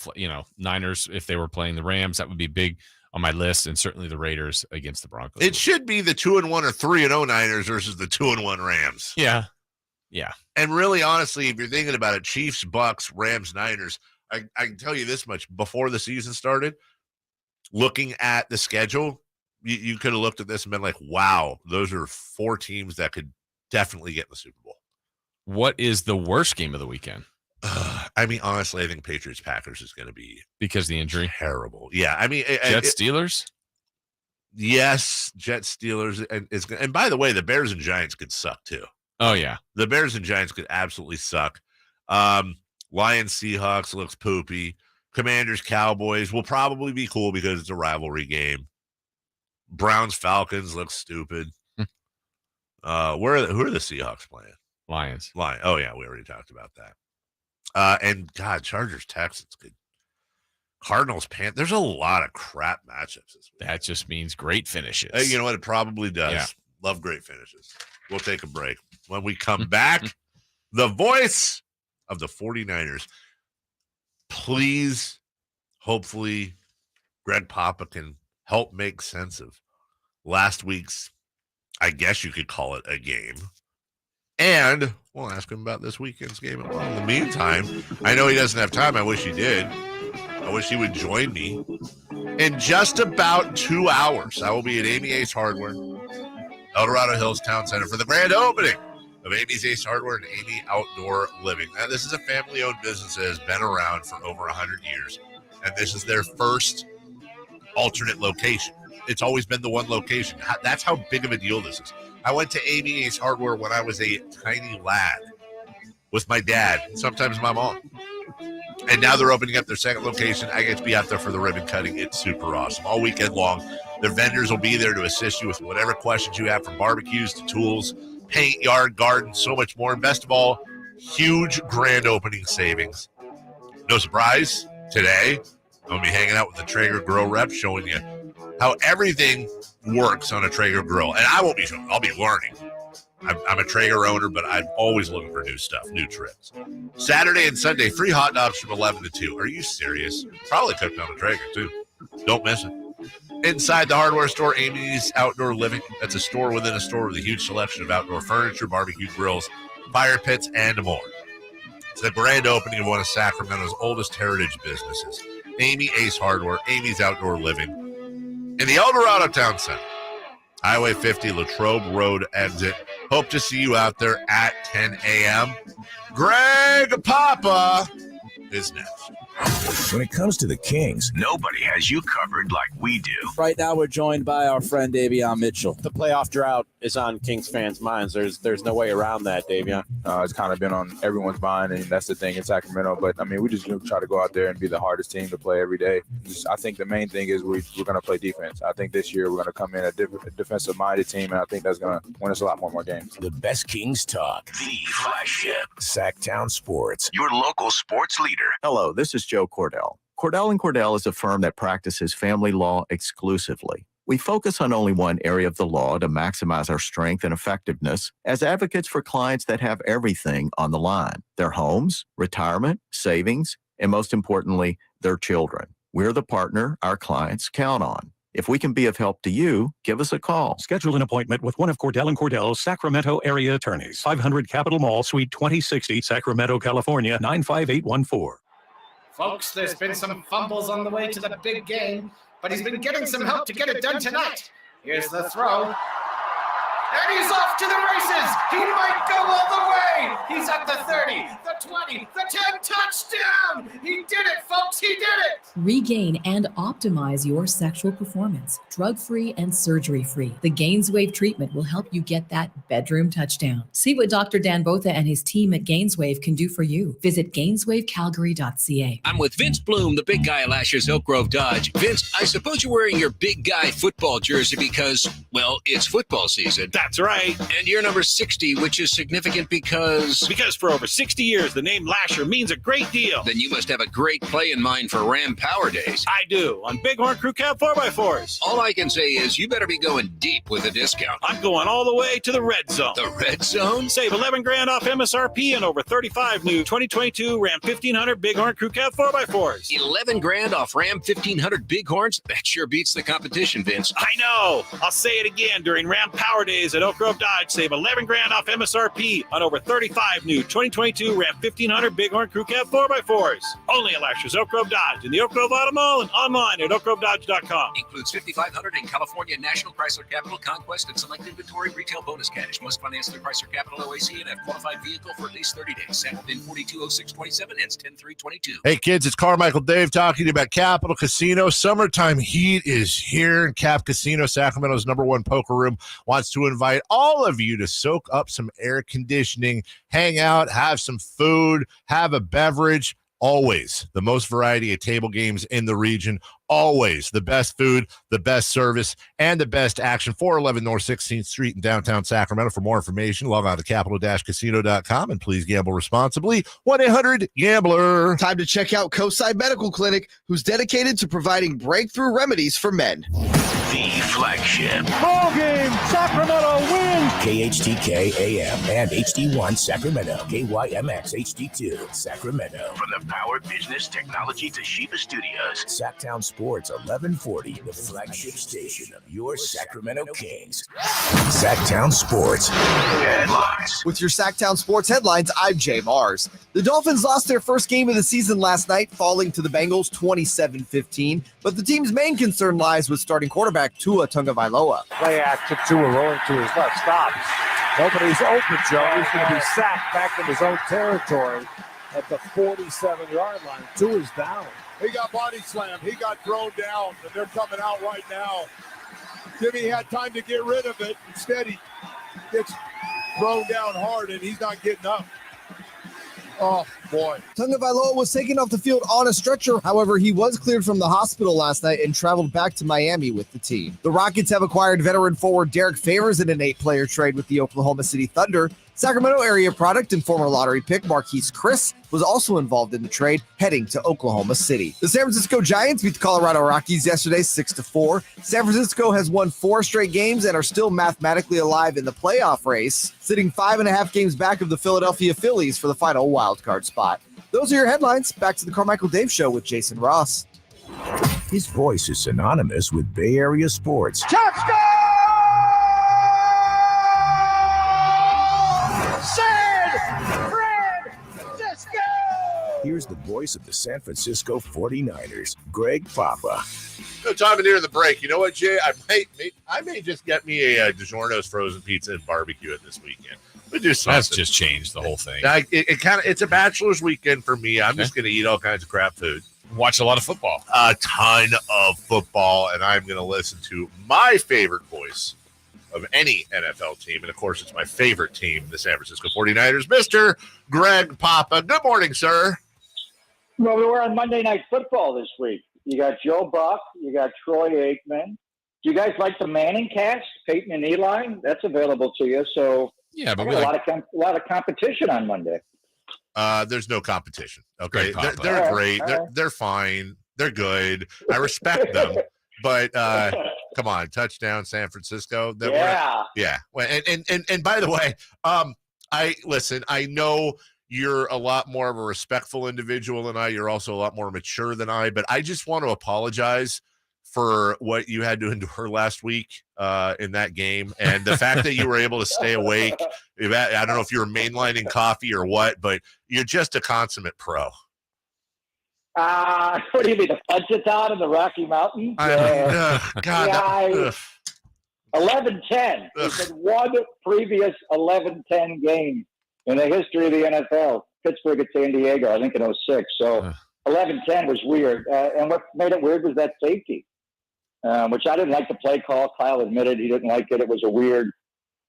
Niners. If they were playing the Rams, that would be big on my list, and certainly the Raiders against the Broncos. It should be the 2-1 or 3-0 Niners versus the 2-1 Rams. Yeah. And really, honestly, if you're thinking about it, Chiefs, Bucks, Rams, Niners, I can tell you this much. Before the season started, looking at the schedule, you could have looked at this and been like, wow, those are 4 teams that could definitely get in the Super Bowl. What is the worst game of the weekend? I mean, honestly, I think Patriots-Packers is going to be because of the injury. Terrible. Yeah, I mean, Jets-Steelers. Yes, Jets-Steelers, and by the way, the Bears and Giants could suck too. Oh yeah, the Bears and Giants could absolutely suck. Lions-Seahawks looks poopy. Commanders-Cowboys will probably be cool because it's a rivalry game. Browns-Falcons looks stupid. Who are the Seahawks playing? Lions. Oh yeah, we already talked about that. And God, Chargers, Texans, good. Cardinals, Panthers. There's a lot of crap matchups this week. That just means great finishes. You know what? It probably does. Yeah. Love great finishes. We'll take a break. When we come back, the voice of the 49ers. Please, hopefully, Greg Papa can help make sense of last week's, I guess you could call it a game. And we'll ask him about this weekend's game. In the meantime, I know he doesn't have time. I wish he did. I wish he would join me. In just about 2 hours, I will be at Amy Ace Hardware, El Dorado Hills Town Center for the grand opening of Amy's Ace Hardware and Amy Outdoor Living. Now, this is a family-owned business that has been around for over 100 years, and this is their first alternate location. It's always been the one location. That's how big of a deal this is. I went to Amy Ace Hardware when I was a tiny lad with my dad, sometimes my mom. And now they're opening up their second location. I get to be out there for the ribbon cutting. It's super awesome. All weekend long, their vendors will be there to assist you with whatever questions you have, from barbecues to tools, paint, yard, garden, so much more. And best of all, huge grand opening savings. No surprise, today I'm going to be hanging out with the Traeger Grill rep, showing you how everything works on a Traeger grill. And I won't be showing, I'll be learning. I'm a Traeger owner, but I'm always looking for new stuff, new tricks. Saturday and Sunday, free hot dogs from 11 to 2. Are you serious? Probably cooked on a Traeger, too. Don't miss it. Inside the hardware store, Amy's Outdoor Living. That's a store within a store with a huge selection of outdoor furniture, barbecue grills, fire pits, and more. It's the grand opening of one of Sacramento's oldest heritage businesses, Amy Ace Hardware, Amy's Outdoor Living, in the El Dorado Town Center. Highway 50, Latrobe Road exit. Hope to see you out there at 10 a.m. Greg Papa is next. When it comes to the Kings, nobody has you covered like we do. Right now, we're joined by our friend Davion Mitchell. The playoff drought is on Kings fans' minds. There's no way around that, Davion. It's kind of been on everyone's mind, and that's the thing in Sacramento. But, I mean, we just try to go out there and be the hardest team to play every day. I think the main thing is we're going to play defense. I think this year we're going to come in a defensive-minded team, and I think that's going to win us a lot more games. The best Kings talk. The flagship. Sactown Sports, your local sports leader. Hello, this is Joe Cordell. Cordell & Cordell is a firm that practices family law exclusively. We focus on only one area of the law to maximize our strength and effectiveness as advocates for clients that have everything on the line: their homes, retirement, savings, and most importantly, their children. We're the partner our clients count on. If we can be of help to you, give us a call. Schedule an appointment with one of Cordell & Cordell's Sacramento area attorneys. 500 Capitol Mall, Suite 2060, Sacramento, California, 95814. Folks, there's been some fumbles on the way to the big game, but he's been getting some help to get it done tonight. Here's the throw. And he's off to the races. He might go all the way. He's at the 30, the 20, the 10, touchdown. He did it, folks. He did it. Regain and optimize your sexual performance, drug-free and surgery-free. The Gainswave treatment will help you get that bedroom touchdown. See what Dr. Dan Botha and his team at Gainswave can do for you. Visit GainswaveCalgary.ca. I'm with Vince Bloom, the big guy at last year's Elk Grove Dodge. Vince, I suppose you're wearing your big guy football jersey because, well, it's football season. That's right. And you're number 60, which is significant because... Because for over 60 years, the name Lasher means a great deal. Then you must have a great play in mind for Ram Power Days. I do, on Bighorn Crew Cab 4x4s. All I can say is you better be going deep with a discount. I'm going all the way to the red zone. The red zone? Save $11,000 off MSRP and over 35 new 2022 Ram 1500 Bighorn Crew Cab 4x4s. $11,000 off Ram 1500 Bighorns? That sure beats the competition, Vince. I know. I'll say it again during Ram Power Days at Elk Grove Dodge. Save $11,000 off MSRP on over 35 new 2022 Ram 1500 Bighorn Crew Cab 4x4s. Only at Lasher's Elk Grove Dodge in the Oak Grove Auto Mall and online at oakgrovedodge.com. Includes $5,500 in California National Chrysler Capital Conquest and select inventory retail bonus cash. Must finance through Chrysler Capital OAC and have qualified vehicle for at least 30 days. Settled in 420627 ends 10/3/22. Hey kids, it's Carmichael Dave talking to you about Capital Casino. Summertime heat is here, and Cap Casino, Sacramento's #1 poker room, wants to invite all of you to soak up some air conditioning, hang out, have some food, have a beverage. Always the most variety of table games in the region. Always the best food, the best service, and the best action. 411 North 16th Street in downtown Sacramento. For more information, log on to capital-casino.com and please gamble responsibly. 1-800-GAMBLER. Time to check out Coastside Medical Clinic, who's dedicated to providing breakthrough remedies for men. The flagship. Ball game. Sacramento wins. KHTK AM and HD1 Sacramento. KYMX HD2 Sacramento. From the Power Business Technology Toshiba Studios. Sactown Sports 1140. The flagship station of your Sacramento Kings. Sactown Sports headlines. With your Sactown Sports headlines, I'm Jay Mars. The Dolphins lost their first game of the season last night, falling to the Bengals 27-15. But the team's main concern lies with starting quarterback Tua Tagovailoa. Play action, Tua rolling to his left, stops. Nobody's open, Joe. He's going to be sacked back in his own territory at the 47-yard line. 2 is down. He got body slammed. He got thrown down, and they're coming out right now. Jimmy had time to get rid of it. Instead, he gets thrown down hard, and he's not getting up. Oh, boy. Tagovailoa was taken off the field on a stretcher. However, he was cleared from the hospital last night and traveled back to Miami with the team. The Rockets have acquired veteran forward Derek Favors in an 8-player trade with the Oklahoma City Thunder. Sacramento area product and former lottery pick Marquise Chris was also involved in the trade, heading to Oklahoma City. The San Francisco Giants beat the Colorado Rockies yesterday 6-4. San Francisco has won 4 straight games and are still mathematically alive in the playoff race, sitting 5.5 games back of the Philadelphia Phillies for the final wildcard spot. Those are your headlines. Back to the Carmichael Dave Show with Jason Ross. His voice is synonymous with Bay Area sports. Touchdown! Here's the voice of the San Francisco 49ers, Greg Papa. No time near the break. You know what, Jay? I may just get me a DiGiorno's frozen pizza and barbecue it this weekend. We'll do something. That's just changed the whole thing. It's a bachelor's weekend for me. I'm just going to eat all kinds of crap food. Watch a lot of football. A ton of football, and I'm going to listen to my favorite voice of any NFL team. And, of course, it's my favorite team, the San Francisco 49ers, Mr. Greg Papa. Good morning, sir. Well, we're on Monday Night Football this week. You got Joe Buck. You got Troy Aikman. Do you guys like the Manning cast, Peyton and Eli? That's available to you. So yeah, but a lot of competition on Monday. There's no competition. Okay, they're great. They're fine. They're good. I respect them. But come on, touchdown, San Francisco. Yeah. And by the way, I know you're a lot more of a respectful individual than I. You're also a lot more mature than I. But I just want to apologize for what you had to endure last week in that game. And the fact that you were able to stay awake. I don't know if you were mainlining coffee or what, but you're just a consummate pro. What do you mean, the Punch-A-Thon in the Rocky Mountains? God. 11-10. There's been one previous 11-10 game in the history of the NFL. Pittsburgh at San Diego, I think in 06. So 11-10 was weird. And what made it weird was that safety, which I didn't like the play call. Kyle admitted he didn't like it. It was a weird,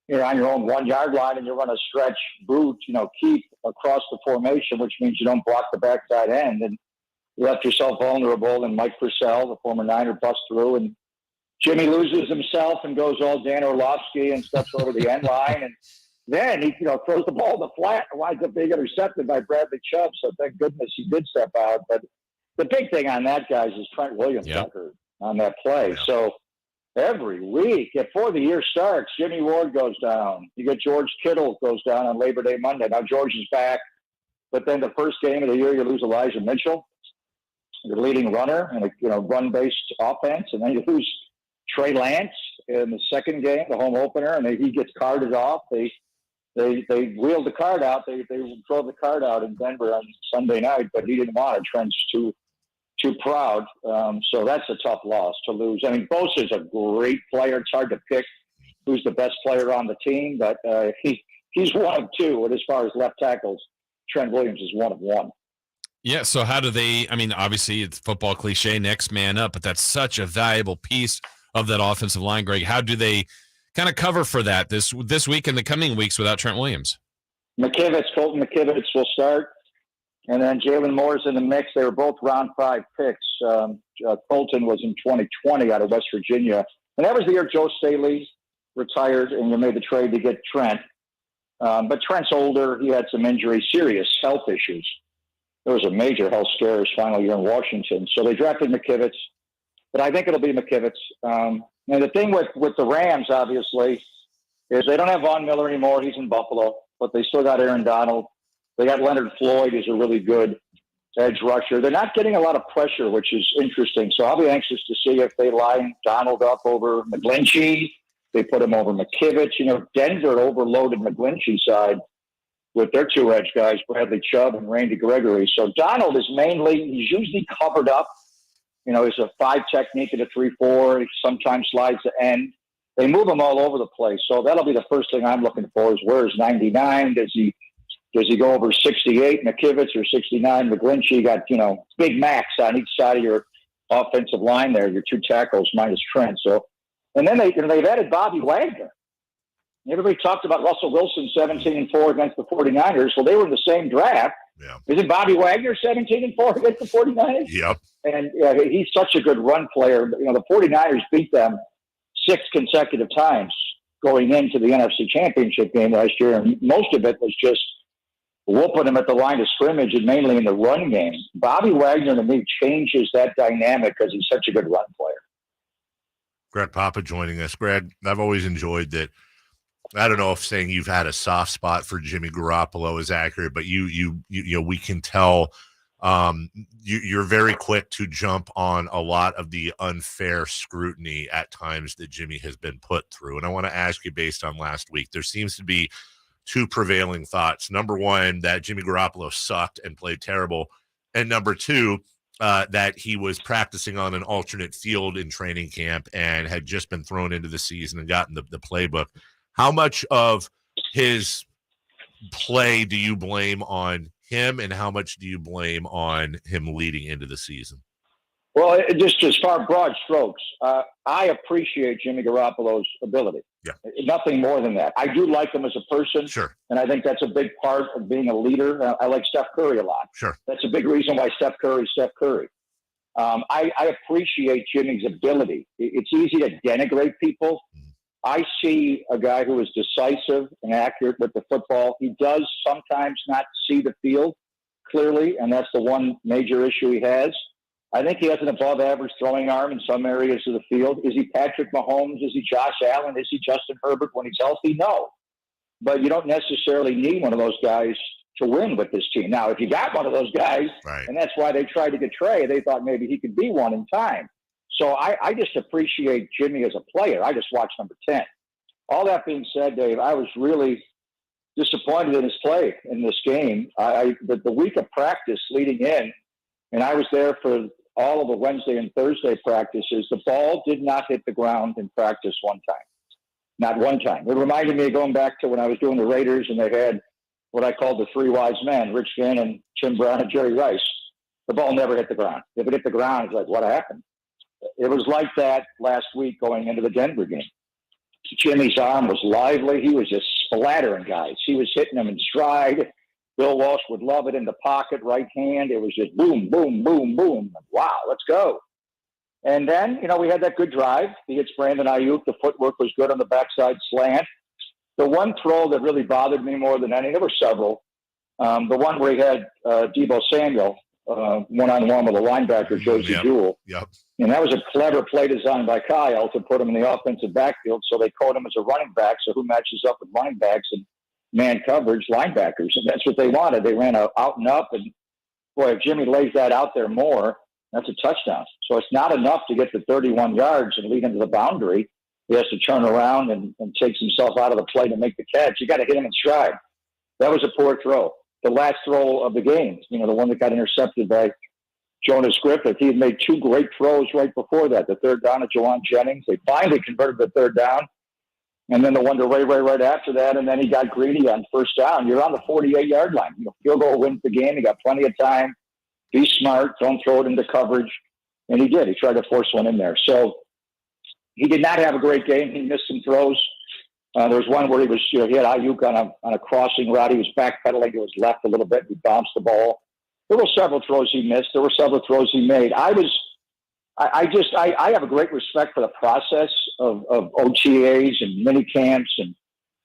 you're on your own 1-yard line and you run a stretch boot, keep across the formation, which means you don't block the backside end. And you left yourself vulnerable. And Mike Purcell, the former Niner, busts through. And Jimmy loses himself and goes all Dan Orlovsky and steps over the end line. And then he, throws the ball in the flat and winds up being intercepted by Bradley Chubb. So thank goodness he did step out. But the big thing on that, guys, is Trent Williams got hurt on that play. Yeah. So every week, before the year starts, Jimmy Ward goes down. You get George Kittle goes down on Labor Day Monday. Now George is back. But then the first game of the year, you lose Elijah Mitchell, your leading runner in a run-based offense. And then you lose Trey Lance in the second game, the home opener, and he gets carded off. They wheeled the card out. They drove the card out in Denver on Sunday night, but he didn't want it. Trent's too proud. So that's a tough loss to lose. I mean, Bosa's a great player. It's hard to pick who's the best player on the team, but he's one of two. And as far as left tackles, Trent Williams is one of one. Yeah, so how do they – I mean, obviously it's football cliche, next man up, but that's such a valuable piece of that offensive line, Greg. How do they – kind of cover for that this week and the coming weeks without Trent Williams? Colton McKivitz will start, and then Jalen Moore's in the mix. They were both round 5 picks. Colton was in 2020 out of West Virginia, and that was the year Joe Staley retired, and you made the trade to get Trent. But Trent's older. He had some injuries, serious health issues. There was a major health scare his final year in Washington. So they drafted McKivitz, but I think it'll be McKivitz. And the thing with the Rams, obviously, is they don't have Von Miller anymore. He's in Buffalo, but they still got Aaron Donald. They got Leonard Floyd, who's a really good edge rusher. They're not getting a lot of pressure, which is interesting. So I'll be anxious to see if they line Donald up over McGlinchey. They put him over McKivitz. Denver overloaded McGlinchey's side with their 2 edge guys, Bradley Chubb and Randy Gregory. So Donald is he's usually covered up. He's a 5 technique at a 3-4. He sometimes slides to end. they move him all over the place. So that'll be the first thing I'm looking for is where's 99? Does he go over 68 McKivitz or 69 McGlinchey? You got, big Max on each side of your offensive line there, your two tackles minus Trent. So, and then they've added Bobby Wagner. Everybody talked about Russell Wilson 17-4 against the 49ers. Well, they were in the same draft. Yeah. Isn't Bobby Wagner 17-4 against the 49ers? Yep. And he's such a good run player. The 49ers beat them 6 consecutive times going into the NFC Championship game last year, and most of it was just whooping them at the line of scrimmage and mainly in the run game. Bobby Wagner, to me, changes that dynamic because he's such a good run player. Greg Papa joining us. Greg, I've always enjoyed that. I don't know if saying you've had a soft spot for Jimmy Garoppolo is accurate, but you we can tell you're very quick to jump on a lot of the unfair scrutiny at times that Jimmy has been put through. And I want to ask you, based on last week, there seems to be 2 prevailing thoughts. Number one, that Jimmy Garoppolo sucked and played terrible. And number 2, that he was practicing on an alternate field in training camp and had just been thrown into the season and gotten the playbook. How much of his play do you blame on him, and how much do you blame on him leading into the season? Well, just as far broad strokes, I appreciate Jimmy Garoppolo's ability. Yeah. Nothing more than that. I do like him as a person. Sure. And I think that's a big part of being a leader. I like Steph Curry a lot. Sure. That's a big reason why Steph Curry is Steph Curry. I appreciate Jimmy's ability. It's easy to denigrate people. I see a guy who is decisive and accurate with the football. He does sometimes not see the field clearly, and that's the one major issue he has. I think he has an above-average throwing arm in some areas of the field. Is he Patrick Mahomes? Is he Josh Allen? Is he Justin Herbert when he's healthy? No. But you don't necessarily need one of those guys to win with this team. Now, if you got one of those guys, right, and that's why they tried to get Trey, they thought maybe he could be one in time. So I just appreciate Jimmy as a player. I just watched number 10. All that being said, Dave, I was really disappointed in his play in this game. The week of practice leading in, and I was there for all of the Wednesday and Thursday practices, the ball did not hit the ground in practice one time. Not one time. It reminded me of going back to when I was doing the Raiders and they had what I called the 3 wise men, Rich Gannon, Jim Brown, and Jerry Rice. The ball never hit the ground. If it hit the ground, it's like, what happened? It was like that last week going into the Denver game. Jimmy's arm was lively. He was just splattering guys. He was hitting them in stride. Bill Walsh would love it in the pocket, right hand. It was just boom, boom, boom, boom. Wow, let's go. And then, we had that good drive. He hits Brandon Ayuk. The footwork was good on the backside slant. The one throw that really bothered me more than any, there were several. The one where he had Deebo Samuel one-on-one with a linebacker, Josie Jewell. Yep. And that was a clever play designed by Kyle to put him in the offensive backfield. So they called him as a running back. So who matches up with running backs and man coverage? Linebackers. And that's what they wanted. They ran out and up. And boy, if Jimmy lays that out there more, that's a touchdown. So it's not enough to get to 31 yards and lead into the boundary. He has to turn around and takes himself out of the play to make the catch. You got to hit him in stride. That was a poor throw. The last throw of the game, the one that got intercepted by Jonas Griffith. He had made 2 great throws right before that. The third down to Jawan Jennings. They finally converted the third down. And then the one to Ray right after that. And then he got greedy on first down. You're on the 48-yard line. Field goal wins the game. You got plenty of time. Be smart. Don't throw it into coverage. And he did. He tried to force one in there. So he did not have a great game. He missed some throws. There was one where he had Ayuk on a crossing route. He was backpedaling to his left a little bit. He bounced the ball. There were several throws he missed. There were several throws he made. I have a great respect for the process of OTAs and mini camps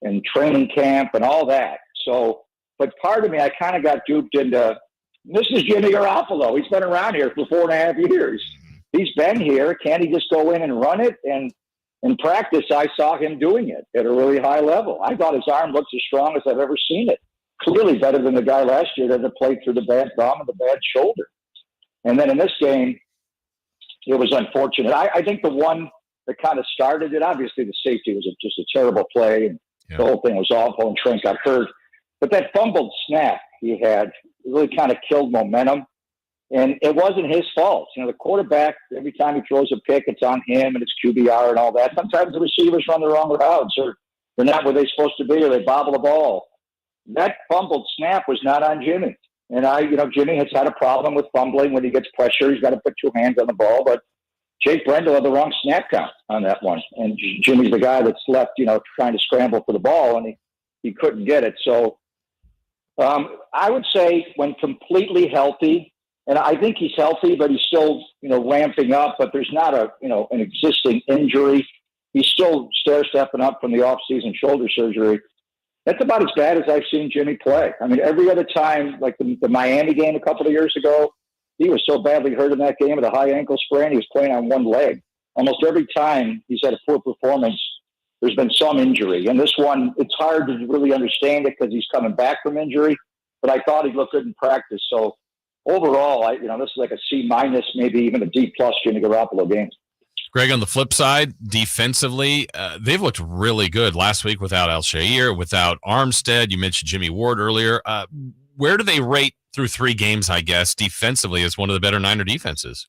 and training camp and all that. So, but part of me, I kind of got duped into, this is Jimmy Garoppolo. He's been around here for 4.5 years. He's been here. Can't he just go in and run it? And in practice, I saw him doing it at a really high level. I thought his arm looked as strong as I've ever seen it. Clearly better than the guy last year that had played through the bad thumb and the bad shoulder. And then in this game, it was unfortunate. I think the one that kind of started it, obviously the safety was just a terrible play, and the whole thing was awful, and Trent got hurt. But that fumbled snap he had really kind of killed momentum. And it wasn't his fault. The quarterback, every time he throws a pick, it's on him and it's QBR and all that. Sometimes the receivers run the wrong routes or they're not where they're supposed to be or they bobble the ball. That fumbled snap was not on Jimmy. And Jimmy has had a problem with fumbling when he gets pressure. He's got to put two hands on the ball. But Jake Brendel had the wrong snap count on that one. And Jimmy's the guy that's left, trying to scramble for the ball, and he couldn't get it. So I would say when completely healthy, and I think he's healthy, but he's still, ramping up, but there's not an existing injury. He's still stair-stepping up from the off-season shoulder surgery. That's about as bad as I've seen Jimmy play. I mean, every other time, like the Miami game a couple of years ago, he was so badly hurt in that game with a high ankle sprain, he was playing on one leg. Almost every time he's had a poor performance, there's been some injury. And this one, it's hard to really understand it because he's coming back from injury, but I thought he looked good in practice. So overall, this is like a C-, maybe even a D+ Jimmy Garoppolo game. Greg, on the flip side, defensively, they've looked really good last week without Al-Shaair, without Armstead. You mentioned Jimmy Ward earlier. Where do they rate through 3 games, I guess, defensively as one of the better Niner defenses?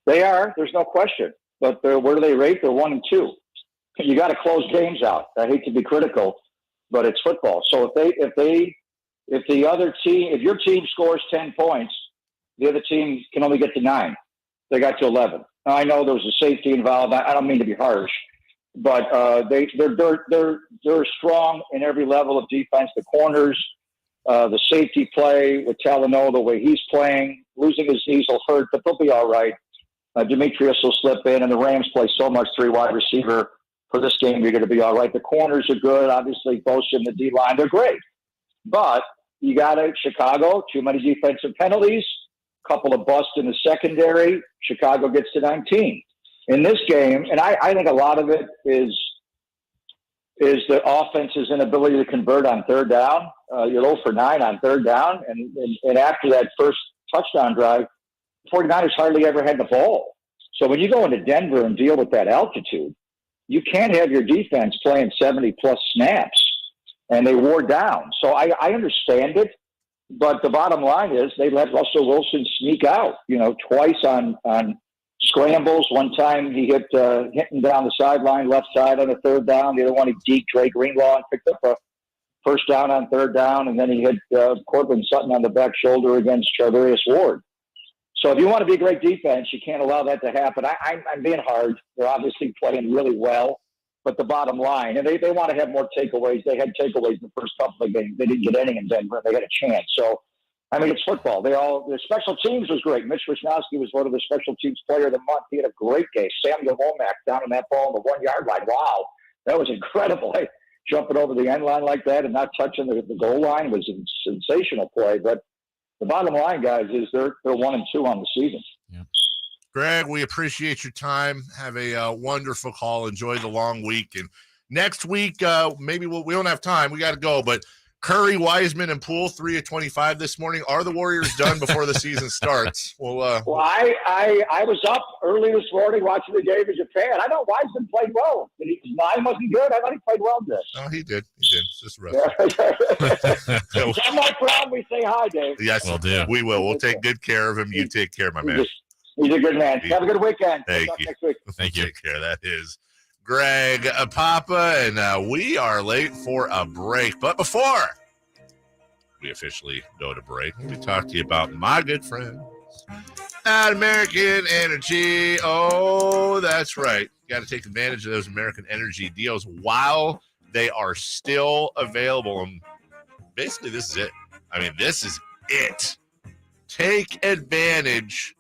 They are. There's no question. But where do they rate? They're 1 and 2. You got to close games out. I hate to be critical, but it's football. So if the other team, if your team scores 10 points, the other team can only get to 9. They got to 11. Now, I know there was a safety involved. I don't mean to be harsh, but they're strong in every level of defense. The corners, the safety play with Talanoa, the way he's playing, losing his knees will hurt, but they'll be all right. Demetrius will slip in, and the Rams play so much 3-wide receiver. For this game, you're going to be all right. The corners are good. Obviously, Bosa and the D-line, they're great. But you got Chicago, too many defensive penalties, couple of busts in the secondary. Chicago gets to 19. In this game, and I think a lot of it is the offense's inability to convert on third down. You're 0 for 9 on third down, and after that first touchdown drive, the 49ers hardly ever had the ball. So when you go into Denver and deal with that altitude, you can't have your defense playing 70-plus snaps, and they wore down. So I understand it, but the bottom line is they let Russell Wilson sneak out, twice on scrambles. One time he hit him down the sideline, left side on the third down. The other one he deked Drake Greenlaw and picked up a first down on third down, and then he hit Courtland Sutton on the back shoulder against Charvarius Ward. So if you want to be a great defense, you can't allow that to happen. I'm being hard. They're obviously playing really well, but the bottom line, and they want to have more takeaways. They had takeaways in the first couple of games. They didn't get any in Denver. They had a chance. So, I mean, it's football. Their special teams was great. Mitch Wisnowski was one of the special teams player of the month. He had a great game. Samuel Womack down on that ball on the 1-yard line. Wow, that was incredible. Hey, jumping over the end line like that and not touching the goal line was a sensational play. But the bottom line, guys, is they're 1 and 2 on the season. Yeah. Greg, we appreciate your time. Have a wonderful call. Enjoy the long week. And next week, maybe we don't have time. We got to go. But Curry, Wiseman, and Poole, 3 of 25 this morning. Are the Warriors done before the season starts? Well, I was up early this morning watching the game in Japan. I know Wiseman played well. His line wasn't good. I thought he played well today. Oh, he did. It's just rough. I'm not proud. We say hi, Dave. Yes, we will. We'll take good care of him. You take care, my man. He's a good man. Have a good weekend. Thank you. Next week. Thank you. Take care. That is Greg Papa, and we are late for a break. But before we officially go to break, let me talk to you about my good friends at American Energy. Oh, that's right. Got to take advantage of those American Energy deals while they are still available. And basically, this is it. I mean, this is it. Take advantage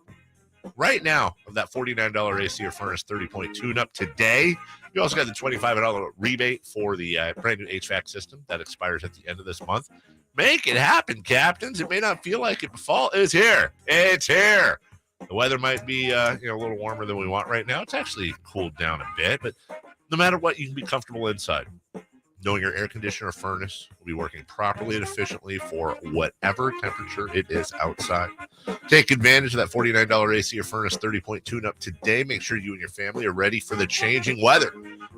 right now of that $49 AC or furnace 30-point tune-up today. You also got the $25 rebate for the brand new HVAC system that expires at the end of this month. Make it happen, captains. It may not feel like it, but fall is here. It's here. The weather might be a little warmer than we want right now. It's actually cooled down a bit, but no matter what, you can be comfortable inside. Knowing your air conditioner or furnace will be working properly and efficiently for whatever temperature it is outside. Take advantage of that $49 AC or furnace 30-point tune-up today. Make sure you and your family are ready for the changing weather.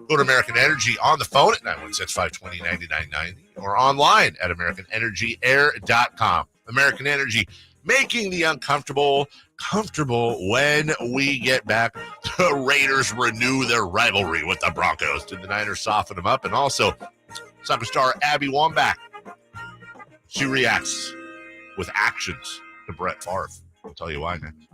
Go to American Energy on the phone at 916-520-9990 or online at AmericanEnergyAir.com. American Energy, making the uncomfortable comfortable when we get back. The Raiders renew their rivalry with the Broncos. Did the Niners soften them up? And also, soccer star Abby Wambach, she reacts with actions to Brett Favre. I'll tell you why next.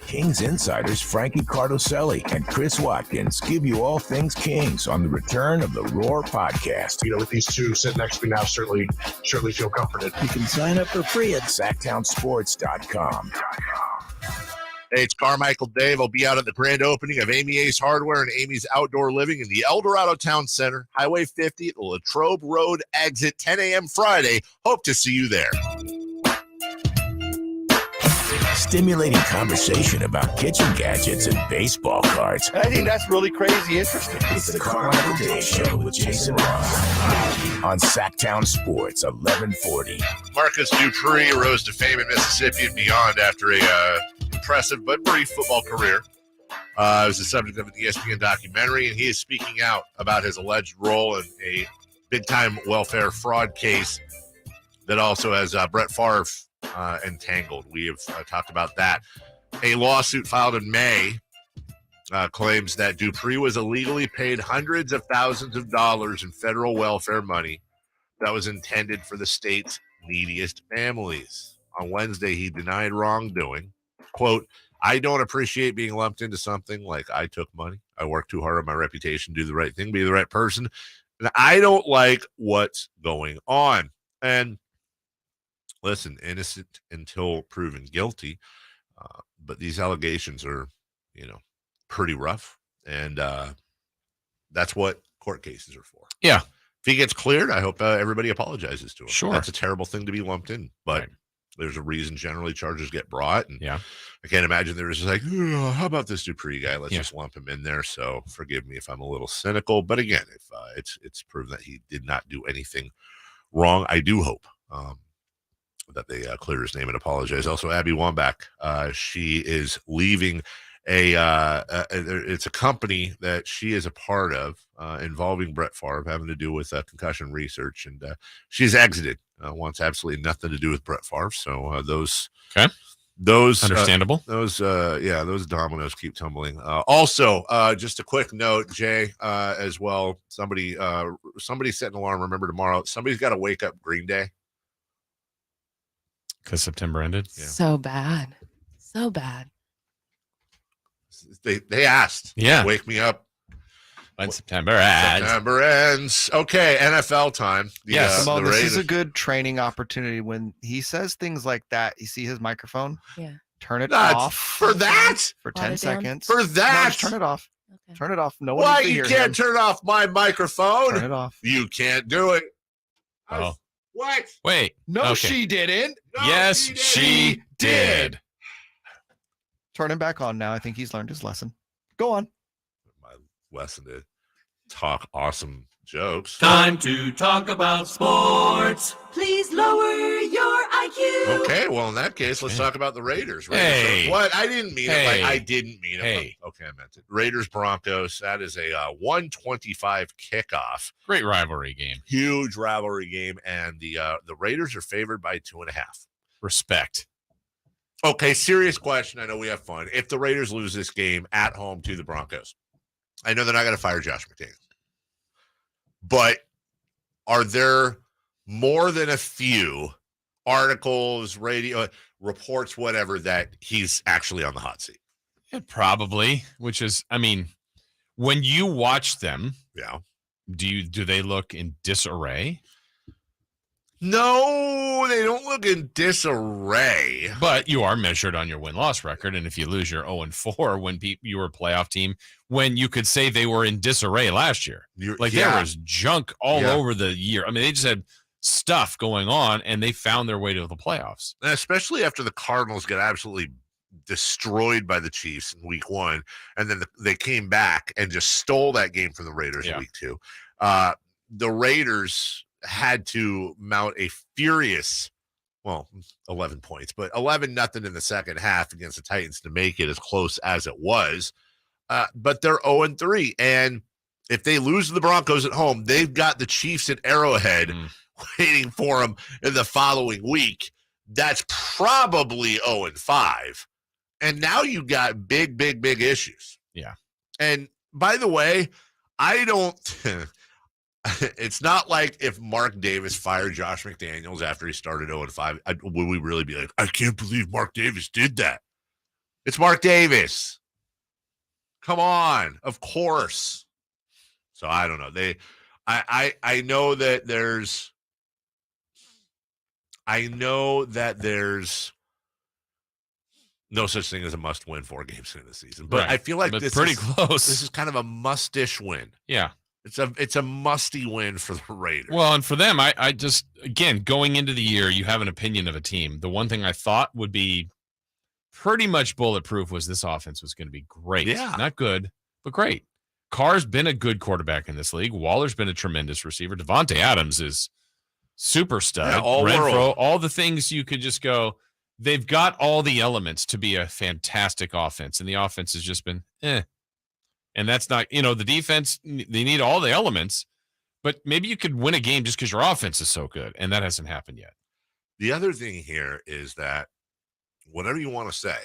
Kings insiders Frankie Cardoselli and Chris Watkins give you all things Kings on the return of the Roar podcast. With these two sitting next to me now, certainly feel comforted. You can sign up for free at SactownSports.com. Hey, it's Carmichael Dave. I'll be out at the grand opening of Amy Ace Hardware and Amy's Outdoor Living in the El Dorado Town Center, Highway 50 at the Latrobe Road exit, 10 a.m. Friday. Hope to see you there. Stimulating conversation about kitchen gadgets and baseball cards. I think that's really crazy interesting. It's the Carmichael Day Show with Jason Ross on Sactown Sports, 1140. Marcus Dupree rose to fame in Mississippi and beyond after a impressive but brief football career. It was the subject of an ESPN documentary, and he is speaking out about his alleged role in a big-time welfare fraud case that also has Brett Favre entangled. We have talked about that. A lawsuit filed in May claims that Dupree was illegally paid hundreds of thousands of dollars in federal welfare money that was intended for the state's neediest families. On Wednesday, he denied wrongdoing. Quote, I don't appreciate being lumped into something like I took money. I work too hard on my reputation, do the right thing, be the right person. And I don't like what's going on. And listen, innocent until proven guilty. But these allegations are, pretty rough. And that's what court cases are for. Yeah. If he gets cleared, I hope everybody apologizes to him. Sure. That's a terrible thing to be lumped in. But there's a reason generally charges get brought. And yeah, I can't imagine there was like, oh, how about this Dupree guy? Let's just lump him in there. So forgive me if I'm a little cynical. But again, if it's proven that he did not do anything wrong, I do hope that they clear his name and apologize. Also, Abby Wambach, she is leaving it's a company that she is a part of involving Brett Favre, having to do with concussion research, and she's exited. Wants absolutely nothing to do with Brett Favre. So those understandable. Those dominoes keep tumbling. Also, just a quick note, Jay, as well. Somebody set an alarm. Remember tomorrow. Somebody's got to wake up Green Day. Because September ended. Yeah. So bad. They asked. Yeah. Wake me up when September ends. Okay, NFL time. Yes. The This Raiders. is a good training opportunity. When he says things like that, you see his microphone? Yeah. Turn it Not off. for that? For Quiet 10 it down? seconds. For that? No, just turn it off. Okay. Turn it off. No one Why needs to you hear can't him. turn off my microphone? Turn it off. You can't do it. Oh. What? Wait. No, Okay. she didn't. Yes, she did. Turn him back on now. I think he's learned his lesson. Go on. My lesson to talk awesome jokes. Time to talk about sports. Please lower your IQ. Okay, well, in that case, let's talk about the Raiders. Hey. What? I didn't mean it. Like, I didn't mean it. Hey. Okay, I meant it. Raiders Broncos. That is a 125 kickoff. Great rivalry game. Huge rivalry game, and the Raiders are favored by 2.5. Respect. Okay, serious question. I know we have fun. If the Raiders lose this game at home to the Broncos, I know they're not going to fire Josh McDaniels, but are there more than a few articles, radio reports, whatever, that he's actually on the hot seat? Yeah, probably. Which is, I mean, when you watch them, yeah, do they look in disarray? No, they don't look in disarray. But you are measured on your win-loss record, and if you lose your 0-4 when you were a playoff team, when you could say they were in disarray last year, there was junk all over the year. I mean, they just had stuff going on, and they found their way to the playoffs. And especially after the Cardinals got absolutely destroyed by the Chiefs in week 1, and then they came back and just stole that game from the Raiders in week 2. The Raiders had to mount a furious, 11 points, but 11-0 in the second half against the Titans to make it as close as it was. But they're 0-3. And if they lose to the Broncos at home, they've got the Chiefs at Arrowhead waiting for them in the following week. that's probably 0-5. And now you got big issues. Yeah. And by the way, I don't it's not like if Mark Davis fired Josh McDaniels after he started 0-5, would we really be like, I can't believe Mark Davis did that? It's Mark Davis. Come on. Of course. So I don't know. I know that there's no such thing as a must-win 4 games in the season. But Right. I feel like But this pretty is close. This is kind of a must-ish win. Yeah. It's a musty win for the Raiders. Well, and for them, I just, again, going into the year, you have an opinion of a team. The one thing I thought would be pretty much bulletproof was this offense was going to be great. Yeah. Not good, but great. Carr's been a good quarterback in this league. Waller's been a tremendous receiver. Devontae Adams is super stud. Yeah, all Renfro, world. all the things you could just go, they've got all the elements to be a fantastic offense, and the offense has just been And that's not, the defense, they need all the elements, but maybe you could win a game just because your offense is so good, and that hasn't happened yet. The other thing here is that whatever you want to say,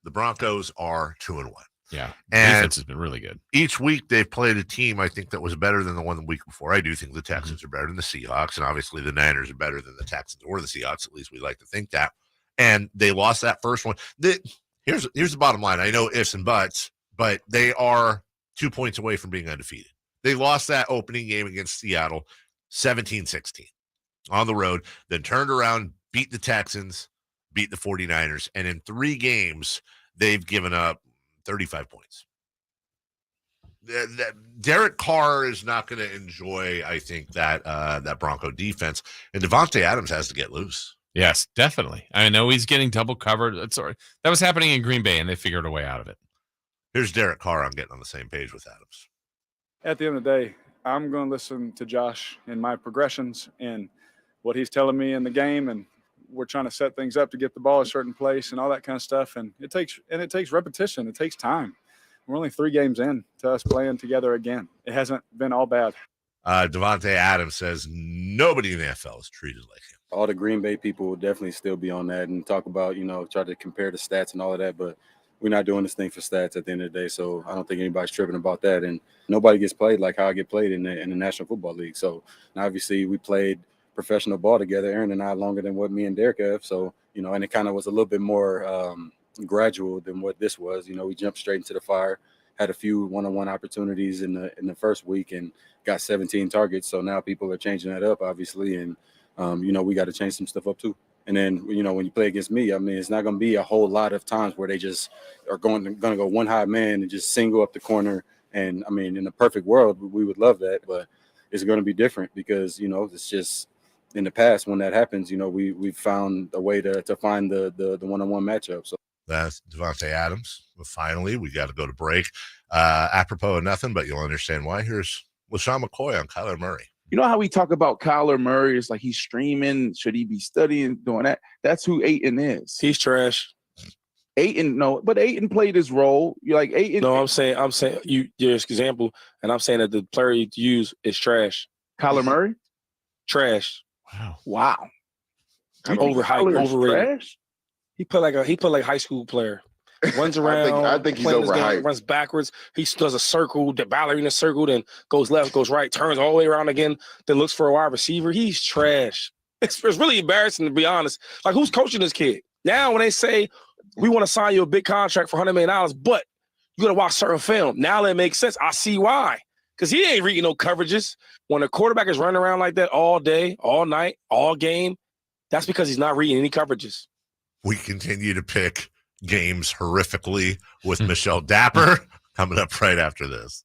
the Broncos are 2-1. Yeah. And Defense has been really good. Each week they've played a team, I think, that was better than the one the week before. I do think the Texans are better than the Seahawks, and obviously the Niners are better than the Texans or the Seahawks. At least we like to think that. And they lost that first one. Here's the bottom line. I know ifs and buts, but they are 2 points away from being undefeated. They lost that opening game against Seattle 17-16 on the road, then turned around, beat the Texans, beat the 49ers, and in 3 games, they've given up 35 points. Derek Carr is not going to enjoy, I think, that Bronco defense, and Devontae Adams has to get loose. Yes, definitely. I know he's getting double covered. That was happening in Green Bay, and they figured a way out of it. Here's Derek Carr. I'm getting on the same page with Adams. At the end of the day, I'm going to listen to Josh and my progressions and what he's telling me in the game, and we're trying to set things up to get the ball a certain place and all that kind of stuff. And it takes repetition. It takes time. We're only 3 games in to us playing together again. It hasn't been all bad. Devontae Adams says nobody in the NFL is treated like him. All the Green Bay people will definitely still be on that and talk about, try to compare the stats and all of that. But we're not doing this thing for stats at the end of the day. So I don't think anybody's tripping about that. And nobody gets played like how I get played in the National Football League. So obviously we played professional ball together, Aaron and I, longer than what me and Derek have. So, and it kind of was a little bit more gradual than what this was. We jumped straight into the fire, had a few one-on-one opportunities in the first week and got 17 targets. So now people are changing that up, obviously. And, we got to change some stuff up too. And then, when you play against me, it's not going to be a whole lot of times where they just are going to go one high man and just single up the corner. And, in the perfect world, we would love that. But it's going to be different because, it's just in the past when that happens, we've found a way to find the one-on-one matchup. So that's Devontae Adams. But finally, we got to go to break. Apropos of nothing, but you'll understand why. Here's LaShawn McCoy on Kyler Murray. You know how we talk about Kyler Murray? It's like he's streaming. Should he be studying, doing that? That's who Ayton is. He's trash. Ayton, no, but Ayton played his role. You're like Ayton. No, I'm saying your example, and I'm saying that the player you use is trash. Kyler Murray? Trash. Wow. Overrated. Trash? He played like a high school player. Runs around. I think he's playing his game, overhyped. runs backwards. He does a circle, the ballerina circle, then goes left, goes right, turns all the way around again, then looks for a wide receiver. He's trash. It's really embarrassing, to be honest. Like, who's coaching this kid? Now, when they say, we want to sign you a big contract for $100 million, but you got to watch certain film. Now that makes sense. I see why. Because he ain't reading no coverages. When a quarterback is running around like that all day, all night, all game, that's because he's not reading any coverages. We continue to pick games horrifically with Michelle Dapper coming up right after this.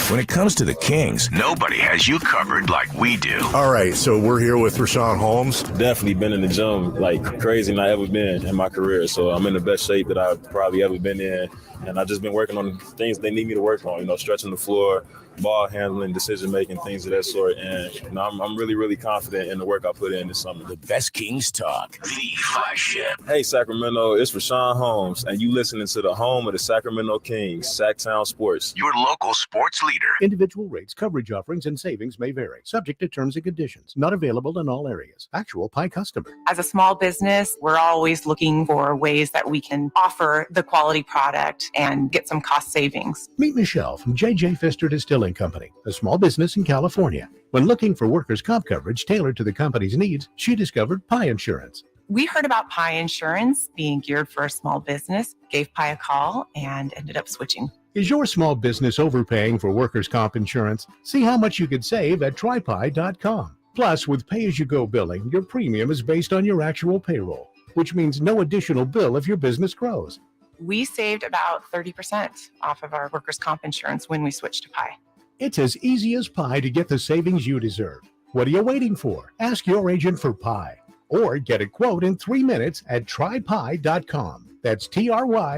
When it comes to the Kings, nobody has you covered like we do. All right, so we're here with Rashawn Holmes. Definitely been in the gym like crazy than I ever been in my career. So I'm in the best shape that I've probably ever been in. And I've just been working on things they need me to work on, stretching the floor, ball handling, decision-making, things of that sort. And I'm really, really confident in the work I put in this summer. The best Kings talk. The flagship. Hey, Sacramento, it's Rashawn Holmes, and you listening to the home of the Sacramento Kings, Sactown Sports. Your local sports leader. Individual rates, coverage offerings, and savings may vary, subject to terms and conditions. Not available in all areas. Actual Pie customer. As a small business, we're always looking for ways that we can offer the quality product and get some cost savings. Meet Michelle from J.J. Pfister Distilling Company, a small business in California. When looking for workers' comp coverage tailored to the company's needs, she discovered Pie Insurance. We heard about Pie Insurance being geared for a small business, gave Pie a call, and ended up switching. Is your small business overpaying for workers' comp insurance? See how much you could save at trypie.com. Plus, with pay-as-you-go billing, your premium is based on your actual payroll, which means no additional bill if your business grows. We saved about 30% off of our workers' comp insurance when we switched to Pie. It's as easy as pie to get the savings you deserve. What are you waiting for? Ask your agent for Pie. Or get a quote in 3 minutes at trypie.com. That's TRYPIE.com.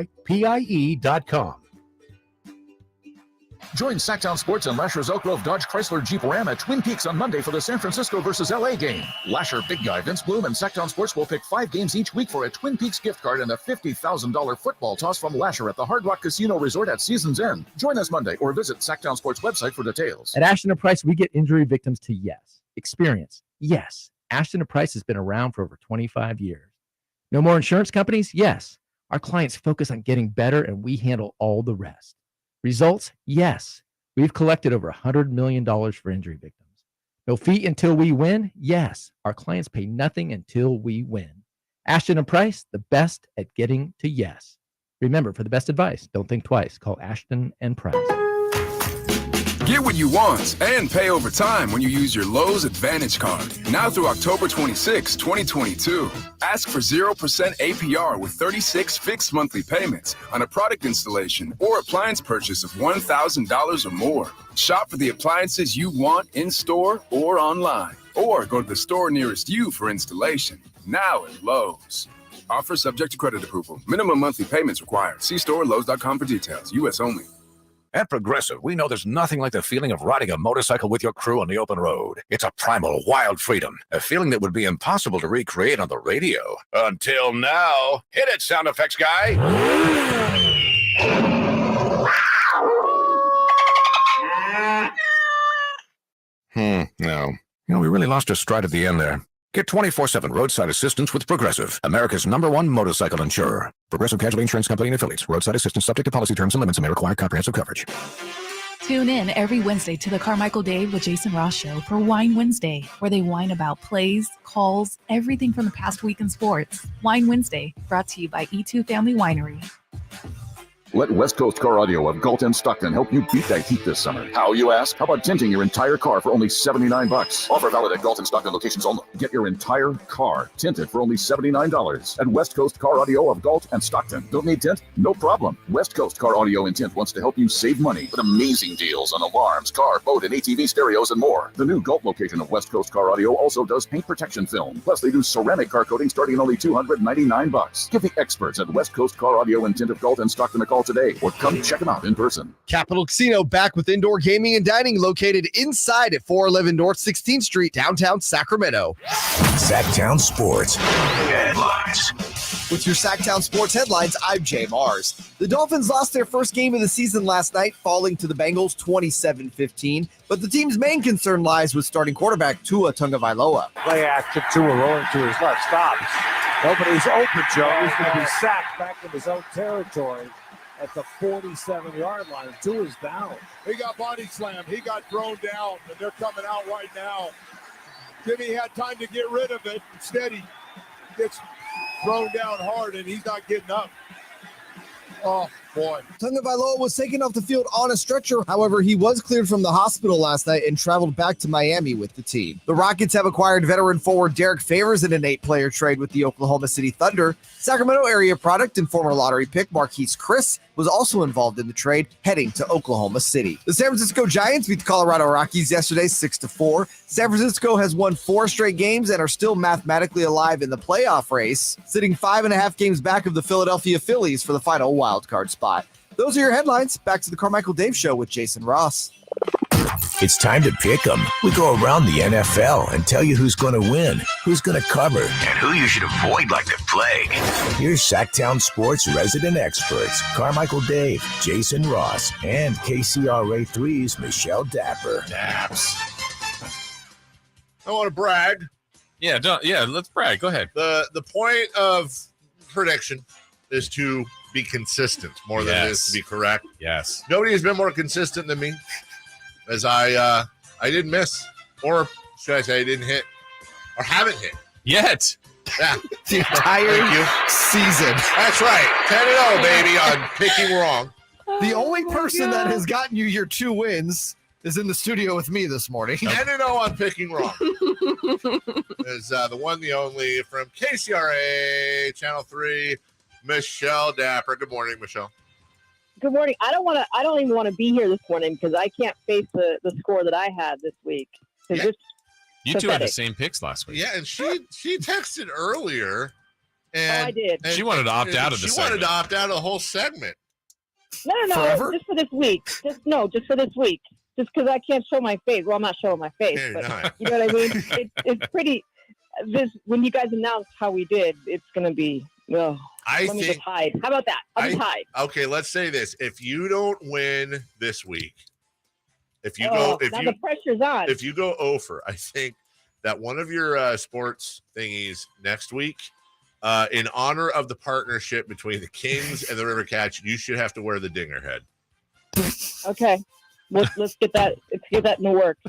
Join Sactown Sports and Lasher's Elk Grove Dodge Chrysler Jeep Ram at Twin Peaks on Monday for the San Francisco versus LA game. Lasher Big Guy Vince Bloom and Sactown Sports will pick 5 games each week for a Twin Peaks gift card and a $50,000 football toss from Lasher at the Hard Rock Casino Resort at season's end. Join us Monday or visit Sactown Sports website for details. At Ashton & Price, we get injury victims to yes. Experience, yes. Ashton & Price has been around for over 25 years. No more insurance companies? Yes. Our clients focus on getting better and we handle all the rest. Results? Yes. We've collected over $100 million for injury victims. No fee until we win? Yes. Our clients pay nothing until we win. Ashton & Price, the best at getting to yes. Remember, for the best advice, don't think twice. Call Ashton & Price. Get what you want and pay over time when you use your Lowe's Advantage Card. Now through October 26, 2022. Ask for 0% APR with 36 fixed monthly payments on a product installation or appliance purchase of $1,000 or more. Shop for the appliances you want in-store or online. Or go to the store nearest you for installation. Now at Lowe's. Offer subject to credit approval. Minimum monthly payments required. See store Lowe's.com for details. U.S. only. At Progressive, we know there's nothing like the feeling of riding a motorcycle with your crew on the open road. It's a primal, wild freedom, a feeling that would be impossible to recreate on the radio. Until now. Hit it, sound effects guy. No. We really lost our stride at the end there. Get 24/7 roadside assistance with Progressive, America's #1 motorcycle insurer. Progressive Casualty Insurance Company and Affiliates. Roadside assistance subject to policy terms and limits and may require comprehensive coverage. Tune in every Wednesday to the Carmichael Dave with Jason Ross show for Wine Wednesday, where they whine about plays, calls, everything from the past week in sports. Wine Wednesday, brought to you by E2 Family Winery. Let West Coast Car Audio of Galt and Stockton help you beat that heat this summer. How, you ask? How about tinting your entire car for only $79? Offer valid at Galt and Stockton locations only. Get your entire car tinted for only $79 at West Coast Car Audio of Galt and Stockton. Don't need tint? No problem. West Coast Car Audio and Tint wants to help you save money with amazing deals on alarms, car, boat, and ATV stereos and more. The new Galt location of West Coast Car Audio also does paint protection film. Plus, they do ceramic car coating starting at only $299. Give the experts at West Coast Car Audio and Tint of Galt and Stockton a call today, or come check them out in person. Capital Casino back with indoor gaming and dining located inside at 411 North 16th Street, downtown Sacramento. Sactown Sports headlines. With your Sactown Sports headlines, I'm Jay Mars. The Dolphins lost their first game of the season last night, falling to the Bengals 27-15. But the team's main concern lies with starting quarterback Tua Tagovailoa. Play action, Tua rolling to his left, stops. Nobody's open, Joe. He's going to be sacked back in his own territory at the 47-yard line. Tua's down. He got body slammed. He got thrown down, and they're coming out right now. Jimmy had time to get rid of it. Instead, he gets thrown down hard, and he's not getting up. Oh, boy. Tagovailoa was taken off the field on a stretcher. However, he was cleared from the hospital last night and traveled back to Miami with the team. The Rockets have acquired veteran forward Derek Favors in an 8-player trade with the Oklahoma City Thunder. Sacramento area product and former lottery pick Marquise Chris was also involved in the trade, heading to Oklahoma City. The San Francisco Giants beat the Colorado Rockies yesterday 6-4. San Francisco has won 4 straight games and are still mathematically alive in the playoff race, sitting 5.5 games back of the Philadelphia Phillies for the final wild card spot. Those are your headlines. Back to the Carmichael Dave Show with Jason Ross. It's time to pick 'em. We go around the NFL and tell you who's going to win, who's going to cover, and who you should avoid like the plague. Here's Sactown Sports resident experts, Carmichael Dave, Jason Ross, and KCRA 3's Michelle Dapper. Daps. I want to brag. Yeah, let's brag. Go ahead. The point of prediction is to be consistent more than it is to be correct. Yes. Nobody has been more consistent than me, as I didn't miss, or should I say I didn't hit, or haven't hit yet. Yeah. The entire season. That's right. 10-0, baby, on picking wrong. The only person that has gotten you your 2 wins is in the studio with me this morning. 10-0 on picking wrong. Is the one, the only, from KCRA Channel 3, Michelle Dapper. Good morning, Michelle. Good morning. I don't even want to be here this morning because I can't face the score that I had this week. Yeah. You two had the same picks last week. Yeah, and she texted earlier. And, I did. She wanted to opt out of the segment. She wanted to opt out of the whole segment. No, Forever? just for this week. Just for this week. Just because I can't show my face. Well, I'm not showing my face, but you know what I mean? It's pretty. When you guys announce how we did, it's going to be. Let me just hide. How about that? I'll just hide. Okay, let's say this: if you don't win this week, now the pressure's on. If you go over, I think that one of your sports thingies next week, in honor of the partnership between the Kings and the River Cats, you should have to wear the dinger head. Okay, let's get that. Let's get that in the works.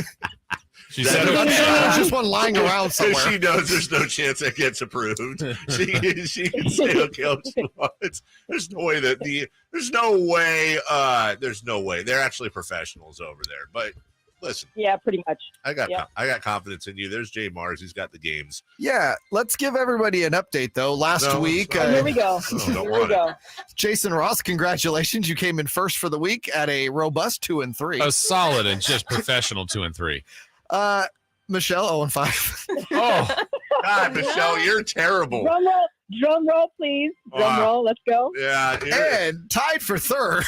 She said there's just one lying around somewhere. She knows there's no chance that gets approved. She can say, okay, there's no way there's no way. They're actually professionals over there. But listen. Yeah, pretty much. I got confidence in you. There's Jay Mars. He's got the games. Yeah, let's give everybody an update, though. Last week. Here we go. Here we go. Jason Ross, congratulations. You came in first for the week at a robust 2-3. A solid and just professional 2-3. Michelle, 0-5. Oh, God, Michelle, you're terrible. Drum roll, please. Drum roll. Let's go. Yeah. And tied for third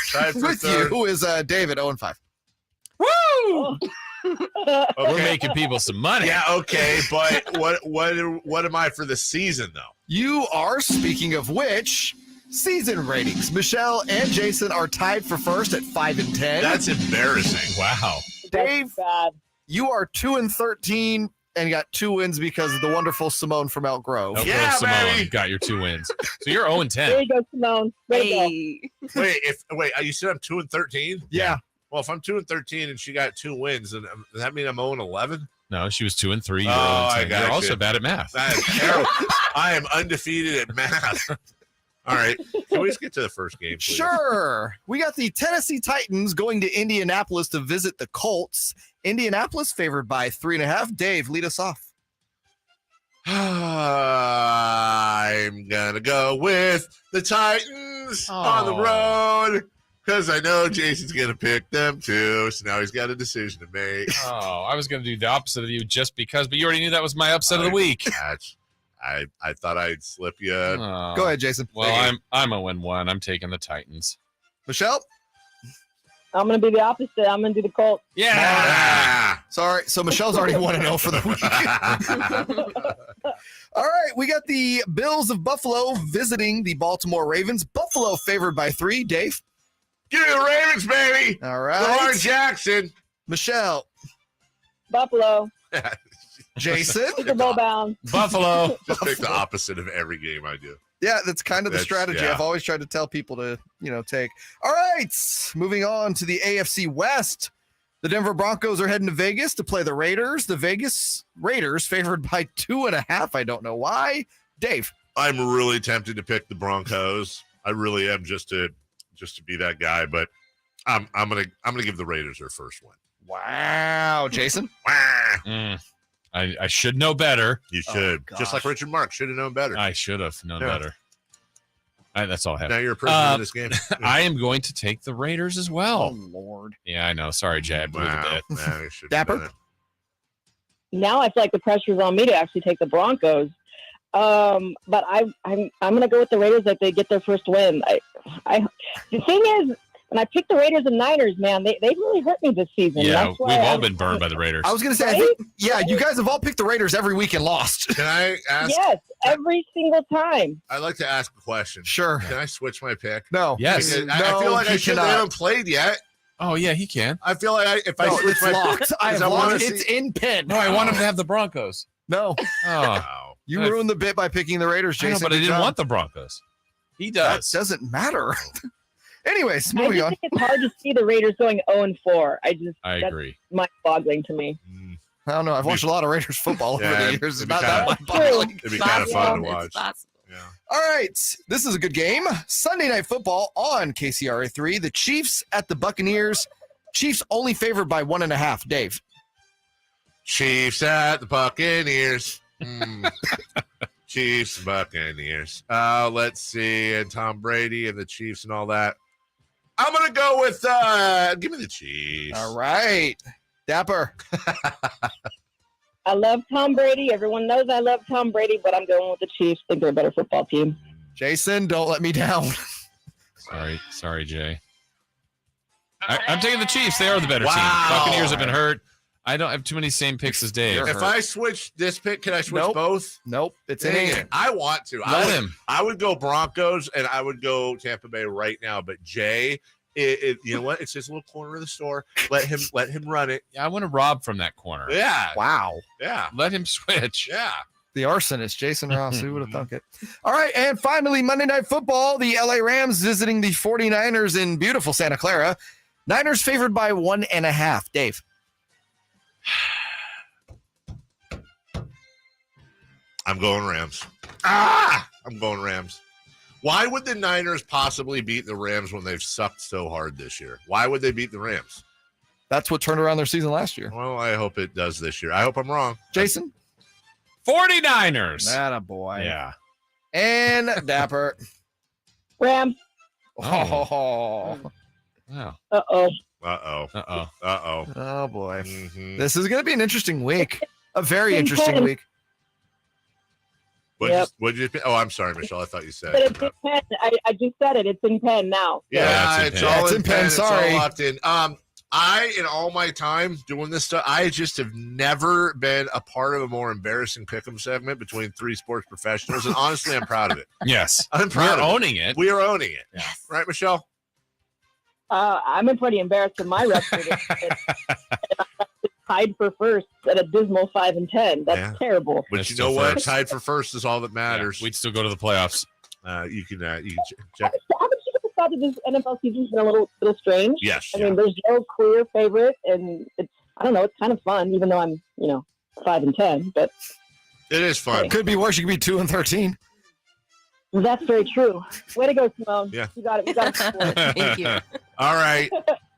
you is David, 0-5. Woo! We're making people some money. Yeah, okay, but what am I for the season, though? You are, speaking of which, season ratings. Michelle and Jason are tied for first at 5-10. That's embarrassing. Wow. Dave, that's bad. You are 2-13 and got 2 wins because of the wonderful Simone from Elk Grove. Simone baby. Got your 2 wins. So you're 0-10. There you go, Simone. Wait, Wait, you said I'm 2-13? Yeah. Well, if I'm 2-13 and she got 2 wins, then does that mean I'm 0-11? No, she was 2-3. You're 0-10. I got You're you. also bad at math. That is terrible. I am undefeated at math. All right. Can we just get to the first game, please? Sure. We got the Tennessee Titans going to Indianapolis to visit the Colts. Indianapolis favored by 3.5. Dave, lead us off. I'm going to go with the Titans on the road because I know Jason's going to pick them too. So now he's got a decision to make. Oh, I was going to do the opposite of you just because, but you already knew that was my upset of the week. I thought I'd slip you. Go ahead, Jason. Well, I'm 0-1. I'm taking the Titans. Michelle? I'm going to be the opposite. I'm going to do the Colts. Yeah. Sorry. So Michelle's already 1-0 for the week. All right. We got the Bills of Buffalo visiting the Baltimore Ravens. Buffalo favored by 3. Dave? Give me the Ravens, baby. All right. Lamar Jackson. Michelle? Buffalo. Jason? Super Bowl bound. Buffalo. Just pick the opposite of every game I do. Yeah, that's kind of the strategy yeah. I've always tried to tell people to, take. All right, moving on to the AFC West. The Denver Broncos are heading to Vegas to play the Raiders. The Vegas Raiders favored by 2.5. I don't know why. Dave? I'm really tempted to pick the Broncos. I really am just to be that guy, but I'm gonna give the Raiders their first win. Wow, Jason? I should know better. You should. Just like Richard Marks should have known better. I should have known better. That's all I have. Now you're a prisoner of this game. I am going to take the Raiders as well. Oh, Lord. Yeah, I know. Sorry, Jay. I blew the bit. Dapper? Now I feel like the pressure's on me to actually take the Broncos. But I'm going to go with the Raiders if they get their first win. The thing is, And I picked the Raiders and Niners, man. They really hurt me this season. Yeah, That's why we've all been burned by the Raiders. I was going to say, I think, you guys have all picked the Raiders every week and lost. Can I ask? Yes, every single time. I'd like to ask a question. Sure. Can I switch my pick? No. Yes. I feel like I should. They haven't played yet. Oh yeah, he can. I feel like if I switch my pick, It's in pin. No, I want him to have the Broncos. No. Oh, You ruined the bit by picking the Raiders, I know, Jason. but I didn't want the Broncos. He does. That doesn't matter. Anyways, I moving just on. think it's hard to see the Raiders going 0-4. I that's agree. mind-boggling to me. I don't know. I've watched a lot of Raiders football over the years. It's not that mind-boggling. It'd be kind of fun to watch. All right. This is a good game. Sunday Night Football on KCRA 3. The Chiefs at the Buccaneers. Chiefs only favored by 1.5. Dave. Chiefs at the Buccaneers. Chiefs, Buccaneers. Let's see. And Tom Brady and the Chiefs and all that. I'm going to go with, give me the Chiefs. All right. Dapper. I love Tom Brady. Everyone knows I love Tom Brady, but I'm going with the Chiefs. I think they're a better football team. Jason, don't let me down. Sorry, Jay. I'm taking the Chiefs. They are the better team. Wow. Buccaneers have been hurt. I don't have too many same picks as Dave. If I switch this pick, can I switch both? Nope. It's in Dang it. it. I want to. I would go Broncos and I would go Tampa Bay right now. But Jay, you know what? It's his little corner of the store. Let him run it. Yeah, I want to rob from that corner. Yeah. Wow. Yeah. Let him switch. Yeah. The arsonist, Jason Ross. Who would have thunk it? All right. And finally, Monday Night Football. The LA Rams visiting the 49ers in beautiful Santa Clara. Niners favored by 1.5. Dave. I'm going Rams. I'm going Rams. Why would the Niners possibly beat the Rams when they've sucked so hard this year? Why would they beat the Rams? That's what turned around their season last year. Well, I hope it does this year. I hope I'm wrong. Jason? 49ers. Attaboy. Yeah. And Dapper. Rams. Oh. Wow. Uh-oh. Oh, boy. Mm-hmm. This is going to be an interesting week. A very interesting week. What'd you? Oh, I'm sorry, Michelle. I thought you said. But it's in pen. I just said it. It's in pen now. Yeah, it's all in pen. Sorry. It's all locked in. In all my time doing this stuff, I just have never been a part of a more embarrassing pick'em segment between three sports professionals, and honestly, I'm proud of it. Yes, I'm proud. We're owning it. We are owning it. Yes. Right, Michelle? I'm pretty embarrassed of my record. Tied for first at a dismal 5-10. That's terrible. But you know what? Tied for first is all that matters. We'd still go to the playoffs. You can check. Haven't you guys thought that this NFL season's been a little strange? Yes. I mean, there's no clear favorite, and it's it's kind of fun, even though I'm 5-10. But it is fun. Could be worse. You could be 2-13. That's very true. Way to go, Simone. Yeah. You got it. You got it. Thank you. All right.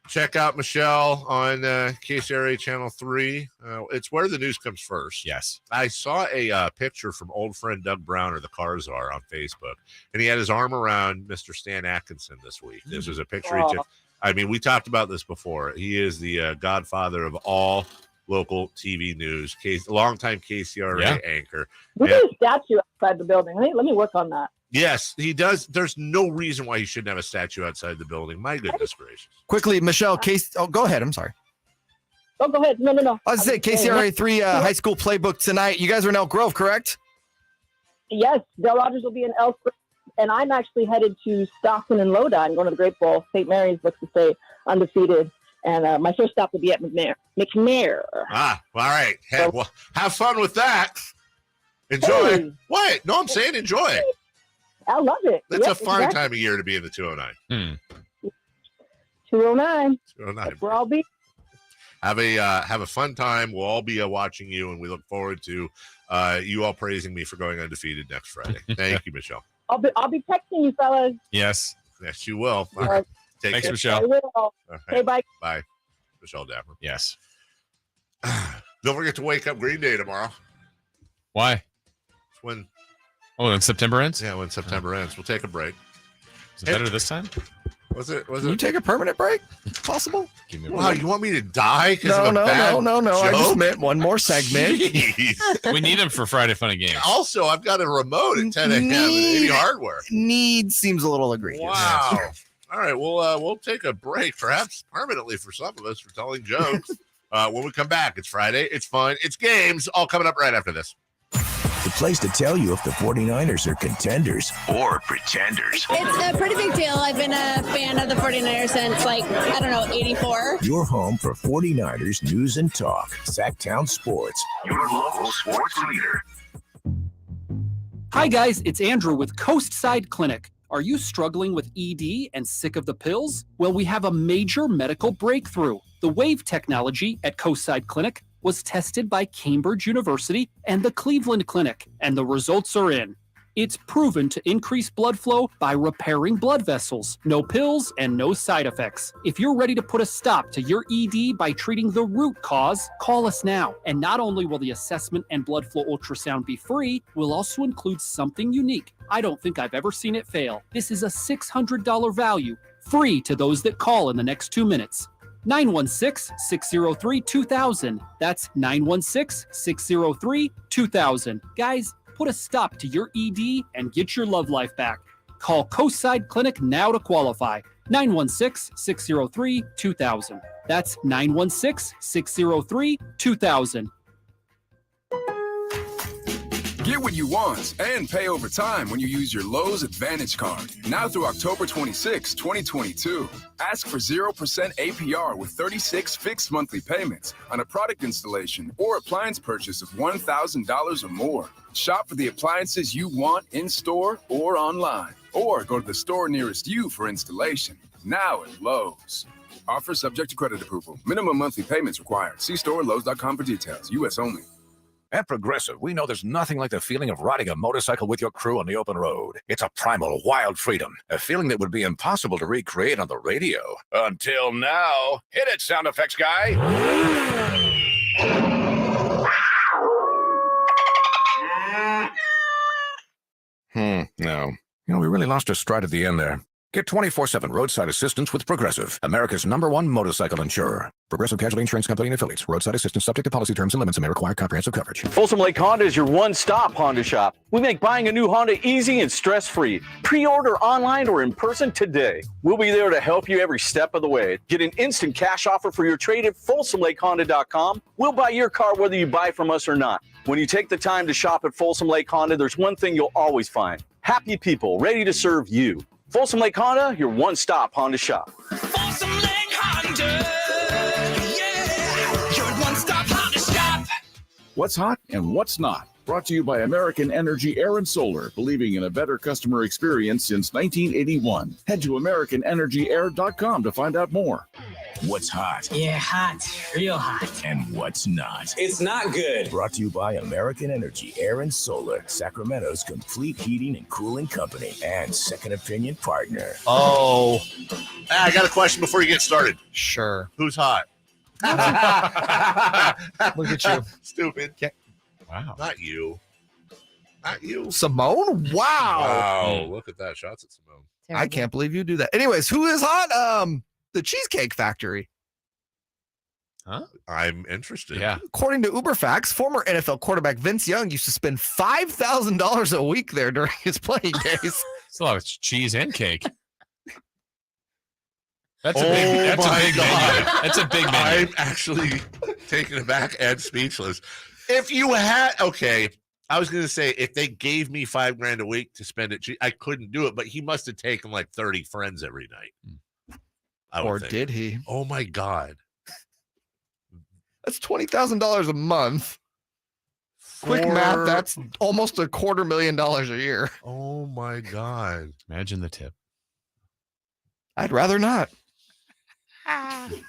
Check out Michelle on KCRA Channel 3. It's where the news comes first. Yes. I saw a picture from old friend Doug Browner, the Car Czar, on Facebook, and he had his arm around Mr. Stan Atkinson this week. This was a picture he took. I mean, we talked about this before. He is the godfather of all local TV news, longtime KCRA anchor. We need a statue outside the building. Let me work on that. Yes, he does. There's no reason why he shouldn't have a statue outside the building. My goodness gracious. Quickly, Michelle, go ahead. I'm sorry. Oh, go ahead. No. I was saying KCRA 3 high school playbook tonight. You guys are in Elk Grove, correct? Yes, Del Rogers will be in Elk Grove, and I'm actually headed to Stockton and Lodi. I'm going to the Great Bowl. St. Mary's looks to stay undefeated, and my first stop will be at McNair. All right. Well, have fun with that. Enjoy. Hey. What? No, I'm saying enjoy. I love it. That's a fun time of year to be in the 209. 209. 209. That's where I'll be. Have a fun time. We'll all be watching you, and we look forward to you all praising me for going undefeated next Friday. Thank you, Michelle. I'll be texting you, fellas. Yes. Yes, you will. Right. Thanks, care. Michelle. I will. Right. Okay, bye. Bye, Michelle Dapper. Yes. Don't forget to wake up Green Day tomorrow. Why? It's when. Oh, when September ends? Yeah, when September ends. We'll take a break. Is it better this time? Was it? Can you take a permanent break? Possible? Wow, you want me to die? No. I just meant one more segment. We need him for Friday Fun and Games. Also, I've got a remote at 10 a.m. at 80 Hardware. Need seems a little egregious. Wow. All right, we'll take a break, perhaps permanently for some of us for telling jokes. When we come back, it's Friday. It's fun. It's games. All coming up right after this. The place to tell you if the 49ers are contenders or pretenders. It's a pretty big deal. I've been a fan of the 49ers since, 84. Your home for 49ers news and talk. Sactown Sports, your local sports leader. Hi, guys. It's Andrew with Coastside Clinic. Are you struggling with ED and sick of the pills? Well, we have a major medical breakthrough. The WAVE technology at Coastside Clinic was tested by Cambridge University and the Cleveland Clinic, and the results are in. It's proven to increase blood flow by repairing blood vessels. No pills and no side effects. If you're ready to put a stop to your ED by treating the root cause, call us now. And not only will the assessment and blood flow ultrasound be free, we'll also include something unique. I don't think I've ever seen it fail. This is a $600 value, free to those that call in the next 2 minutes. 916-603-2000. That's 916-603-2000. Guys, put a stop to your ED and get your love life back. Call Coastside Clinic now to qualify. 916-603-2000. That's 916-603-2000. Get what you want and pay over time when you use your Lowe's Advantage Card. Now through October 26, 2022. Ask for 0% APR with 36 fixed monthly payments on a product installation or appliance purchase of $1,000 or more. Shop for the appliances you want in-store or online. Or go to the store nearest you for installation. Now at Lowe's. Offer subject to credit approval. Minimum monthly payments required. See store Lowe's.com for details. U.S. only. At Progressive, we know there's nothing like the feeling of riding a motorcycle with your crew on the open road. It's a primal, wild freedom, a feeling that would be impossible to recreate on the radio. Until now. Hit it, sound effects guy. No. We really lost our stride at the end there. Get 24/7 roadside assistance with Progressive, America's #1 motorcycle insurer. Progressive Casualty Insurance Company and Affiliates. Roadside assistance subject to policy terms and limits and may require comprehensive coverage. Folsom Lake Honda is your one-stop Honda shop. We make buying a new Honda easy and stress-free. Pre-order online or in person today. We'll be there to help you every step of the way. Get an instant cash offer for your trade at FolsomLakeHonda.com. We'll buy your car whether you buy from us or not. When you take the time to shop at Folsom Lake Honda, there's one thing you'll always find. Happy people ready to serve you. Folsom Lake Honda, your one-stop Honda shop. Folsom Lake Honda, yeah, your one-stop Honda shop. What's hot and what's not? Brought to you by American Energy Air and Solar, believing in a better customer experience since 1981. Head to AmericanEnergyAir.com to find out more. What's hot? Yeah, hot, real hot. And what's not? It's not good. Brought to you by American Energy Air and Solar, Sacramento's complete heating and cooling company and second opinion partner. Oh, I got a question before you get started. Sure. Who's hot? Look at you. Stupid. Wow. Not you. Not you. Simone? Wow. Look at that. Shots at Simone. I can't believe you do that. Anyways, who is hot? The Cheesecake Factory. Huh? I'm interested. Yeah. According to UberFacts, former NFL quarterback Vince Young used to spend $5,000 a week there during his playing days. It's a lot of cheese and cake. That's a big God. menu. That's a big menu. I'm actually taken aback and speechless. If you had, okay, I was going to say if they gave me $5,000 a week to spend it, I couldn't do it, but he must have taken like 30 friends every night. Or did he? Oh my God. That's $20,000 a month. Quick math, that's almost $250,000 a year. Oh my God. Imagine the tip. I'd rather not.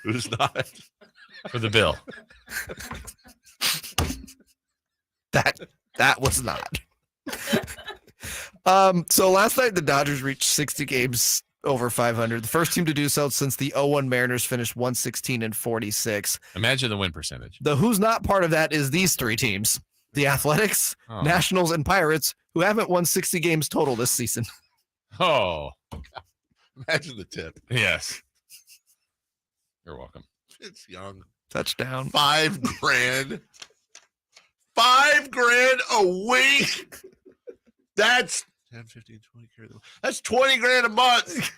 Who's not? For the bill. That was not. So last night the Dodgers reached 60 games over 500. The first team to do so since the 0-1 Mariners finished 116-46. Imagine the win percentage. The who's not part of that is these three teams: the Athletics, Nationals, and Pirates, who haven't won 60 games total this season. Oh, imagine the tip. Yes. You're welcome. It's Young. Touchdown. $5,000. $5,000 a week. That's 10, 15, 20. That's $20,000 a month.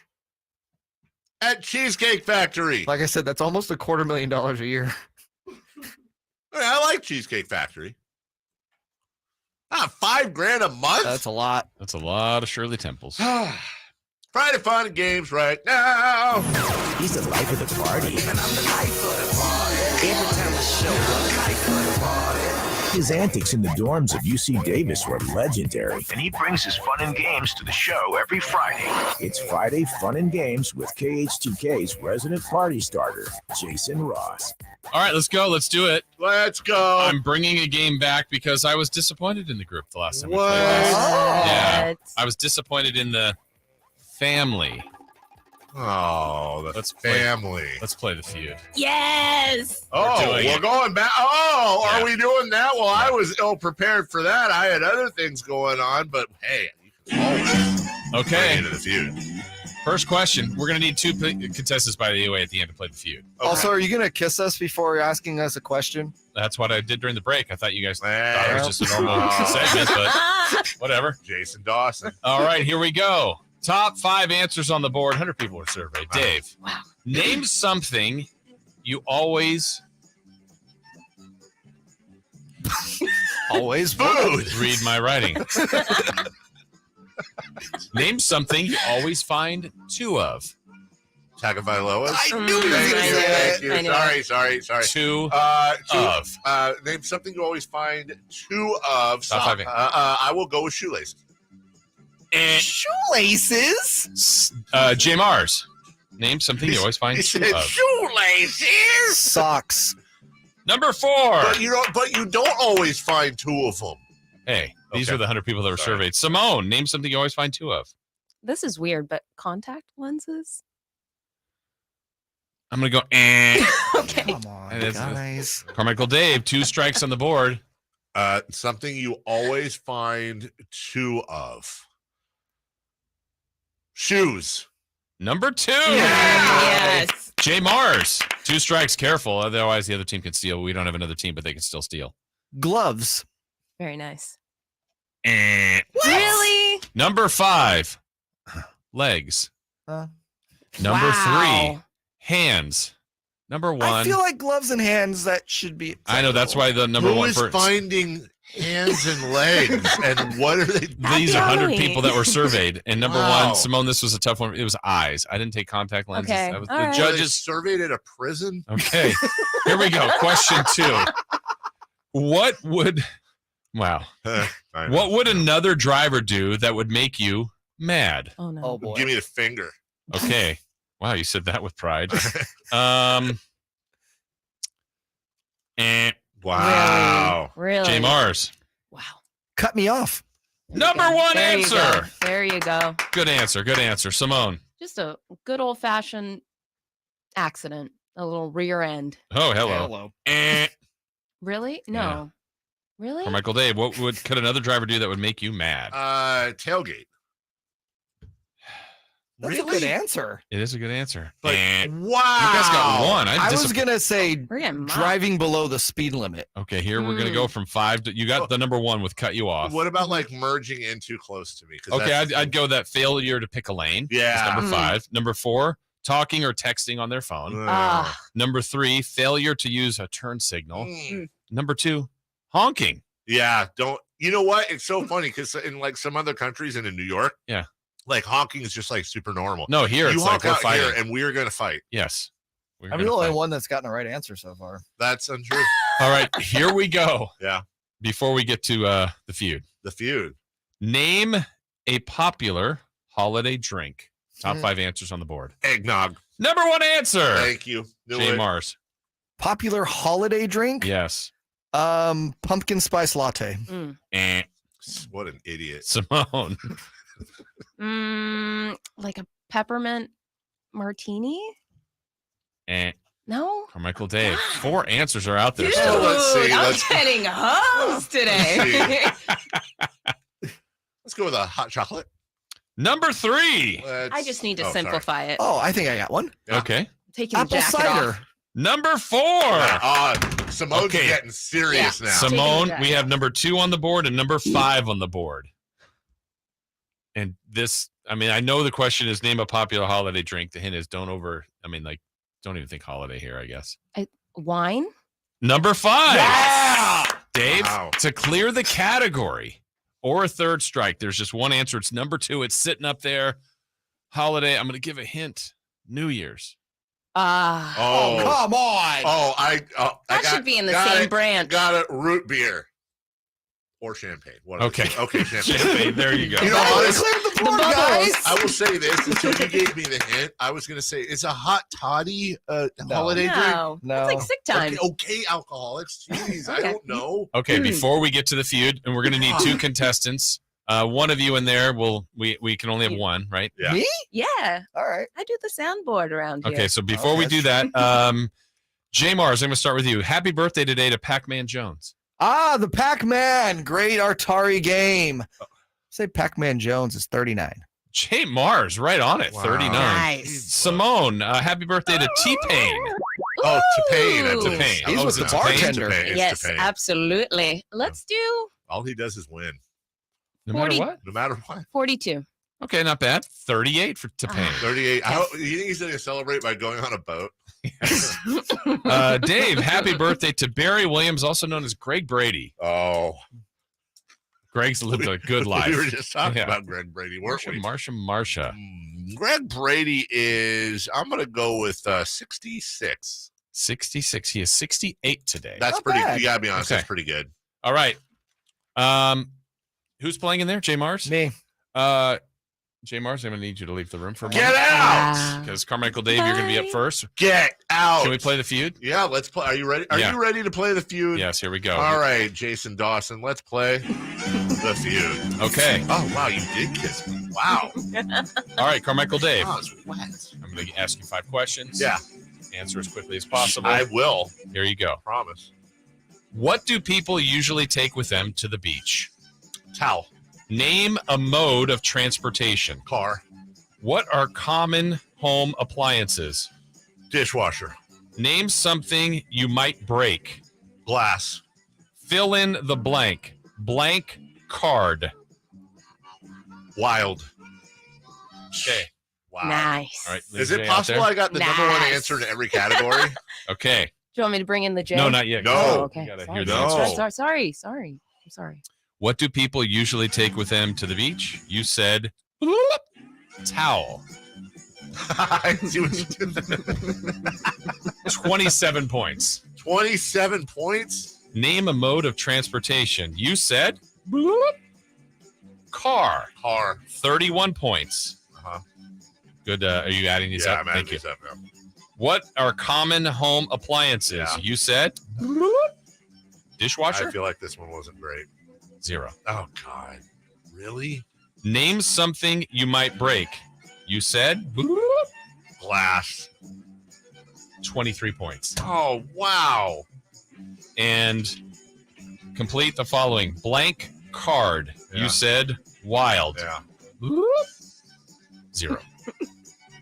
at Cheesecake Factory. Like I said, that's almost $250,000 a year. I like Cheesecake Factory. $5,000 a month? That's a lot. That's a lot of Shirley Temples. Friday Fun and Games right now. He's the life of the party. And I'm the life of the party. Every time I show up, life of the party. His antics in the dorms of UC Davis were legendary. And he brings his fun and games to the show every Friday. It's Friday Fun and Games with KH2K's resident party starter, Jason Ross. All right, let's go. Let's do it. Let's go. I'm bringing a game back because I was disappointed in the group the last time we What? played this. Oh. Yeah, I was disappointed in the family. Oh, let's family. Let's play the feud. Yes. We're going back. Oh, are we doing that? Well, I was ill prepared for that. I had other things going on, but hey, you can always Okay. bring it to the feud. First question. We're going to need 2 contestants, by the way, at the end to play the feud. Okay. Also, are you going to kiss us before you're asking us a question? That's what I did during the break. I thought you guys thought it was just a normal segment, but whatever. Jason Dawson. All right, here we go. Top 5 answers on the board. 100 people were surveyed. Dave, name something you always food. Read my writing. Name something you always find 2 of. Tagovailoa. I knew you were going to say Thank you. Sorry. 2 of. Name something you always find 2 of. Top 5. I will go with shoelaces. Shoelaces? J. Mars. Name something you always find He 2 said of. shoelaces. Socks. Number 4. But you don't always find 2 of them. Hey, these Okay. are the 100 people that were surveyed. Simone, name something you always find 2 of. This is weird, but contact lenses? I'm going to go, eh. Okay. Come on, And it's- guys. Carmichael Dave, 2 strikes on the board. Something you always find 2 of. Shoes. Number 2. Yes. J. Mars, 2 strikes. Careful. Otherwise, the other team can steal. We don't have another team, but they can still steal. Gloves. Very nice. Eh. Really? Number 5. Legs. Number Wow. 3. Hands. Number 1. I feel like gloves and hands, that should be. I know, that's why the number Who 1 is first. finding hands and legs, and what are they? These are 100 Halloween. people that were surveyed. And number Wow. 1, Simone, this was a tough one. It was eyes. I didn't take contact lenses. Okay, That was, all the right. judges. Surveyed at a prison. Okay. Here we go. Question 2. What would what would another driver do that would make you mad? Oh, no. Oh, boy. Give me the finger. Okay. Wow, you said that with pride. Wow. Really? J. Mars. Wow. Cut me off. Number 1 There you answer. go. There you go. Good answer. Good answer. Simone. Just a good old fashioned accident. A little rear end. Oh, hello. Really? No. Yeah. Really? Carmichael Dave, what could another driver do that would make you mad? Tailgate. That's a good answer. It is a good answer. But wow. wow. You guys got 1. I was going to say We're getting mocked. driving below the speed limit. Okay, here we're going to go from 5 to, you got the number 1 with cut you off. What about like merging in too close to me? 'Cause Okay, that's- I'd go that failure to pick a lane. Yeah. That's number 5. Number 4, talking or texting on their phone. Ah. Number 3, failure to use a turn signal. Mm. Number 2, honking. Yeah, don't. You know what? It's so funny because in like some other countries and in New York, Yeah. like honking is just like super normal. No, here you it's honk like we're out fighting. here, and we're gonna fight. Yes. We're I'm gonna the only fight. one that's gotten the right answer so far. That's untrue. All right, here we go. Yeah. Before we get to the feud. The feud. Name a popular holiday drink. Top 5 answers on the board. Eggnog. Number 1 answer. Thank you. J. Mars. Popular holiday drink? Yes. Pumpkin spice latte. Eh. What an idiot. Simone. Like a peppermint martini? Eh. No? Carmichael Dave. 4 answers are out there Dude, still. Let's see. I'm Let's- getting hosed today. Let's go with a hot chocolate. Number 3. I just need to sorry. simplify it. Oh, I think I got one. Yeah. Okay. Taking the Apple jacket cider. off. Number 4. Simone's Okay. getting serious now. Simone, Taking we have number 2 on the board and number 5 on the board. And this, I mean, I know the question is name a popular holiday drink. The hint is don't even think holiday here, I guess. Wine? Number 5. Yes! Dave, Wow. to clear the category or a third strike, there's just one answer. It's number 2. It's sitting up there. Holiday. I'm going to give a hint. New Year's. Oh, come on. Oh, That should be in the same branch. Got it. Root beer. Or champagne. Okay. Okay, champagne. Champagne. There you go. You know, honestly, Clear the floor, guys. I will say this until you gave me the hint. I was going to say it's a hot toddy holiday drink. No. No. It's like sick time. Okay, alcoholics. Jeez, I don't know. Okay, before we get to the feud, and we're going to need 2 contestants. One of you in there we can only have one, right? Yeah. Me? Yeah. All right. I do the soundboard around here. Okay, so before we do that, J Mars, I'm going to start with you. Happy birthday today to Pac-Man Jones. The Pac-Man. Great Atari game. Say Pac-Man Jones is 39. J Mars, right on it, Wow. 39. Nice. Simone, happy birthday to T-Pain. Oh, T-Pain. T-Pain. He's with the T-Pain? bartender. It's Yes, T-Pain. absolutely. Let's do All he does is win. No matter 40. what. No matter what. 42. Okay, not bad. 38 for T-Pain. 38. You think he's going to celebrate by going on a boat? Dave, happy birthday to Barry Williams, also known as Greg Brady. Oh. Greg's lived a good life. We were just talking Yeah. about Greg Brady, weren't we? Marsha. Greg Brady is, I'm going to go with 66. 66. He is 68 today. That's Not pretty, bad. you got to be honest, Okay. that's pretty good. All right. Who's playing in there? J Mars? Me. J Mars, I'm going to need you to leave the room for a Get moment. out! Because Carmichael Dave, you're going to be up first. Get out! Can we play the feud? Yeah, let's play. Are you ready? Are Yeah. you ready to play the feud? Yes, here we go. All right, Jason Dawson, let's play the feud. Okay. Oh, wow, you did kiss me. Wow. All right, Carmichael Dave. Wow, it's wet. I'm going to ask you 5 questions. Yeah. Answer as quickly as possible. I will. Here you go. Promise. What do people usually take with them to the beach? Towel. Name a mode of transportation. Car. What are common home appliances? Dishwasher. Name something you might break. Glass. Fill in the blank. Blank card. Wild. Okay. Wow. Nice. All right. Is Jay it out possible there? I got the number one Nice. answer in every category? Okay. Do you want me to bring in the J? No, not yet. No. Oh, okay. You gotta Sorry. hear the No. answers. Sorry. I'm sorry. What do people usually take with them to the beach? You said towel. I see what you did. 27 points. 27 points? Name a mode of transportation. You said car. Car. 31 points. Uh-huh. Good. Are you adding these Yeah, up? I'm adding Thank you. these up now. What are common home appliances? Yeah. You said dishwasher. I feel like this one wasn't great. 0. Oh, God. Really? Name something you might break. You said Glass. 23 points. Oh, wow. And complete the following. Blank card. Yeah. You said wild. Yeah. 0.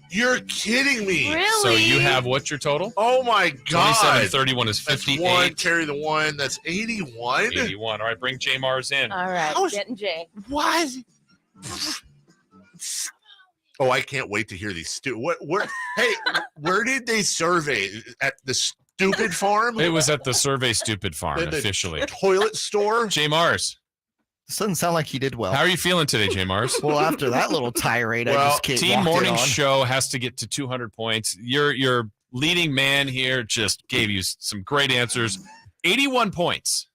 You're kidding me. Really? So you have what's your total? Oh, my God. 27, 31 is That's 58. one. Carry the one. That's 81. 81. All right, bring J Mars in. All right. How's- Getting J. What? Oh, I can't wait to hear these. Hey, where did they survey? At the stupid farm? It was at the Survey Stupid Farm, The officially. toilet store? J Mars, This doesn't sound like he did well. how are you feeling today, J Mars? Well, after that little tirade, I Well, just can't Team walked in Morning on. Show has to get to 200 points. Your leading man here just gave you some great answers. 81 points.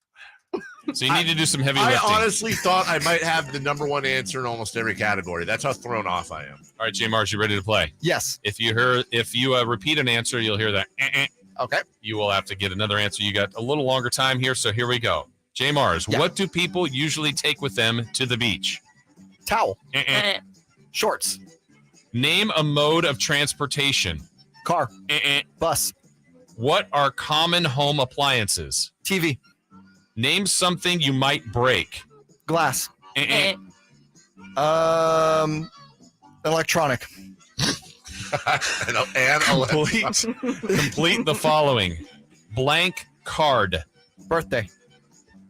So you need to do some heavy I lifting. honestly thought I might have the number one answer in almost every category. That's how thrown off I am. All right, J Mars, you ready to play? Yes. If you repeat an answer, you'll hear that. Okay. You will have to get another answer. You got a little longer time here, so here we go. J Mars, Yeah. what do people usually take with them to the beach? Towel. Shorts. Name a mode of transportation. Car. Bus. What are common home appliances? TV. Name something you might break. Glass. Electronic. Complete the following. Blank card. Birthday.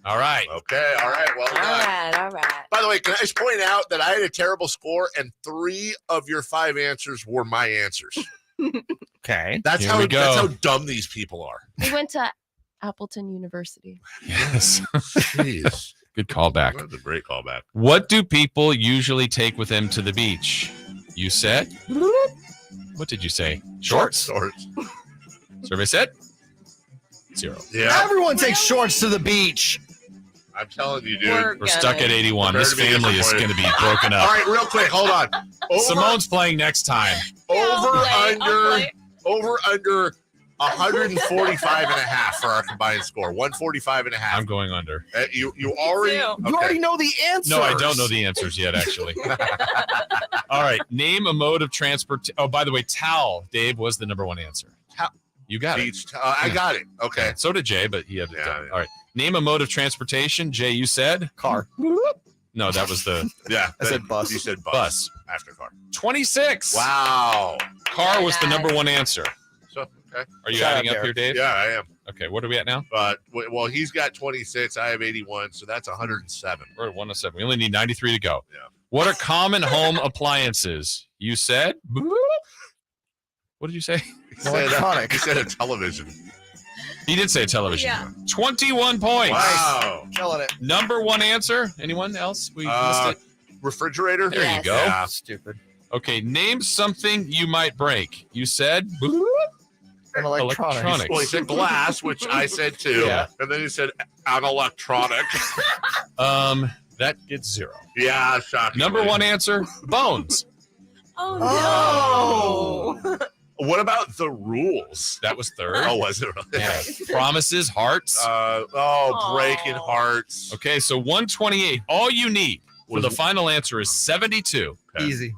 All right. Okay. All right. Well done. All right. By the way, can I just point out that I had a terrible score, and 3 of your 5 answers were my answers. Okay. That's Here we go. That's how dumb these people are. We went to Appleton University. Yes. Jeez. Good callback. That's a great callback. What do people usually take with them to the beach? You said? What did you say? Shorts? Shorts. Survey said? 0. Yeah. Everyone takes shorts to the beach. I'm telling you, dude. We're stuck at 81. This Prepare to be family is going to be broken up. All right, real quick. Hold on. Simone's playing next time. Over under 145 and a half for our combined score. 145 and a half. I'm going under. You already You already know the answer. No, I don't know the answers yet, actually. All right. Name a mode of transport. Oh, by the way, towel, Dave, was the number 1 answer. You got Beach. it. I got it. Okay. So did Jay, but he had it done. Yeah. All right. Name a mode of transportation. Jay, you said? Car. No, that was the I said bus. You said bus. After car. 26. Wow. Car was the number 1 answer. So, okay. Are you Shout adding out, up here, Dave? Yeah, I am. Okay, what are we at now? But well, he's got 26. I have 81, so that's 107. We're at 107. We only need 93 to go. Yeah. What are common home appliances? You said? What did you say? He said a television. He did say a television. Yeah. 21 points. Wow. Killing it. Number 1 answer. Anyone else? We missed it. Refrigerator. There you go. Yeah. Stupid. Okay, name something you might break. You said An electronics. Well, he said glass, which I said too. Yeah. And then he said an electronic. That gets 0. Yeah, shocking. Number 1 answer, bones. Oh, no. What about the rules? That was 3rd. Oh, was it really? Yeah. Promises, hearts. Breaking hearts. Okay, so 128. All you need for the final answer is 72. Okay. Easy.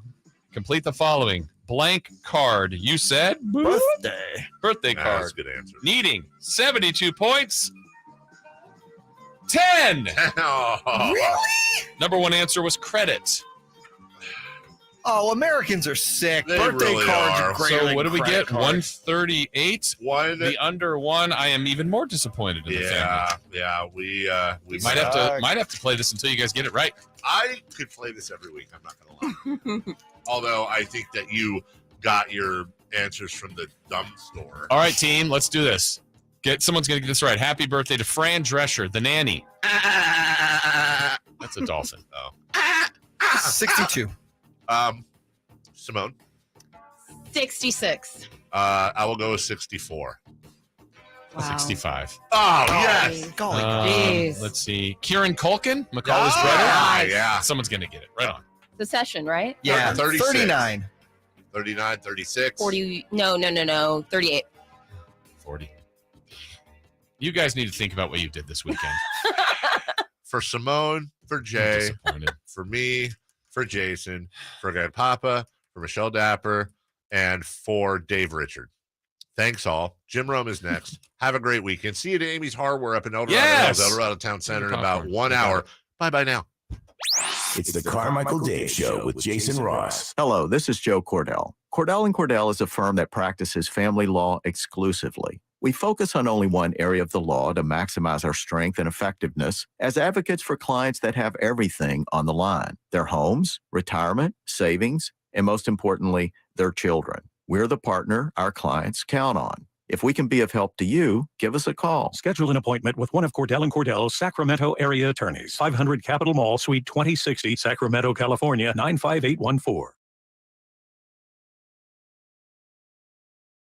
Complete the following. Blank card. You said? Birthday. Birthday That's card. a good answer. Needing 72 points. 10. Oh. Number 1 answer was credit. Oh, Americans are sick. They Birthday really cards are. are greater So than what do we credit get? cards. 138. The under 1. I am even more disappointed in the family. Yeah. We Might have to play this until you guys get it right. I could play this every week. I'm not gonna lie. Although I think that you got your answers from the dumb store. All right, team, let's do this. Someone's gonna get this right. Happy birthday to Fran Drescher, the nanny. That's a dolphin. Oh. 62. Simone. 66. I will go with 64. Wow. 65. Oh, yes. Jeez. Let's see. Kieran Culkin, Macaulay's brother. Yeah. Someone's gonna get it. Right on. The session, right? Yeah, 36. 39. 39, 36. 40. No. 38. 40. You guys need to think about what you did this weekend. For Simone, for Jay, Disappointed. for me, for Jason, for Grandpapa, for Michelle Dapper, and for Dave Richard. Thanks all. Jim Rome is next. Have a great weekend. See you at Amy's Hardware up in Eldorado Town Center in about 1 hour. Bye now. It's the Carmichael Dave Show with Jason Ross. Hello, this is Joe Cordell. Cordell & Cordell is a firm that practices family law exclusively. We focus on only one area of the law to maximize our strength and effectiveness as advocates for clients that have everything on the line: their homes, retirement, savings, and most importantly, their children. We're the partner our clients count on. If we can be of help to you, give us a call. Schedule an appointment with one of Cordell & Cordell's Sacramento area attorneys. 500 Capitol Mall, Suite 2060, Sacramento, California, 95814.